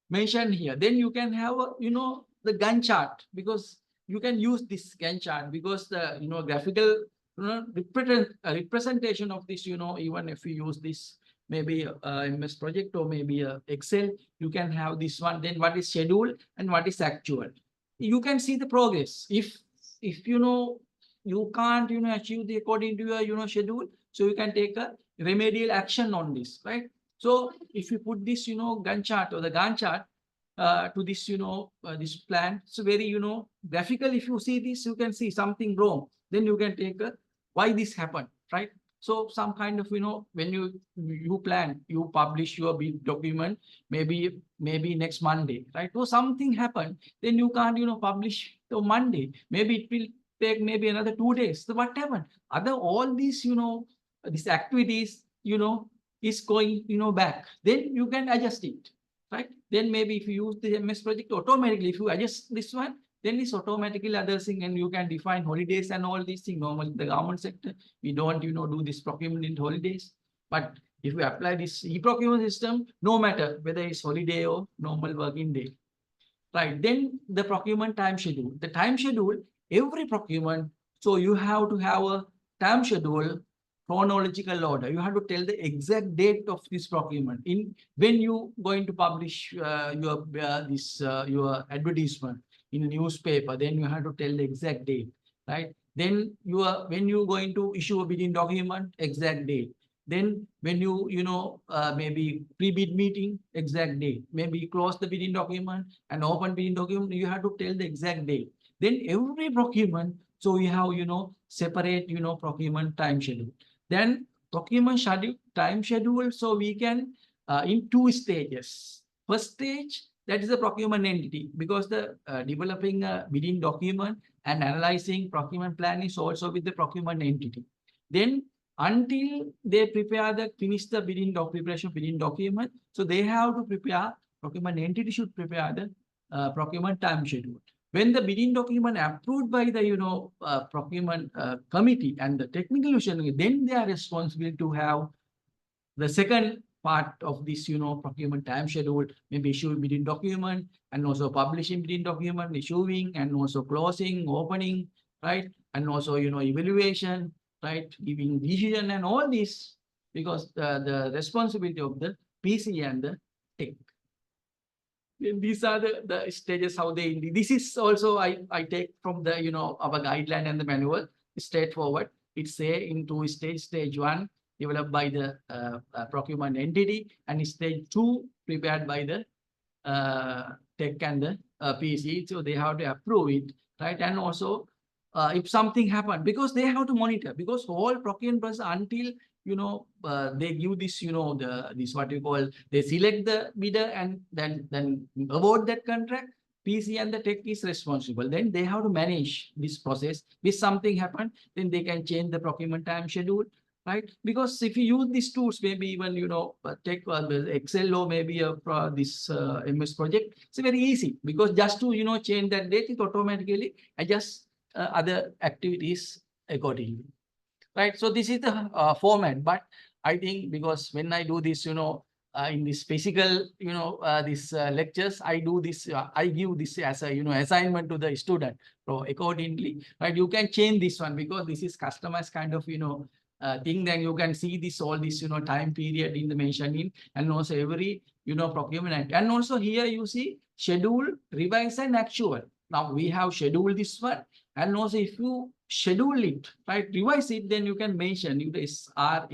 mentioned here. Then you can have, the Gantt chart, because you can use this Gantt chart, because the, graphical, representation of this, even if you use this, maybe MS Project or maybe Excel, you can have this one. Then what is schedule and what is actual? You can see the progress. If you can't, achieve the according to your, schedule, So you can take a remedial action on this, right? So if you put this, Gantt chart or the Gantt chart to this, this plan, so very, graphical. If you see this, you can see something wrong. Then you can take a why this happened, right? So some kind of, when you plan, you publish your big document, maybe next Monday, right? So something happened, then you can't, publish on Monday. Maybe it will take maybe another 2 days. So what happened? All these, these activities, is going, back. Then you can adjust it, right? Then maybe if you use the MS project automatically, if you adjust this one, then it's automatically other thing, and you can define holidays and all these things. Normally, the government sector, we don't, do this procurement in holidays. But if we apply this e-procurement system, no matter whether it's holiday or normal working day, right? Then the procurement time schedule. The time schedule, every procurement, so you have to have a time schedule, chronological order. You have to tell the exact date of this procurement in when you going to publish your advertisement in a newspaper. Then you have to tell the exact date, right? Then when you going to issue a bidding document, exact date. Then when you maybe pre-bid meeting, exact date. Maybe close the bidding document and open bidding document, you have to tell the exact date. Then every procurement, so we have separate procurement time schedule. Then procurement schedule, time schedule, so we can in 2 stages. First stage, that is the procurement entity, because the developing a bidding document and analyzing procurement plan is also with the procurement entity. Then until they finish the preparation bidding document, so they have to prepare, procurement entity should prepare the procurement time schedule. When the bidding document approved by the procurement committee and the technical division, then they are responsible to have the second part of this procurement time schedule, maybe issuing bidding document and also publishing bidding document, issuing and also closing, opening, right? And also evaluation, right? Giving decision and all this, because the responsibility of the PC and the tech. These are the stages how they. This is also I take from the our guideline and the manual. Straightforward. It say in 2 stages. Stage 1 developed by the procurement entity, and stage 2 prepared by the tech and the PC. So they have to approve it, right? And also if something happened, because they have to monitor, because all procurement process until they give this this what you call, they select the bidder and then award that contract. PC and the tech is responsible. Then they have to manage this process. If something happened, then they can change the procurement time schedule, right? Because if you use these tools, maybe even tech Excel or maybe this MS project, it's very easy, because just to change that date, it automatically adjusts other activities accordingly, right? So this is the format. But I think because when I do this, in this physical, these lectures, I do this, I give this as a, assignment to the student. So accordingly, right, you can change this one, because this is customized kind of, thing. Then you can see this, all this, time period in the mentioning, and also every, procurement. And also here you see schedule, revise and actual. Now we have scheduled this one. And also if you schedule it, right, revise it, then you can mention this RA,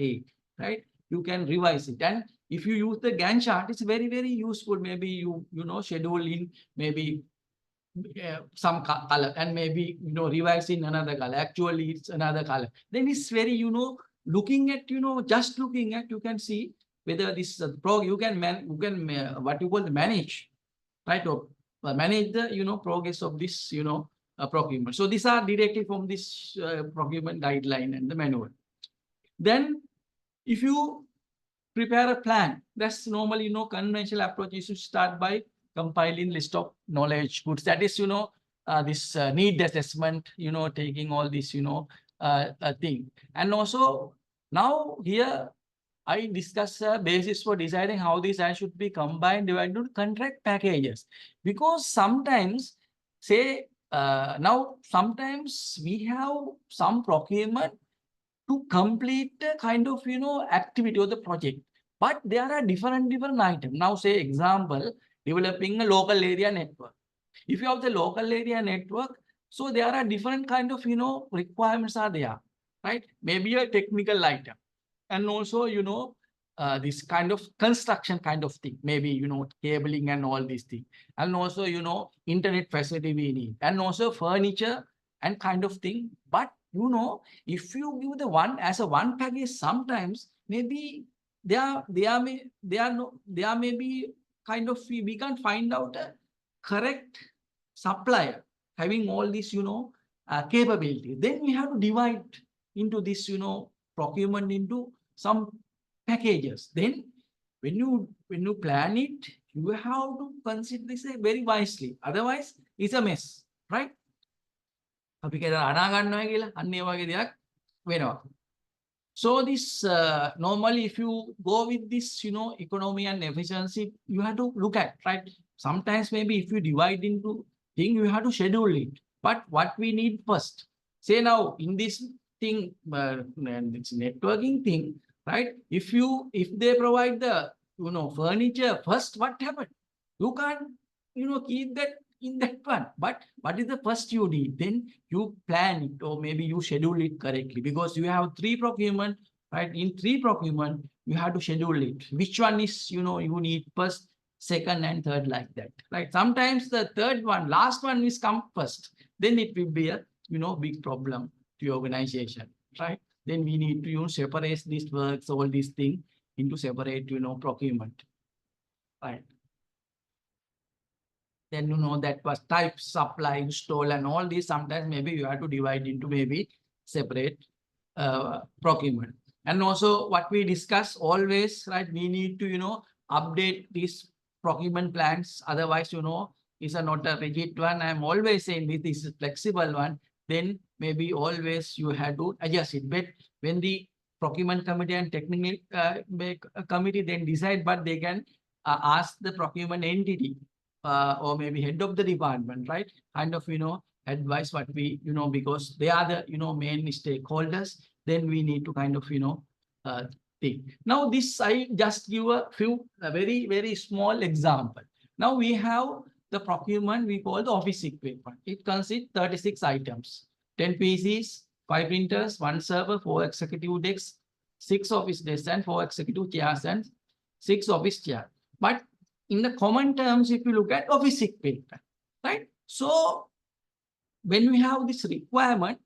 right? You can revise it. And if you use the Gantt chart, it's very, very useful. Maybe you schedule in maybe some color, and maybe revise in another color. Actually, it's another color. Then it's very looking at just looking at, you can see whether this you can what you call the manage, right? Or manage the progress of this procurement. So these are directly from this procurement guideline and the manual. Then if you prepare a plan, that's normally conventional approach. You should start by compiling list of knowledge goods. That is this need assessment, taking all this thing. And also now here I discuss a basis for deciding how these should be combined, divided into contract packages. Because sometimes, say, now sometimes we have some procurement to complete a kind of activity or the project, but there are different items. Now, say example, developing a local area network. If you have the local area network, so there are different kind of requirements are there, right? Maybe a technical item, and also, this kind of construction kind of thing, maybe, cabling and all these things. And also, internet facility we need, and also furniture and kind of thing. But, if you give the one as a one package, sometimes maybe there may be kind of, we can't find out a correct supplier having all this, capability. Then we have to divide into this, procurement into some packages. Then when you plan it, you have to consider this very wisely. Otherwise, it's a mess, right? So this normally, if you go with this, economy and efficiency, you have to look at, right? Sometimes maybe if you divide into thing, you have to schedule it. But what we need first, say now in this thing, it's networking thing, right? If they provide the furniture first, what happened? You can't keep that in that one. But what is the first you need? Then you plan it, or maybe you schedule it correctly, because you have 3 procurement, right? In 3 procurement, you have to schedule it. Which one is you need first, second, and third, like that, right? Sometimes the third one, last one is come first. Then it will be a big problem to your organization, right? Then we need to separate these works, all these things into separate procurement, right? Then that was type, supply, install, and all these. Sometimes maybe you have to divide into maybe separate procurement. And also what we discuss always, right? We need to update these procurement plans. Otherwise, it's not a rigid one. I'm always saying this is flexible one. Then maybe always you have to adjust it. But when the procurement committee and technical committee then decide, but they can ask the procurement entity or maybe head of the department, right? Kind of, advise what we, because they are the, main stakeholders. Then we need to kind of, think. Now this, I just give a very, very small example. Now we have the procurement we call the office equipment. It consists 36 items, 10 PCs, 5 printers, 1 server, 4 executive desks, 6 office desks, and 4 executive chairs, and 6 office chairs. But in the common terms, if you look at office equipment, right? So when we have this requirement,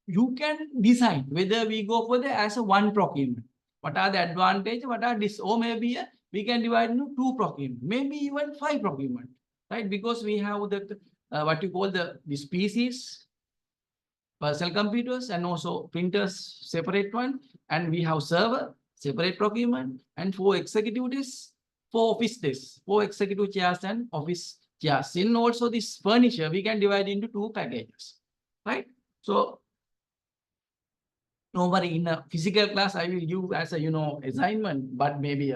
you can decide whether we go for the as a one procurement. What are the advantages? What are this? Or maybe we can divide into 2 procurement, maybe even 5 procurement, right? Because we have the what you call these PCs, personal computers, and also printers, separate one, and we have server, separate procurement, and 4 executive desks, 4 office desks, 4 executive chairs, and office chairs. In also this furniture, we can divide into 2 packages, right? So normally in a physical class, I will give as a assignment, but maybe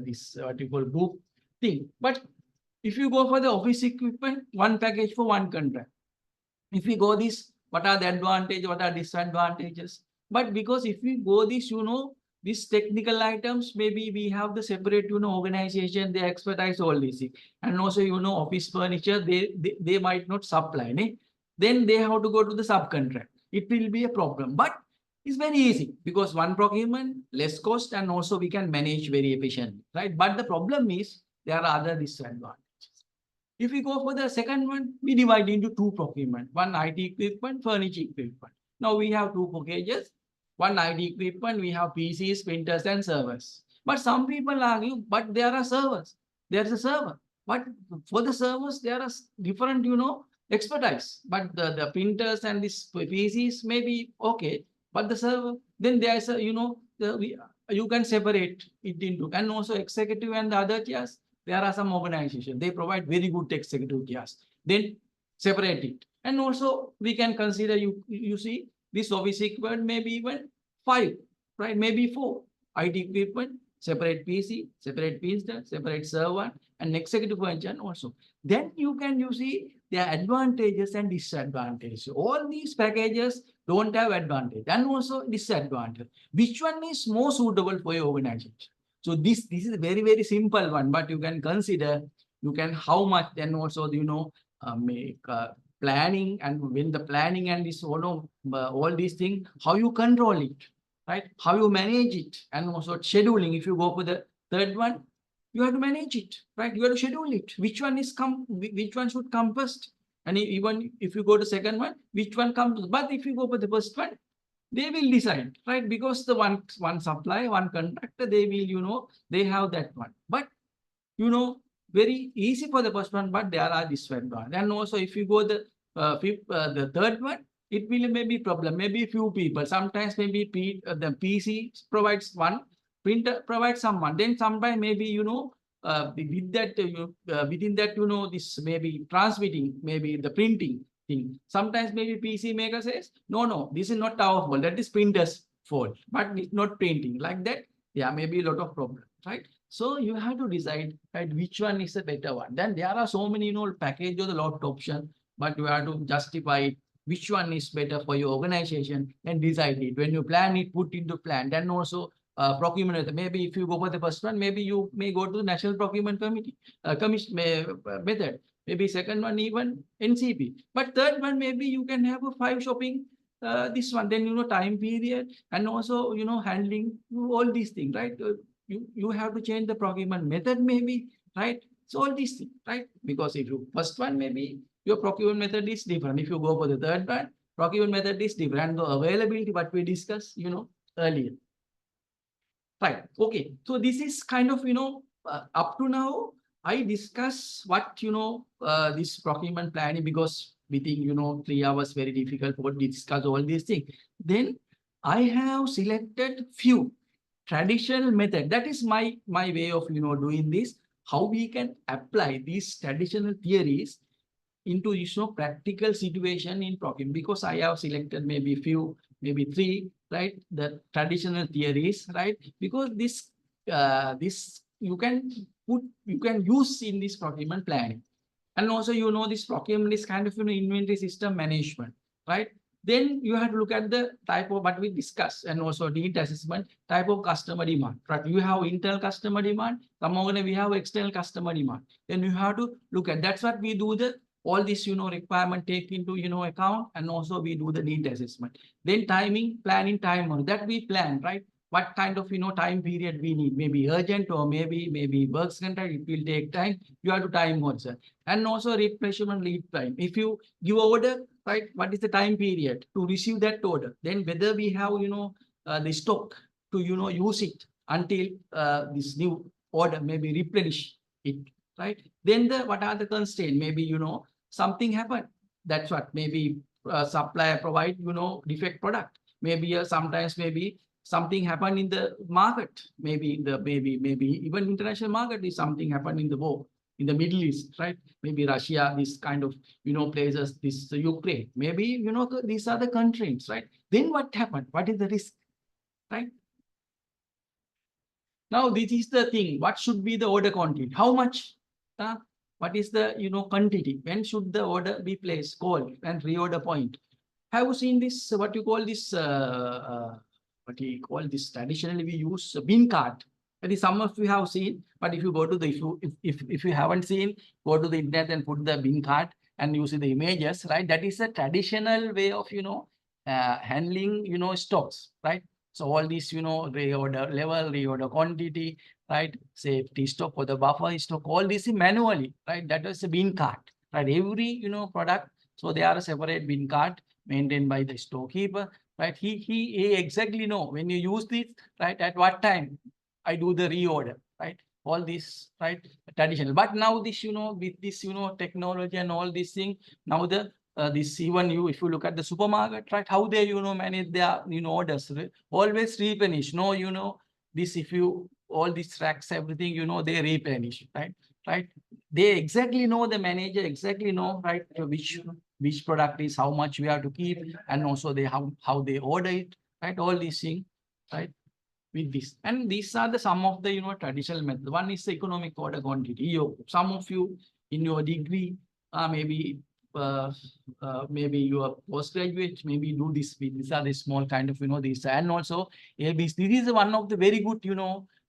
this what you call group thing. But if you go for the office equipment, 1 package for 1 contract. If we go this, what are the advantages? What are disadvantages? But because if we go this, these technical items, maybe we have the separate, organization, they expertise all these things. And also, office furniture, they might not supply. Then they have to go to the subcontract. It will be a problem. But it's very easy because 1 procurement, less cost, and also we can manage very efficiently, right? But the problem is there are other disadvantages. If we go for the second one, we divide into 2 procurement, 1 IT equipment, furniture equipment. Now we have 2 packages. 1 IT equipment, we have PCs, printers, and servers. But some people argue, but there are servers. There's a server. But for the servers, there are different, expertise. But the printers and these PCs may be okay. But the server, then there's a, you can separate it into, and also executive and the other chairs. There are some organizations, they provide very good executive chairs. Then separate it. And also we can consider, you see, this office equipment maybe even 5, right? Maybe 4. IT equipment, separate PC, separate printer, separate server, and executive function also. Then you see their advantages and disadvantages. All these packages don't have advantage and also disadvantage. Which one is more suitable for your organization? So this is a very, very simple one, but you can consider, how much, then also, make planning, and when the planning and this all these things, how you control it, right? How you manage it, and also scheduling. If you go for the third one, you have to manage it, right? You have to schedule it. Which one should come first? And even if you go to second one, which one comes? But if you go for the first one, they will decide, right? Because the one supply, one contractor, they will, they have that one. But very easy for the first one, but there are disadvantages. And also, if you go the third one, it will maybe problem. Maybe few people. Sometimes maybe the PC provides one, printer provides someone. Then sometimes maybe with that within that this maybe transmitting, maybe the printing thing. Sometimes maybe PC maker says no, this is not our fault. That is printer's fault, but it's not printing like that. Yeah, maybe a lot of problem, right? So you have to decide, right, which one is the better one. Then there are so many, packages, a lot of options, but you have to justify which one is better for your organization and decide it. When you plan it, put into plan. Then also procurement method. Maybe if you go for the first one, maybe you may go to the National Procurement Committee commission method. Maybe second one even NCP. But third one, maybe you can have a 5 shopping this one. Then time period and also handling all these things, right? You have to change the procurement method, maybe, right? So all these things, right? Because if you first one, maybe your procurement method is different. If you go for the third one, procurement method is different. The availability, what we discussed, earlier. Right. Okay. So this is kind of, up to now, I discuss what, this procurement planning, because within, 3 hours, very difficult to discuss all these things. Then I have selected few traditional method. That is my way of, doing this, how we can apply these traditional theories into, practical situation in procurement, because I have selected maybe few, maybe 3, right? The traditional theories, right? Because this you can use in this procurement planning. And also, this procurement is kind of, inventory system management, right? Then you have to look at the type of what we discussed, and also need assessment, type of customer demand, right? You have internal customer demand, we have external customer demand. Then you have to look at, that's what we do all this, requirement take into, account, and also we do the need assessment. Then timing, planning time, that we plan, right? What kind of, time period we need, maybe urgent or maybe works contract, it will take time. You have to time also. And also replenishment lead time. If you give order, right, what is the time period to receive that order? Then whether we have, the stock to, use it until this new order maybe replenish it, right? Then what are the constraints? Maybe, something happened. That's what maybe supplier provide, defect product. Maybe sometimes maybe something happened in the market. Maybe even international market is something happened in the war in the Middle East, right? Maybe Russia, this kind of, places, this Ukraine. Maybe, these are the countries, right? Then what happened? What is the risk, right? Now, this is the thing. What should be the order quantity? How much? What is the, quantity? When should the order be placed, called, and reorder point? Have you seen this, what you call this, traditionally we use a bin card. That is, some of you have seen, but if you go to the, if you haven't seen, go to the internet and put the bin card and you see the images, right? That is a traditional way of, handling, stocks, right? So all these, reorder level, reorder quantity, right? Safety stock or the buffer stock, all this manually, right? That is a bin card, right? Every, product. So they are a separate bin card maintained by the storekeeper, right? He exactly know when you use this, right? At what time I do the reorder, right? All this, right? Traditional. But now this, with this, technology and all these things, now this even if you look at the supermarket, right? How they, manage their, orders, always replenish. No, this, if you, all these tracks, everything, they replenish, right? Right? They exactly know, the manager exactly know, right? Which product is how much we have to keep, and also how they order it, right? All these things, right? With this, and these are the some of the traditional methods. One is the economic order quantity. Some of you in your degree, maybe you are postgraduate, maybe do this. These are the small kind of this, and also ABC. This is one of the very good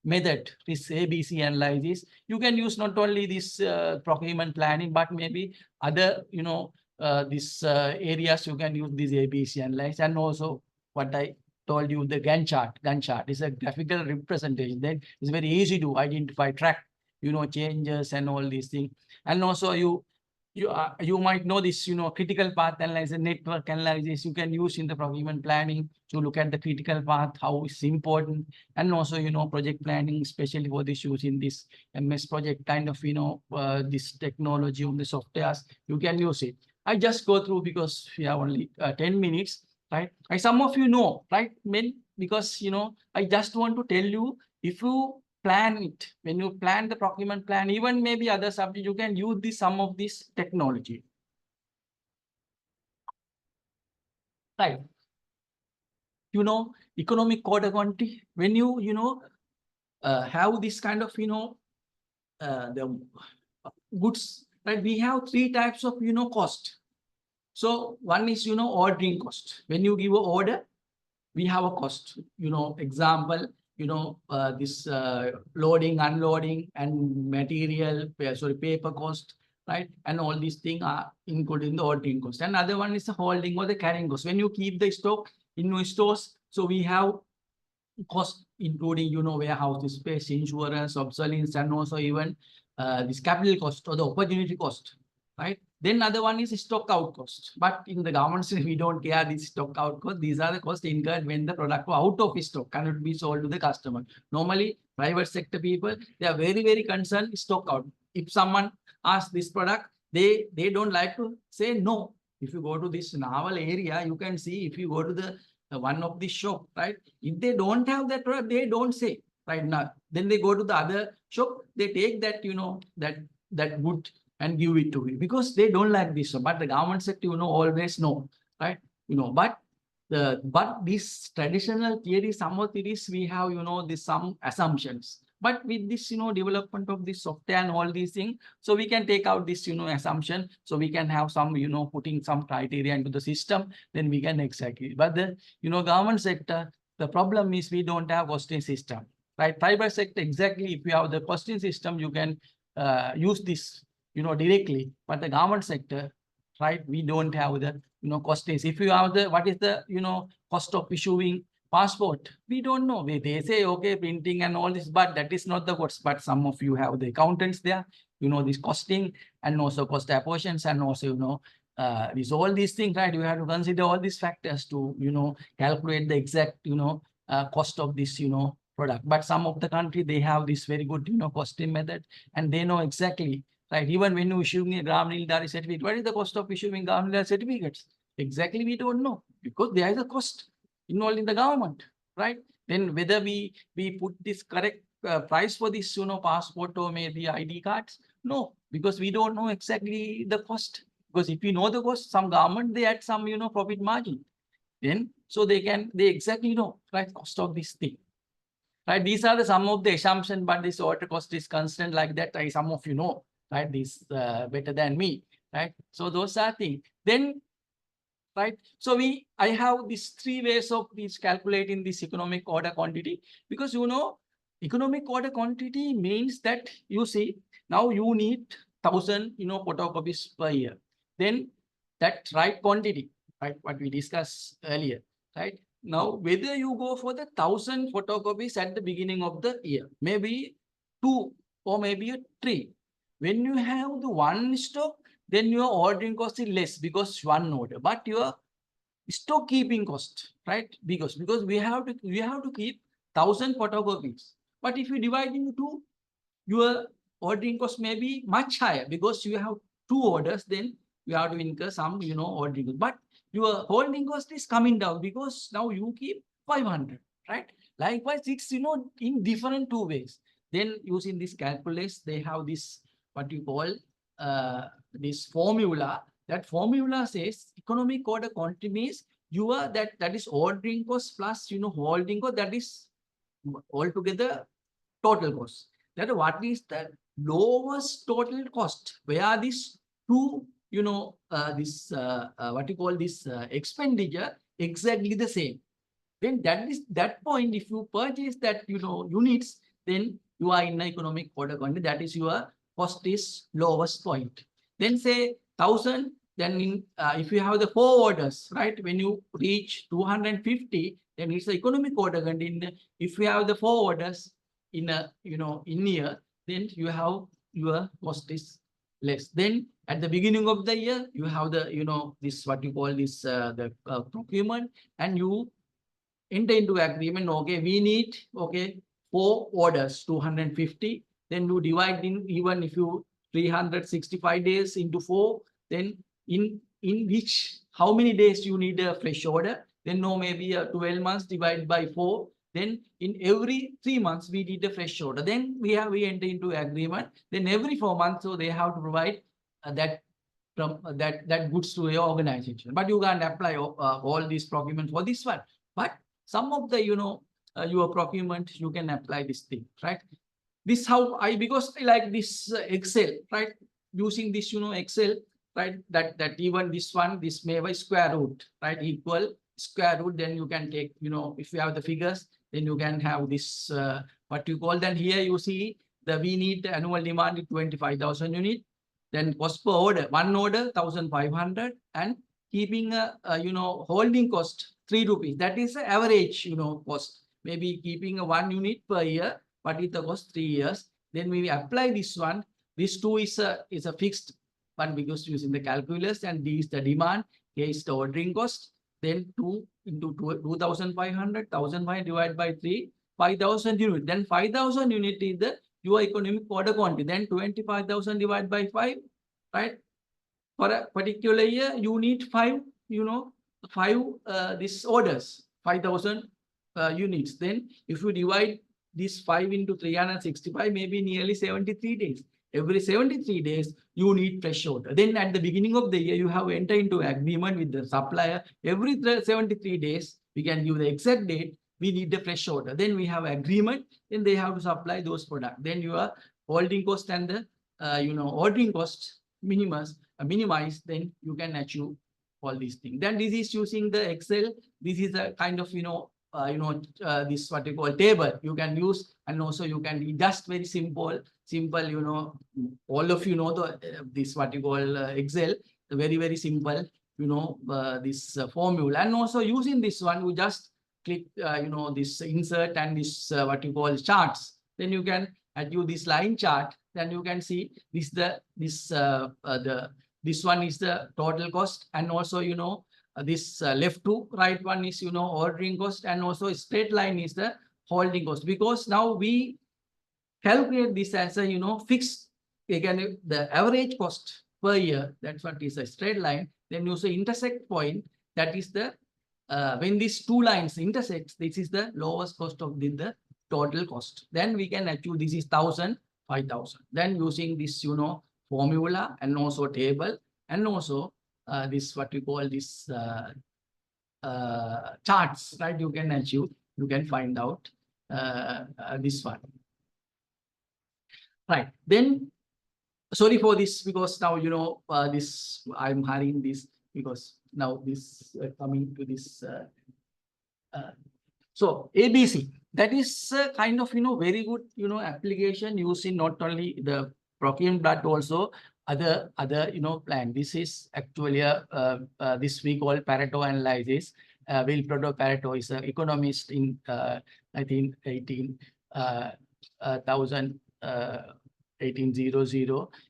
method. This ABC analysis. You can use not only this procurement planning, but maybe other these areas you can use this ABC analysis, and also what I told you the Gantt chart is a graphical representation. Then it's very easy to identify, track, changes and all these things. And also you might know this, critical path analysis, network analysis you can use in the procurement planning to look at the critical path, how it's important. And also, project planning, especially for this use in this MS project kind of, this technology on the softwares, you can use it. I just go through because we have only 10 minutes, right? Some of you know, right? Because, I just want to tell you, if you plan it, when you plan the procurement plan, even maybe other subject, you can use some of this technology. Right. Economic order quantity, when you, have this kind of, the goods, right? We have three types of, cost. So one is, ordering cost. When you give an order, we have a cost, example, this loading, unloading and material, paper cost, right? And all these things are included in the ordering cost. Another one is the holding or the carrying cost. When you keep the stock in your stores, so we have cost including, warehouse space, insurance, obsolescence, and also even this capital cost or the opportunity cost, right? Then other one is stock out cost. But in the government, we don't care this stock out cost. These are the costs incurred when the product out of stock cannot be sold to the customer. Normally, private sector people, they are very, very concerned stock out. If someone asks this product, they don't like to say no. If you go to this naval area, you can see if you go to the one of the shop, right? If they don't have that product, they don't say right now. Then they go to the other shop, they take that, that good and give it to you because they don't like this. But the government sector, always know, right? But these traditional theories, some of theories, we have, this some assumptions. But with this, development of this software and all these things, so we can take out this, assumption. So we can have some, putting some criteria into the system, then we can exactly. But the, government sector, the problem is we don't have costing system, right? Private sector, exactly. If you have the costing system, you can use this, directly. But the government sector, right? We don't have the, costings. If you have the, what is the, cost of issuing passport, we don't know. They say, okay, printing and all this, but that is not the cost. But some of you have the accountants there, this costing and also cost apportions and also, this all these things, right? You have to consider all these factors to, calculate the exact, cost of this, product. But some of the country, they have this very good, costing method, and they know exactly, right? Even when you issue a Gram Nildari certificate, what is the cost of issuing Gram Nildari certificates? Exactly, we don't know because there is a cost involved in the government, right? Then whether we put this correct price for this, passport or maybe ID cards, no, because we don't know exactly the cost. Because if you know the cost, some government, they add some, profit margin. Then, so they exactly know, right, cost of this thing. Right, these are some of the assumptions, but this order cost is constant like that. Some of you know, right, this better than me, right? So those are things. Then, right, so I have these three ways of this calculating this economic order quantity, because economic order quantity means that you see now you need 1,000 photocopies per year. Then that right quantity, right, what we discussed earlier, right? Now, whether you go for the 1,000 photocopies at the beginning of the year, maybe 2 or maybe 3. When you have the one stock, then your ordering cost is less because one order. But your stock keeping cost, right? Because we have to keep 1,000 photocopies. But if you divide into 2, your ordering cost may be much higher because you have 2 orders. Then you have to incur some, ordering cost. But your holding cost is coming down because now you keep 500, right? Likewise, it's, in different 2 ways. Then using this calculus, they have this, what you call this formula. That formula says economic order quantity means that is ordering cost plus, holding cost, that is altogether total cost. That what is the lowest total cost? Where are these 2, what you call this expenditure exactly the same. Then that point, if you purchase that, units, then you are in the economic order quantity. That is your cost is lowest point. Then say 1,000. Then if you have the 4 orders, right? When you reach 250, then it's the economic order content. If you have the 4 orders in a, in year, then you have your cost is less. Then at the beginning of the year, you have the, this what you call this, the procurement, and you enter into agreement, okay, we need, okay, 4 orders, 250, then you divide in, even if you 365 days into 4, then in which, how many days you need a fresh order, then no, maybe 12 months divided by 4, then in every 3 months we need a fresh order, then we enter into agreement, then every 4 months, so they have to provide that from that goods to your organization. But you can't apply all these procurement for this one, but some of the, your procurement, you can apply this thing, right? This how because I like this Excel, right? Using this, Excel, right? That even this one, this may by square root, right? Equal square root, then you can take, if you have the figures, then you can have this, what you call, then here you see we need the annual demand is 25,000 unit, then cost per order, one order 1,500, and keeping a, holding cost 3 rupees. That is the average, cost. Maybe keeping a 1 unit per year, but it costs 3 years. Then we apply this one. This 2 is a fixed one because using the calculus, and D is the demand, K is the ordering cost. Then 2 into 2,500, 1,500 divided by 3, 5,000 unit. Then 5,000 unit is the your economic order quantity. Then 25,000 divided by 5, right? For a particular year, you need 5, 5 these orders, 5,000 units. Then if you divide this 5 into 365, maybe nearly 73 days. Every 73 days, you need fresh order. Then at the beginning of the year, you have entered into agreement with the supplier. Every 73 days, we can give the exact date, we need the fresh order. Then we have agreement, then they have to supply those products. Then your holding cost and the, ordering cost minimize, then you can achieve all these things. Then this is using the Excel. This is a kind of, this what you call table you can use, and also you can just very simple, all of you know the this what you call Excel, very, very simple, this formula. And also using this one, you just click, this insert and this what you call charts. Then you can add this line chart. Then you can see this this one is the total cost, and also this left to right one is ordering cost, and also straight line is the holding cost. Because now we calculate this as a fixed, again the average cost per year, that's what is a straight line. Then you say intersect point, that is the when these 2 lines intersect, this is the lowest cost of the total cost. Then we can achieve this is 1,000, 5,000. Then using this formula and also table, and also this what we call this charts, right? You can achieve, you can find out this one, right? Then sorry for this, because now this I'm hurrying this because now this coming to this so ABC, that is kind of very good application using not only the procurement but also other plan. This is actually this we call Pareto analysis. Wilfredo Pareto is an economist in 1800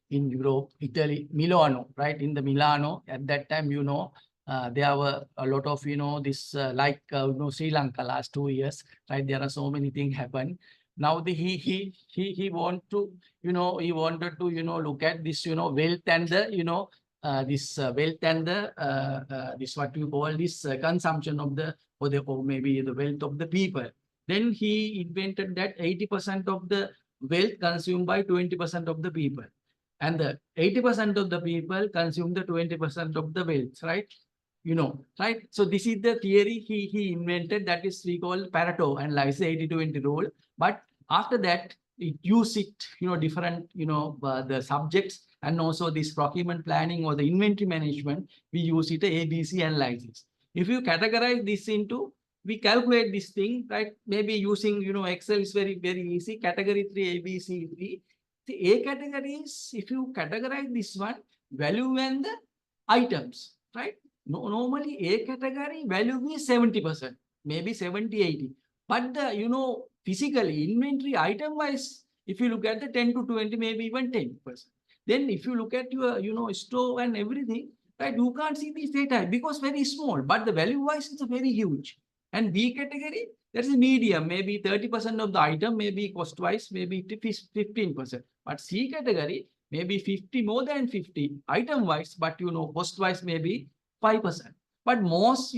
in Europe, Italy, Milano, right? In the Milano at that time, there were a lot of this like Sri Lanka last 2 years, right? There are so many things happen. Now he want to he wanted to look at this wealth and the this wealth and the this what we call this consumption of the or maybe the wealth of the people. Then he invented that 80% of the wealth consumed by 20% of the people, and the 80% of the people consume the 20% of the wealth, right? Right? So this is the theory he invented, that is we call Pareto analysis, 80-20 rule. But after that, it used it, different, the subjects, and also this procurement planning or the inventory management, we use it ABC analysis. If you categorize this into, we calculate this thing, right? Maybe using, Excel is very, very easy. Category 3, ABC3. The A category is, if you categorize this one, value and the items, right? No, normally A category value is 70%. maybe 70, 80. But the, physically inventory item wise, if you look at the 10 to 20, maybe even 10%. Then if you look at your, store and everything, right, you can't see this data because very small, but the value wise is very huge. And B category, that's a medium, maybe 30% of the item, maybe cost wise, maybe 15%. But C category, maybe 50, more than 50 item wise, but cost wise, maybe 5%. But most,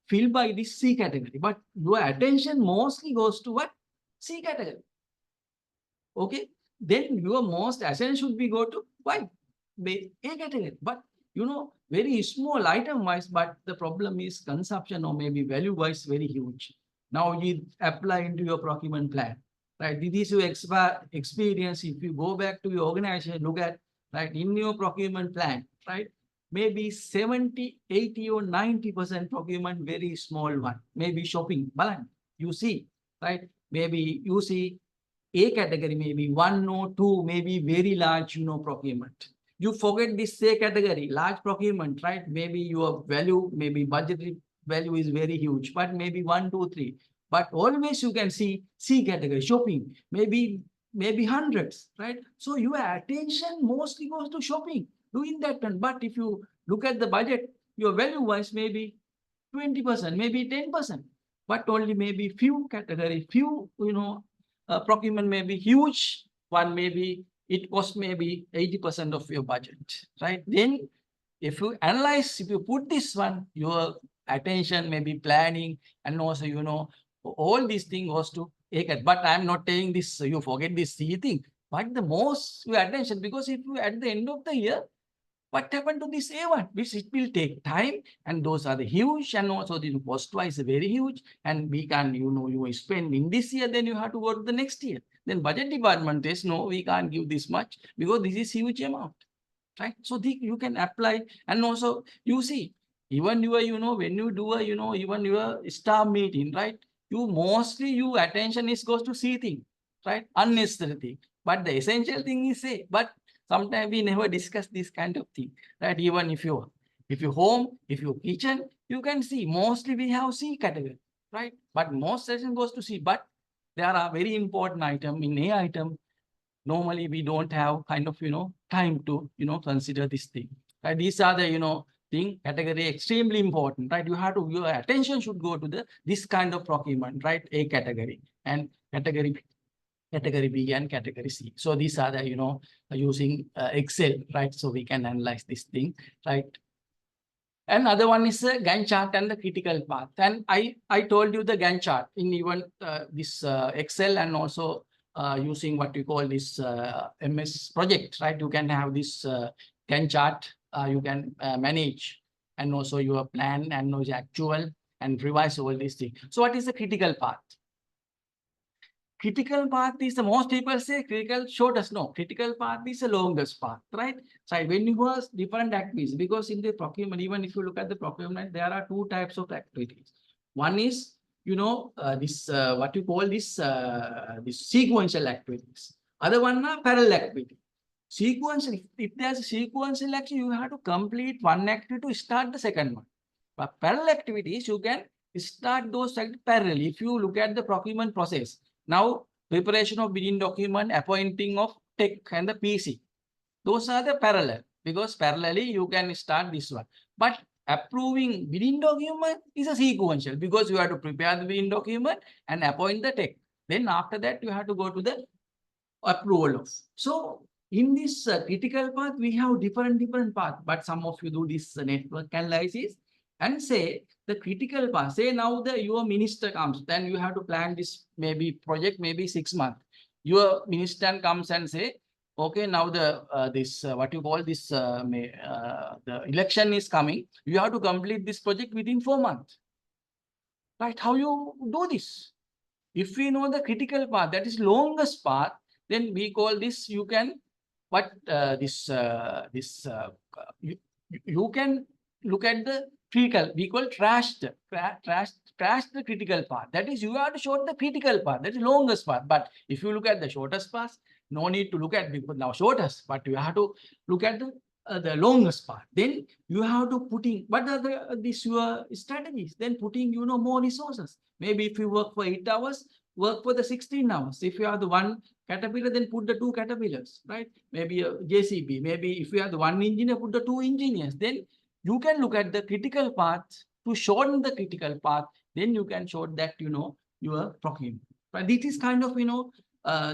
filled by this C category. But your attention mostly goes to what? C category. Okay. Then your most attention should be go to why? A category. But very small item wise, but the problem is consumption or maybe value wise very huge. Now you apply into your procurement plan, right? This is your experience. If you go back to your organization, look at, right, in your procurement plan, right? Maybe 70, 80 or 90% procurement, very small one. Maybe shopping, balance. You see, right? Maybe you see A category, maybe 1 or 2, maybe very large, procurement. You forget this A category, large procurement, right? Maybe your value, maybe budgetary value is very huge, but maybe 1, 2, 3. But always you can see C category, shopping, maybe hundreds, right? So your attention mostly goes to shopping, doing that one. But if you look at the budget, your value wise maybe 20%, maybe 10%, but only maybe few category, few, procurement may be huge, one maybe it costs maybe 80% of your budget, right? Then if you analyze, if you put this one, your attention, maybe planning, and also, all these things goes to A category. But I'm not telling this, you forget this C thing, but the most your attention, because if you at the end of the year, what happened to this A1? Which it will take time, and those are the huge, and also the cost wise very huge, and we can, you spend in this year, then you have to go to the next year. Then budget department says, no, we can't give this much because this is huge amount, right? So you can apply, and also you see, even your, when you do a, even your staff meeting, right? You mostly your attention is goes to C thing, right? Unnecessary thing. But the essential thing is A. But sometimes we never discuss this kind of thing, right? Even if you home, if you kitchen, you can see mostly we have C category, right? But most session goes to C. But there are very important item in A item. Normally we don't have kind of, time to, consider this thing. Right? These are the, thing category extremely important, right? You have to, your attention should go to this kind of procurement, right? A category and category B and category C. So these are the, using Excel, right? So we can analyze this thing, right? Another one is a Gantt chart and the critical path. And I told you the Gantt chart in even this Excel, and also using what we call this MS project, right? You can have this Gantt chart, you can manage, and also your plan and also actual and revise all these things. So what is the critical path? Critical path is the most people say critical shortest. No, critical path is the longest path, right? So when you have different activities, because in the procurement, even if you look at the procurement, there are two types of activities. One is, this what you call this sequential activities. Other one are parallel activity. Sequential, if there's a sequential activity, you have to complete one activity to start the second one. But parallel activities, you can start those parallel. If you look at the procurement process, now preparation of bidding document, appointing of tech and the PC. Those are the parallel, because parallelly you can start this one. But approving bidding document is a sequential, because you have to prepare the bidding document and appoint the tech. Then after that, you have to go to the approval of. So in this critical path, we have different path, but some of you do this network analysis and say the critical path. Say now your minister comes, then you have to plan this maybe project, maybe 6 months. Your minister comes and say, okay, now what you call this, the election is coming. You have to complete this project within 4 months. Right? How you do this? If we know the critical path, that is longest path, then we call this, you can, you can look at the critical, we call trash the critical path. That is, you have to show the critical path, that is longest path. But if you look at the shortest path, no need to look at now shortest, but you have to look at the the longest part. Then you have to put in, what are these your strategies? Then putting, more resources. Maybe if you work for 8 hours, work for the 16 hours. If you have the one caterpillar, then put the 2 caterpillars, right? Maybe a JCB. Maybe if you have the 1 engineer, put the 2 engineers. Then you can look at the critical path to shorten the critical path. Then you can show that, your procurement. But this is kind of,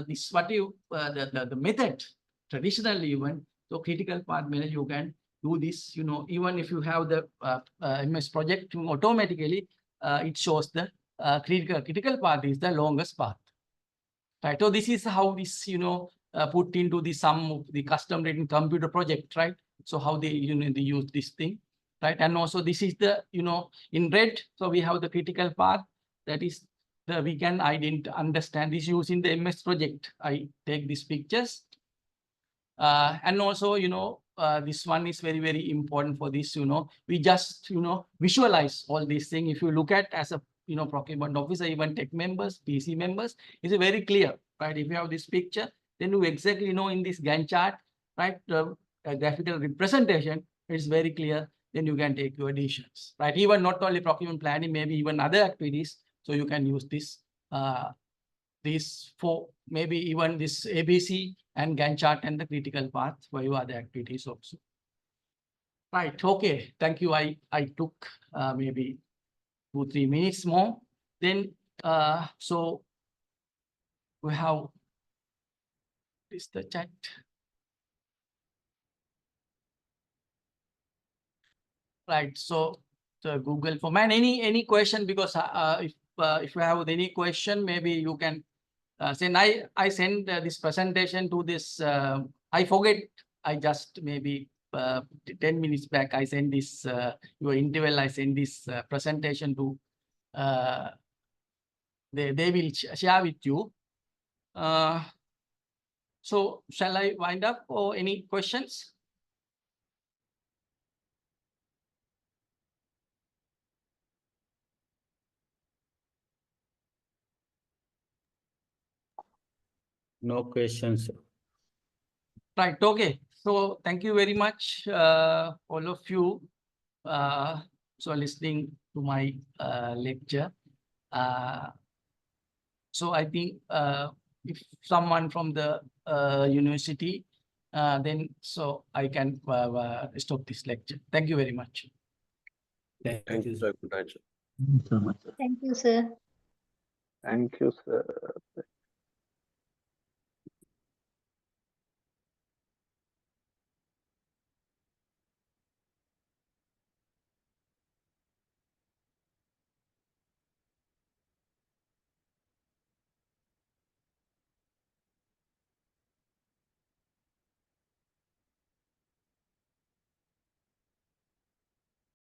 this what you, the method traditionally even. So critical path manager, you can do this, even if you have the MS project automatically, it shows the critical path is the longest path. Right. So this is how this, put into the sum of the custom written computer project, right? So how they, they use this thing, right? And also this is the, in red. So we have the critical path, that is the, we can understand this using the MS project. I take these pictures. And also, this one is very, very important for this, we just, visualize all these things. If you look at as a, procurement officer, even tech members, PC members, it's very clear, right? If you have this picture, then you exactly know in this Gantt chart, right? The graphical representation is very clear. Then you can take your decisions, right? Even not only procurement planning, maybe even other activities. So you can use this, these 4, maybe even this ABC and Gantt chart and the critical path for your other activities also. Right. Okay. Thank you. I took maybe 2-3 minutes more. Then so we have this the chat. Right. So the Google form, and any question, because if you have any question, maybe you can send. I send this presentation to this. I forget. I just maybe 10 minutes back, I sent this your interval. I send this presentation to. They will share with you. So shall I wind up, or any questions? No questions. Right. Okay. So thank you very much, all of you, so listening to my lecture. So I think if someone from the university, then so I can stop this lecture. Thank you very much. Thank you, sir. Good night, sir. Thank you, sir. Thank you, sir.